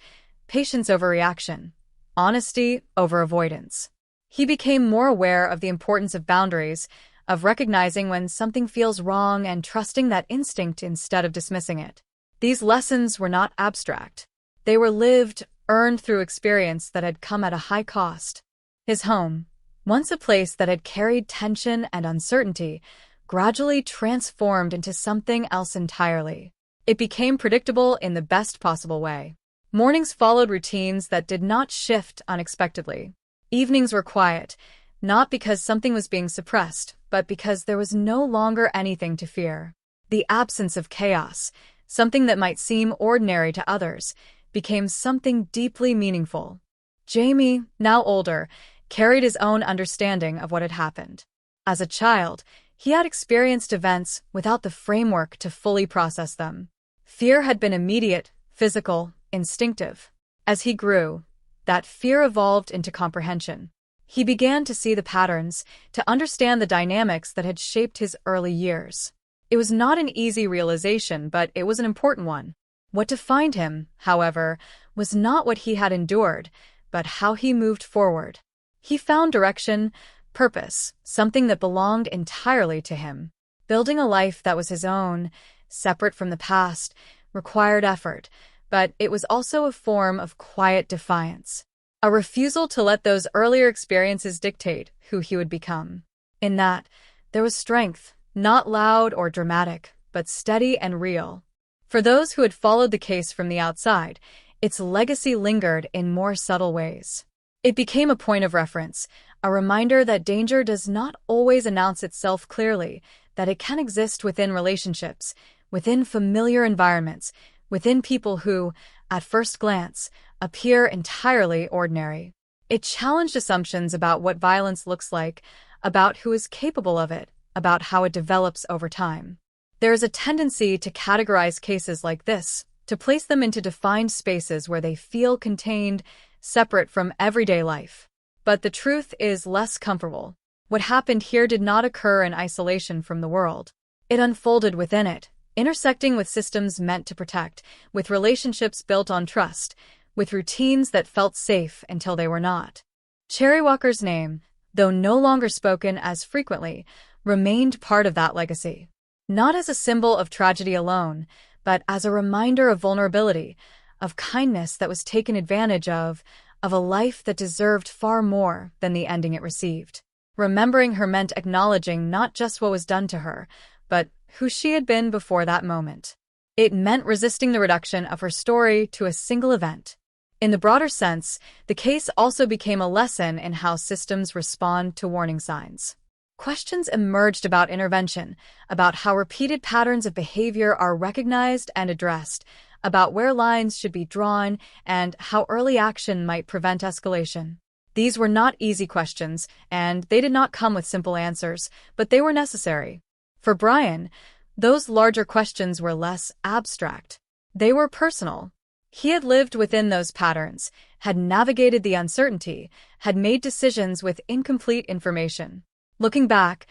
patience over reaction, honesty over avoidance. He became more aware of the importance of boundaries, of recognizing when something feels wrong and trusting that instinct instead of dismissing it. These lessons were not abstract. They were lived, earned through experience that had come at a high cost. His home, once a place that had carried tension and uncertainty, gradually transformed into something else entirely. It became predictable in the best possible way. Mornings followed routines that did not shift unexpectedly. Evenings were quiet, not because something was being suppressed, but because there was no longer anything to fear. The absence of chaos, something that might seem ordinary to others, became something deeply meaningful. Jamie, now older, carried his own understanding of what had happened. As a child, he had experienced events without the framework to fully process them. Fear had been immediate, physical, instinctive. As he grew, that fear evolved into comprehension. He began to see the patterns, to understand the dynamics that had shaped his early years. It was not an easy realization, but it was an important one. What defined him, however, was not what he had endured, but how he moved forward. He found direction, purpose, something that belonged entirely to him. Building a life that was his own, separate from the past, required effort, but it was also a form of quiet defiance. A refusal to let those earlier experiences dictate who he would become. In that, there was strength, not loud or dramatic, but steady and real. For those who had followed the case from the outside, its legacy lingered in more subtle ways. It became a point of reference, a reminder that danger does not always announce itself clearly, that it can exist within relationships, within familiar environments, within people who, at first glance, appear entirely ordinary. It challenged assumptions about what violence looks like, about who is capable of it, about how it develops over time. There is a tendency to categorize cases like this, to place them into defined spaces where they feel contained, separate from everyday life. But the truth is less comfortable. What happened here did not occur in isolation from the world. It unfolded within it, intersecting with systems meant to protect, with relationships built on trust, with routines that felt safe until they were not. Cherry Walker's name, though no longer spoken as frequently, remained part of that legacy. Not as a symbol of tragedy alone, but as a reminder of vulnerability, of kindness that was taken advantage of a life that deserved far more than the ending it received. Remembering her meant acknowledging not just what was done to her, but who she had been before that moment. It meant resisting the reduction of her story to a single event. In the broader sense, the case also became a lesson in how systems respond to warning signs. Questions emerged about intervention, about how repeated patterns of behavior are recognized and addressed, about where lines should be drawn, and how early action might prevent escalation. These were not easy questions, and they did not come with simple answers, but they were necessary. For Brian, those larger questions were less abstract. They were personal. He had lived within those patterns, had navigated the uncertainty, had made decisions with incomplete information. Looking back,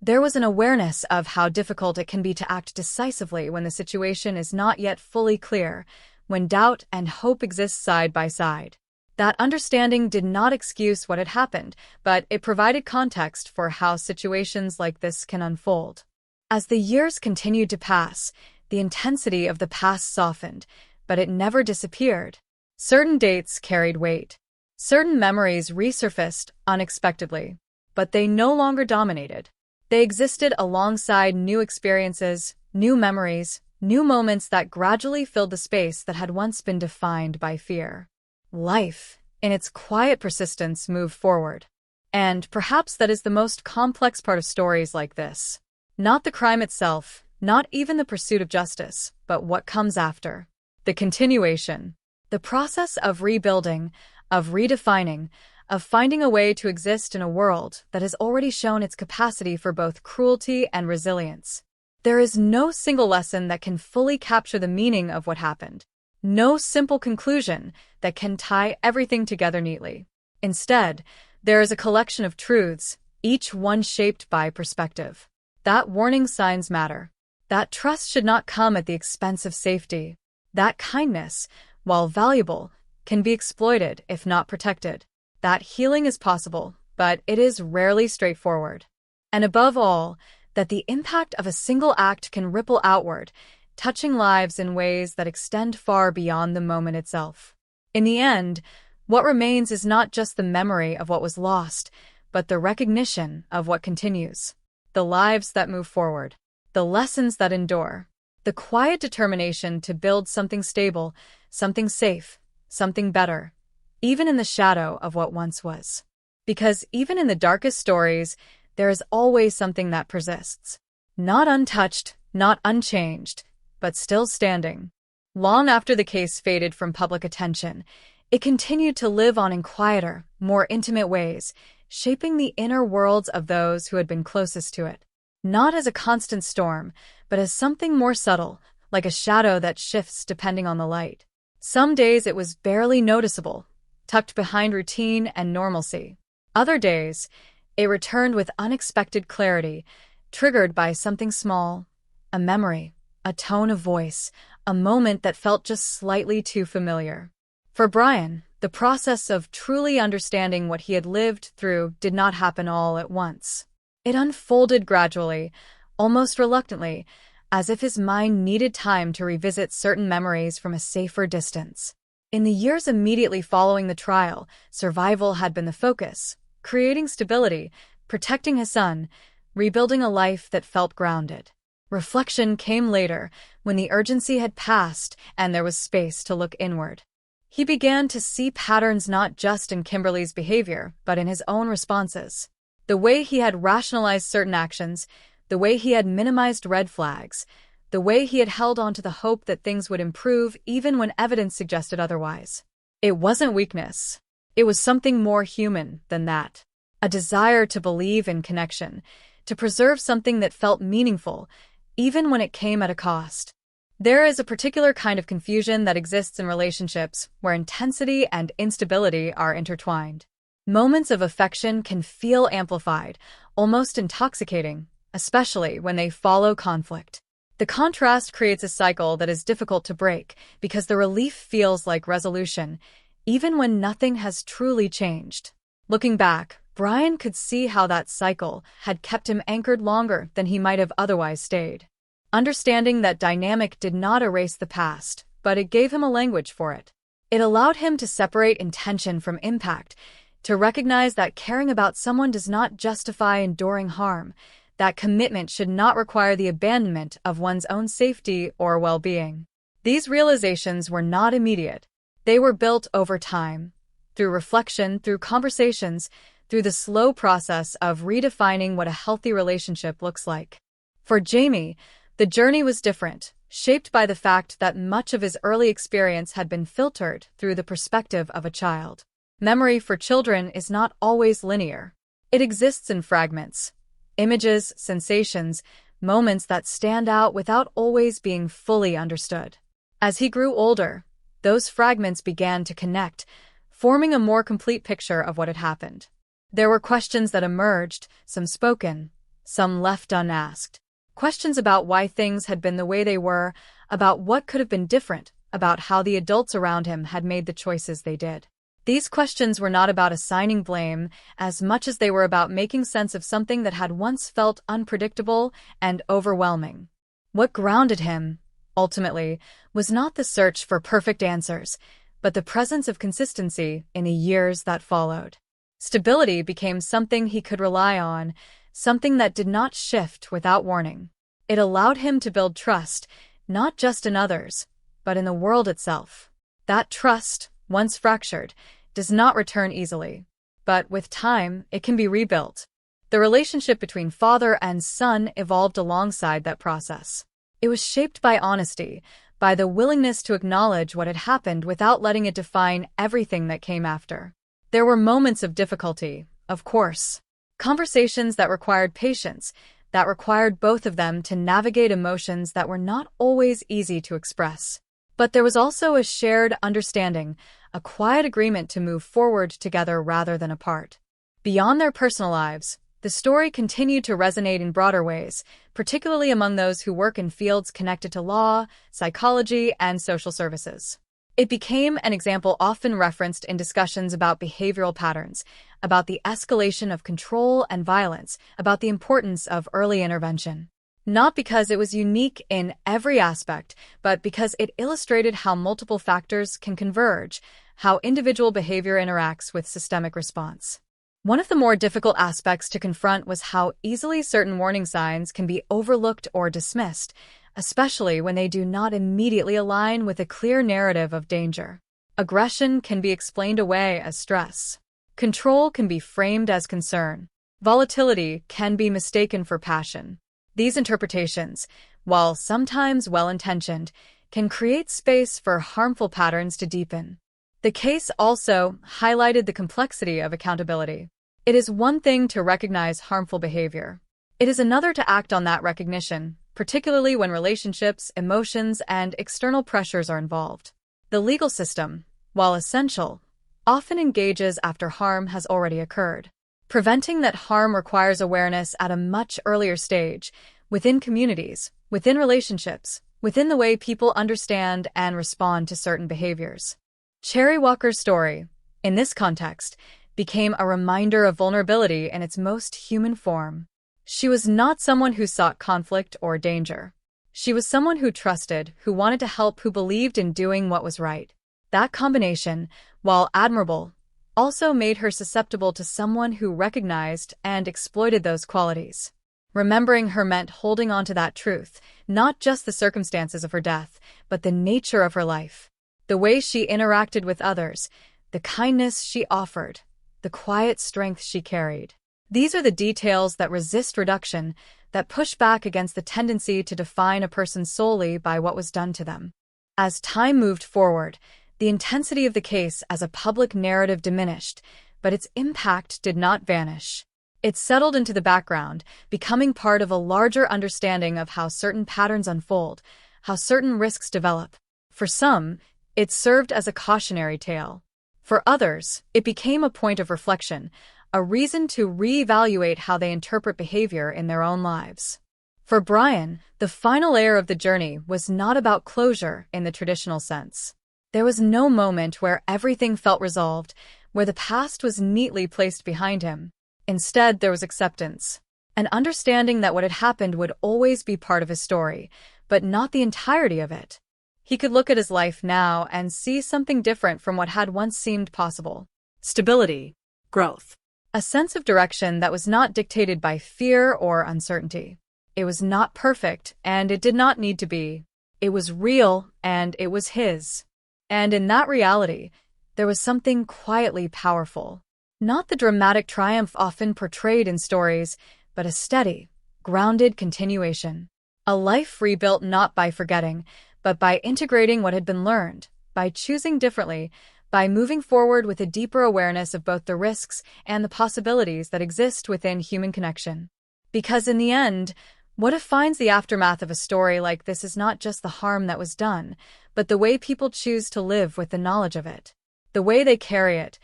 there was an awareness of how difficult it can be to act decisively when the situation is not yet fully clear, when doubt and hope exist side by side. That understanding did not excuse what had happened, but it provided context for how situations like this can unfold. As the years continued to pass, the intensity of the past softened, but it never disappeared. Certain dates carried weight. Certain memories resurfaced unexpectedly, but they no longer dominated. They existed alongside new experiences, new memories, new moments that gradually filled the space that had once been defined by fear. Life, in its quiet persistence, moved forward. And perhaps that is the most complex part of stories like this. Not the crime itself, not even the pursuit of justice, but what comes after. The continuation. The process of rebuilding, of redefining, of finding a way to exist in a world that has already shown its capacity for both cruelty and resilience. There is no single lesson that can fully capture the meaning of what happened. No simple conclusion that can tie everything together neatly. Instead, there is a collection of truths, each one shaped by perspective. That warning signs matter. That trust should not come at the expense of safety. That kindness, while valuable, can be exploited if not protected. That healing is possible, but it is rarely straightforward. And above all, that the impact of a single act can ripple outward, touching lives in ways that extend far beyond the moment itself. In the end, what remains is not just the memory of what was lost, but the recognition of what continues. The lives that move forward, the lessons that endure, the quiet determination to build something stable, something safe, something better, even in the shadow of what once was. Because even in the darkest stories, there is always something that persists. Not untouched, not unchanged, but still standing. Long after the case faded from public attention, it continued to live on in quieter, more intimate ways, shaping the inner worlds of those who had been closest to it. Not as a constant storm, but as something more subtle, like a shadow that shifts depending on the light. Some days it was barely noticeable, tucked behind routine and normalcy. Other days, it returned with unexpected clarity, triggered by something small, a memory, a tone of voice, a moment that felt just slightly too familiar. For Brian, the process of truly understanding what he had lived through did not happen all at once. It unfolded gradually, almost reluctantly, as if his mind needed time to revisit certain memories from a safer distance. In the years immediately following the trial, survival had been the focus, creating stability, protecting his son, rebuilding a life that felt grounded. Reflection came later, when the urgency had passed and there was space to look inward. He began to see patterns not just in Kimberly's behavior, but in his own responses. The way he had rationalized certain actions, the way he had minimized red flags, the way he had held on to the hope that things would improve even when evidence suggested otherwise. It wasn't weakness. It was something more human than that. A desire to believe in connection, to preserve something that felt meaningful, even when it came at a cost. There is a particular kind of confusion that exists in relationships where intensity and instability are intertwined. Moments of affection can feel amplified, almost intoxicating, especially when they follow conflict. The contrast creates a cycle that is difficult to break because the relief feels like resolution, even when nothing has truly changed. Looking back, Brian could see how that cycle had kept him anchored longer than he might have otherwise stayed. Understanding that dynamic did not erase the past, but it gave him a language for it. It allowed him to separate intention from impact, to recognize that caring about someone does not justify enduring harm, that commitment should not require the abandonment of one's own safety or well-being. These realizations were not immediate. They were built over time, through reflection, through conversations, through the slow process of redefining what a healthy relationship looks like. For Jamie, the journey was different, shaped by the fact that much of his early experience had been filtered through the perspective of a child. Memory for children is not always linear. It exists in fragments, images, sensations, moments that stand out without always being fully understood. As he grew older, those fragments began to connect, forming a more complete picture of what had happened. There were questions that emerged, some spoken, some left unasked. Questions about why things had been the way they were, about what could have been different, about how the adults around him had made the choices they did. These questions were not about assigning blame as much as they were about making sense of something that had once felt unpredictable and overwhelming. What grounded him, ultimately, was not the search for perfect answers, but the presence of consistency in the years that followed. Stability became something he could rely on, something that did not shift without warning. It allowed him to build trust, not just in others, but in the world itself. That trust, once fractured, does not return easily. But with time, it can be rebuilt. The relationship between father and son evolved alongside that process. It was shaped by honesty, by the willingness to acknowledge what had happened without letting it define everything that came after. There were moments of difficulty, of course. Conversations that required patience, that required both of them to navigate emotions that were not always easy to express. But there was also a shared understanding, a quiet agreement to move forward together rather than apart. Beyond their personal lives, the story continued to resonate in broader ways, particularly among those who work in fields connected to law, psychology, and social services. It became an example often referenced in discussions about behavioral patterns, about the escalation of control and violence, about the importance of early intervention. Not because it was unique in every aspect, but because it illustrated how multiple factors can converge, how individual behavior interacts with systemic response. One of the more difficult aspects to confront was how easily certain warning signs can be overlooked or dismissed, especially when they do not immediately align with a clear narrative of danger. Aggression can be explained away as stress. Control can be framed as concern. Volatility can be mistaken for passion. These interpretations, while sometimes well-intentioned, can create space for harmful patterns to deepen. The case also highlighted the complexity of accountability. It is one thing to recognize harmful behavior. It is another to act on that recognition, particularly when relationships, emotions, and external pressures are involved. The legal system, while essential, often engages after harm has already occurred. Preventing that harm requires awareness at a much earlier stage, within communities, within relationships, within the way people understand and respond to certain behaviors. Cherry Walker's story, in this context, became a reminder of vulnerability in its most human form. She was not someone who sought conflict or danger. She was someone who trusted, who wanted to help, who believed in doing what was right. That combination, while admirable, also made her susceptible to someone who recognized and exploited those qualities. Remembering her meant holding on to that truth, not just the circumstances of her death, but the nature of her life. The way she interacted with others, the kindness she offered, the quiet strength she carried. These are the details that resist reduction, that push back against the tendency to define a person solely by what was done to them. As time moved forward, the intensity of the case as a public narrative diminished, but its impact did not vanish. It settled into the background, becoming part of a larger understanding of how certain patterns unfold, how certain risks develop. For some, it served as a cautionary tale. For others, it became a point of reflection, a reason to reevaluate how they interpret behavior in their own lives. For Brian, the final layer of the journey was not about closure in the traditional sense. There was no moment where everything felt resolved, where the past was neatly placed behind him. Instead, there was acceptance, an understanding that what had happened would always be part of his story, but not the entirety of it. He could look at his life now and see something different from what had once seemed possible. Stability, growth, a sense of direction that was not dictated by fear or uncertainty. It was not perfect, and it did not need to be. It was real, and it was his. And in that reality, there was something quietly powerful. Not the dramatic triumph often portrayed in stories, but a steady, grounded continuation. A life rebuilt not by forgetting, but by integrating what had been learned, by choosing differently, by moving forward with a deeper awareness of both the risks and the possibilities that exist within human connection. Because in the end, what defines the aftermath of a story like this is not just the harm that was done, but the way people choose to live with the knowledge of it, the way they carry it,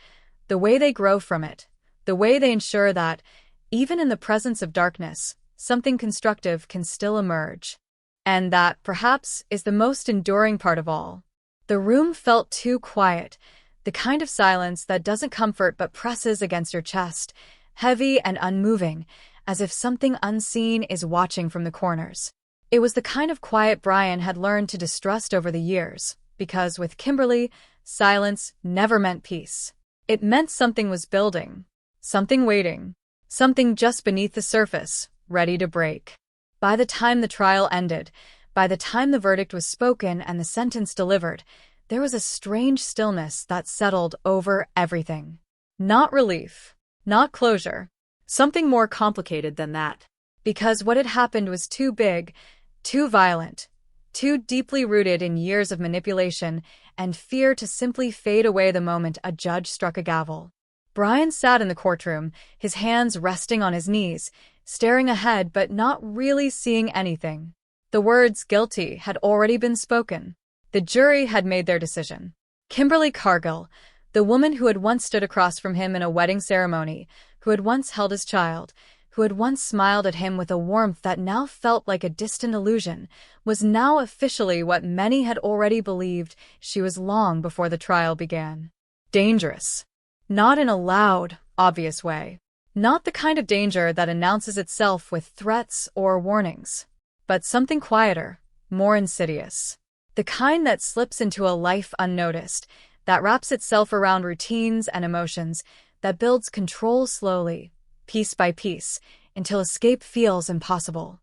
the way they grow from it, the way they ensure that, even in the presence of darkness, something constructive can still emerge. And that, perhaps, is the most enduring part of all. The room felt too quiet, the kind of silence that doesn't comfort but presses against your chest, heavy and unmoving, as if something unseen is watching from the corners. It was the kind of quiet Brian had learned to distrust over the years, because with Kimberly, silence never meant peace. It meant something was building, something waiting, something just beneath the surface, ready to break. By the time the trial ended, by the time the verdict was spoken and the sentence delivered, there was a strange stillness that settled over everything. Not relief, not closure, something more complicated than that. Because what had happened was too big, too violent, too deeply rooted in years of manipulation and fear to simply fade away the moment a judge struck a gavel. Brian sat in the courtroom, his hands resting on his knees, staring ahead but not really seeing anything. The words guilty had already been spoken. The jury had made their decision. Kimberly Cargill, the woman who had once stood across from him in a wedding ceremony, who had once held his child, who had once smiled at him with a warmth that now felt like a distant illusion, was now officially what many had already believed she was long before the trial began. Dangerous. Not in a loud, obvious way. Not the kind of danger that announces itself with threats or warnings, but something quieter, more insidious. The kind that slips into a life unnoticed, that wraps itself around routines and emotions, that builds control slowly, piece by piece, until escape feels impossible.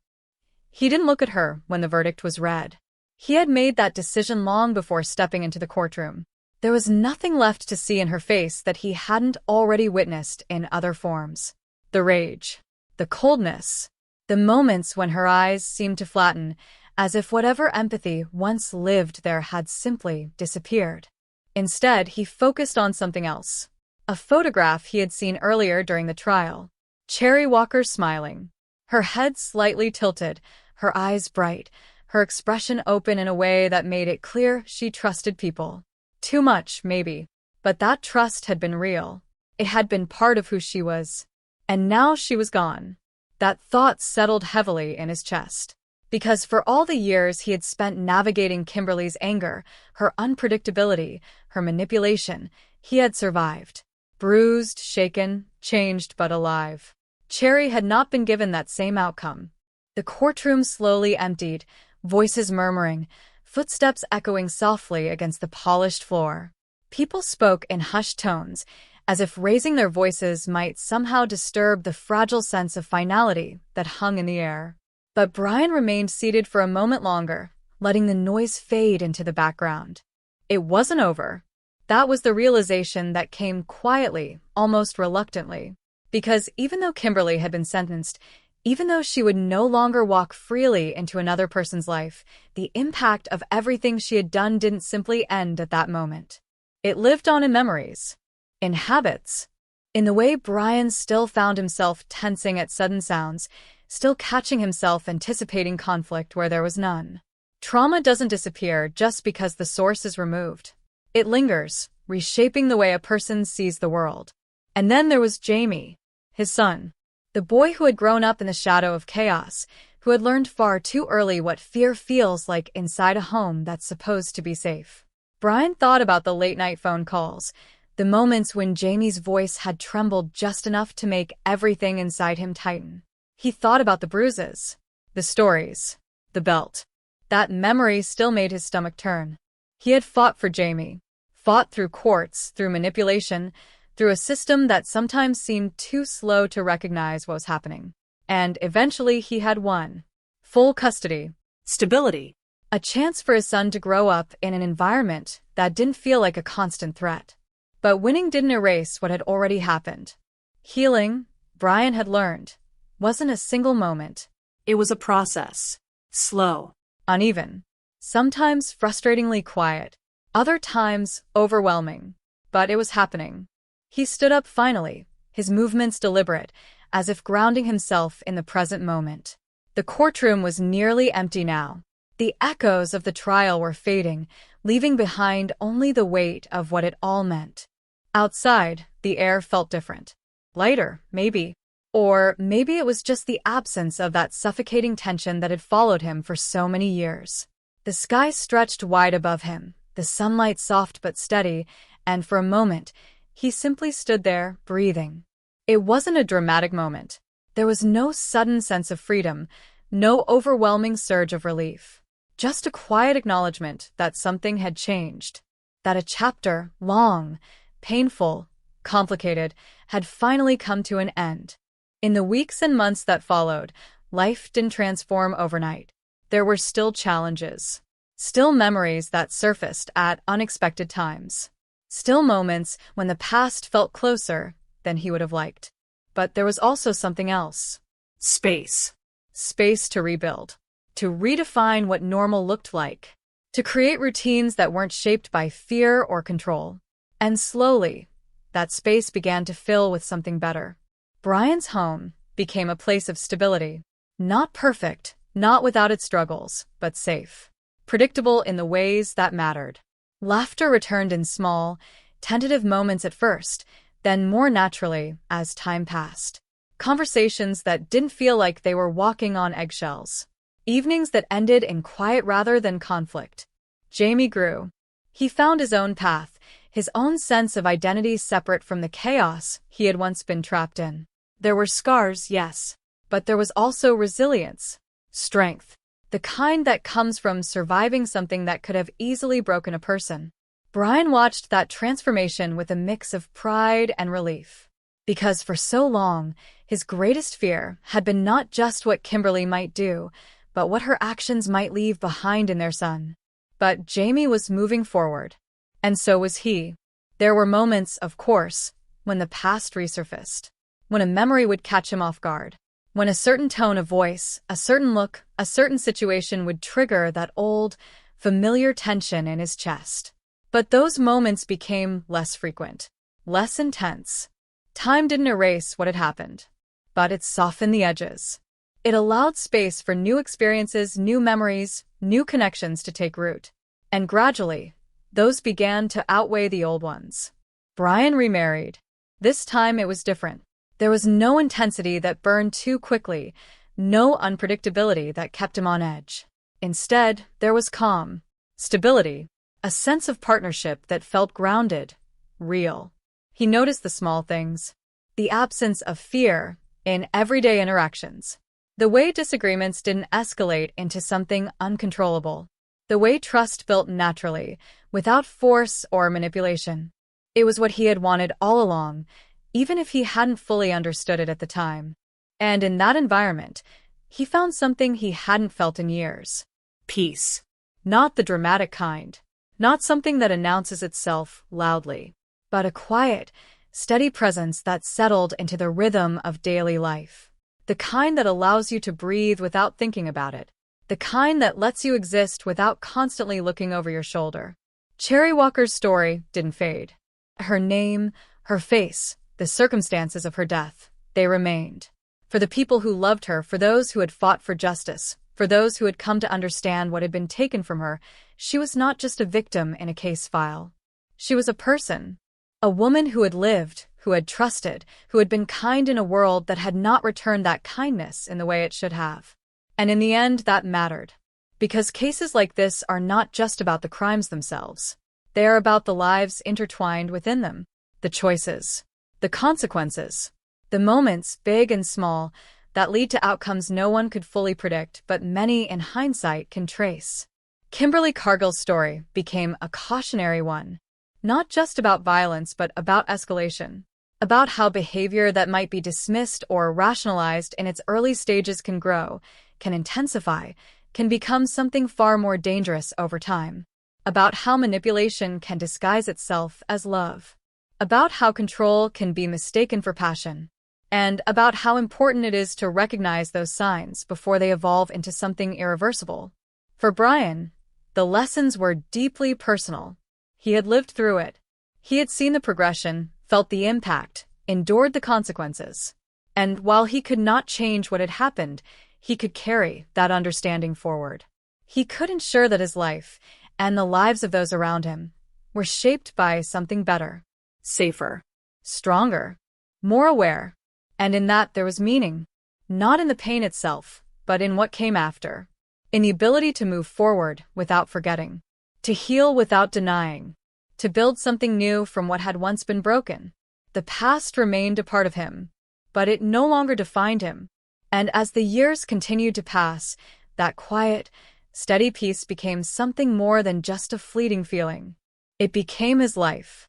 He didn't look at her when the verdict was read. He had made that decision long before stepping into the courtroom. There was nothing left to see in her face that he hadn't already witnessed in other forms. The rage, the coldness, the moments when her eyes seemed to flatten, as if whatever empathy once lived there had simply disappeared. Instead, he focused on something else. A photograph he had seen earlier during the trial. Cherry Walker smiling, her head slightly tilted, her eyes bright, her expression open in a way that made it clear she trusted people. Too much, maybe, but that trust had been real. It had been part of who she was. And now she was gone. That thought settled heavily in his chest. Because for all the years he had spent navigating Kimberly's anger, her unpredictability, her manipulation, he had survived. Bruised, shaken, changed but alive. Cherry had not been given that same outcome. The courtroom slowly emptied, voices murmuring, footsteps echoing softly against the polished floor. People spoke in hushed tones, as if raising their voices might somehow disturb the fragile sense of finality that hung in the air. But Brian remained seated for a moment longer, letting the noise fade into the background. It wasn't over. That was the realization that came quietly, almost reluctantly. Because even though Kimberly had been sentenced, even though she would no longer walk freely into another person's life, the impact of everything she had done didn't simply end at that moment. It lived on in memories, in habits, in the way Brian still found himself tensing at sudden sounds, still catching himself anticipating conflict where there was none. Trauma doesn't disappear just because the source is removed. It lingers, reshaping the way a person sees the world. And then there was Jamie, his son. The boy who had grown up in the shadow of chaos, who had learned far too early what fear feels like inside a home that's supposed to be safe. Brian thought about the late-night phone calls, the moments when Jamie's voice had trembled just enough to make everything inside him tighten. He thought about the bruises, the stories, the belt. That memory still made his stomach turn. He had fought for Jamie, fought through courts, through manipulation, through a system that sometimes seemed too slow to recognize what was happening. And eventually he had won. Full custody. Stability. A chance for his son to grow up in an environment that didn't feel like a constant threat. But winning didn't erase what had already happened. Healing, Brian had learned, wasn't a single moment. It was a process. Slow. Uneven. Sometimes frustratingly quiet. Other times overwhelming. But it was happening. He stood up finally, his movements deliberate, as if grounding himself in the present moment. The courtroom was nearly empty now. The echoes of the trial were fading, leaving behind only the weight of what it all meant. Outside, the air felt different. Lighter, maybe. Or maybe it was just the absence of that suffocating tension that had followed him for so many years. The sky stretched wide above him, the sunlight soft but steady, and for a moment, he simply stood there, breathing. It wasn't a dramatic moment. There was no sudden sense of freedom, no overwhelming surge of relief. Just a quiet acknowledgement that something had changed. That a chapter, long, painful, complicated, had finally come to an end. In the weeks and months that followed, life didn't transform overnight. There were still challenges. Still memories that surfaced at unexpected times. Still moments when the past felt closer than he would have liked. But there was also something else. Space. Space to rebuild. To redefine what normal looked like. To create routines that weren't shaped by fear or control. And slowly, that space began to fill with something better. Brian's home became a place of stability. Not perfect, not without its struggles, but safe. Predictable in the ways that mattered. Laughter returned in small, tentative moments at first, then more naturally as time passed. Conversations that didn't feel like they were walking on eggshells. Evenings that ended in quiet rather than conflict. Jamie grew. He found his own path, his own sense of identity separate from the chaos he had once been trapped in. There were scars, yes, but there was also resilience, strength. The kind that comes from surviving something that could have easily broken a person. Brian watched that transformation with a mix of pride and relief. Because for so long, his greatest fear had been not just what Kimberly might do, but what her actions might leave behind in their son. But Jamie was moving forward. And so was he. There were moments, of course, when the past resurfaced. When a memory would catch him off guard. When a certain tone of voice, a certain look, a certain situation would trigger that old, familiar tension in his chest. But those moments became less frequent, less intense. Time didn't erase what had happened, but it softened the edges. It allowed space for new experiences, new memories, new connections to take root. And gradually, those began to outweigh the old ones. Brian remarried. This time it was different. There was no intensity that burned too quickly, no unpredictability that kept him on edge. Instead, there was calm, stability, a sense of partnership that felt grounded, real. He noticed the small things, the absence of fear in everyday interactions, the way disagreements didn't escalate into something uncontrollable, the way trust built naturally, without force or manipulation. It was what he had wanted all along, even if he hadn't fully understood it at the time. And in that environment, he found something he hadn't felt in years. Peace. Not the dramatic kind. Not something that announces itself loudly, but a quiet, steady presence that settled into the rhythm of daily life. The kind that allows you to breathe without thinking about it. The kind that lets you exist without constantly looking over your shoulder. Cherry Walker's story didn't fade. Her name, her face, the circumstances of her death, they remained. For the people who loved her, for those who had fought for justice, for those who had come to understand what had been taken from her, she was not just a victim in a case file. She was a person. A woman who had lived, who had trusted, who had been kind in a world that had not returned that kindness in the way it should have. And in the end, that mattered. Because cases like this are not just about the crimes themselves. They are about the lives intertwined within them, the choices, the consequences, the moments, big and small, that lead to outcomes no one could fully predict, but many in hindsight can trace. Kimberly Cargill's story became a cautionary one, not just about violence but about escalation, about how behavior that might be dismissed or rationalized in its early stages can grow, can intensify, can become something far more dangerous over time, about how manipulation can disguise itself as love, about how control can be mistaken for passion, and about how important it is to recognize those signs before they evolve into something irreversible. For Brian, the lessons were deeply personal. He had lived through it. He had seen the progression, felt the impact, endured the consequences. And while he could not change what had happened, he could carry that understanding forward. He could ensure that his life, and the lives of those around him, were shaped by something better, safer, stronger, more aware. And in that there was meaning, not in the pain itself, but in what came after, in the ability to move forward without forgetting, to heal without denying, to build something new from what had once been broken. The past remained a part of him, but it no longer defined him. And as the years continued to pass, that quiet, steady peace became something more than just a fleeting feeling. It became his life.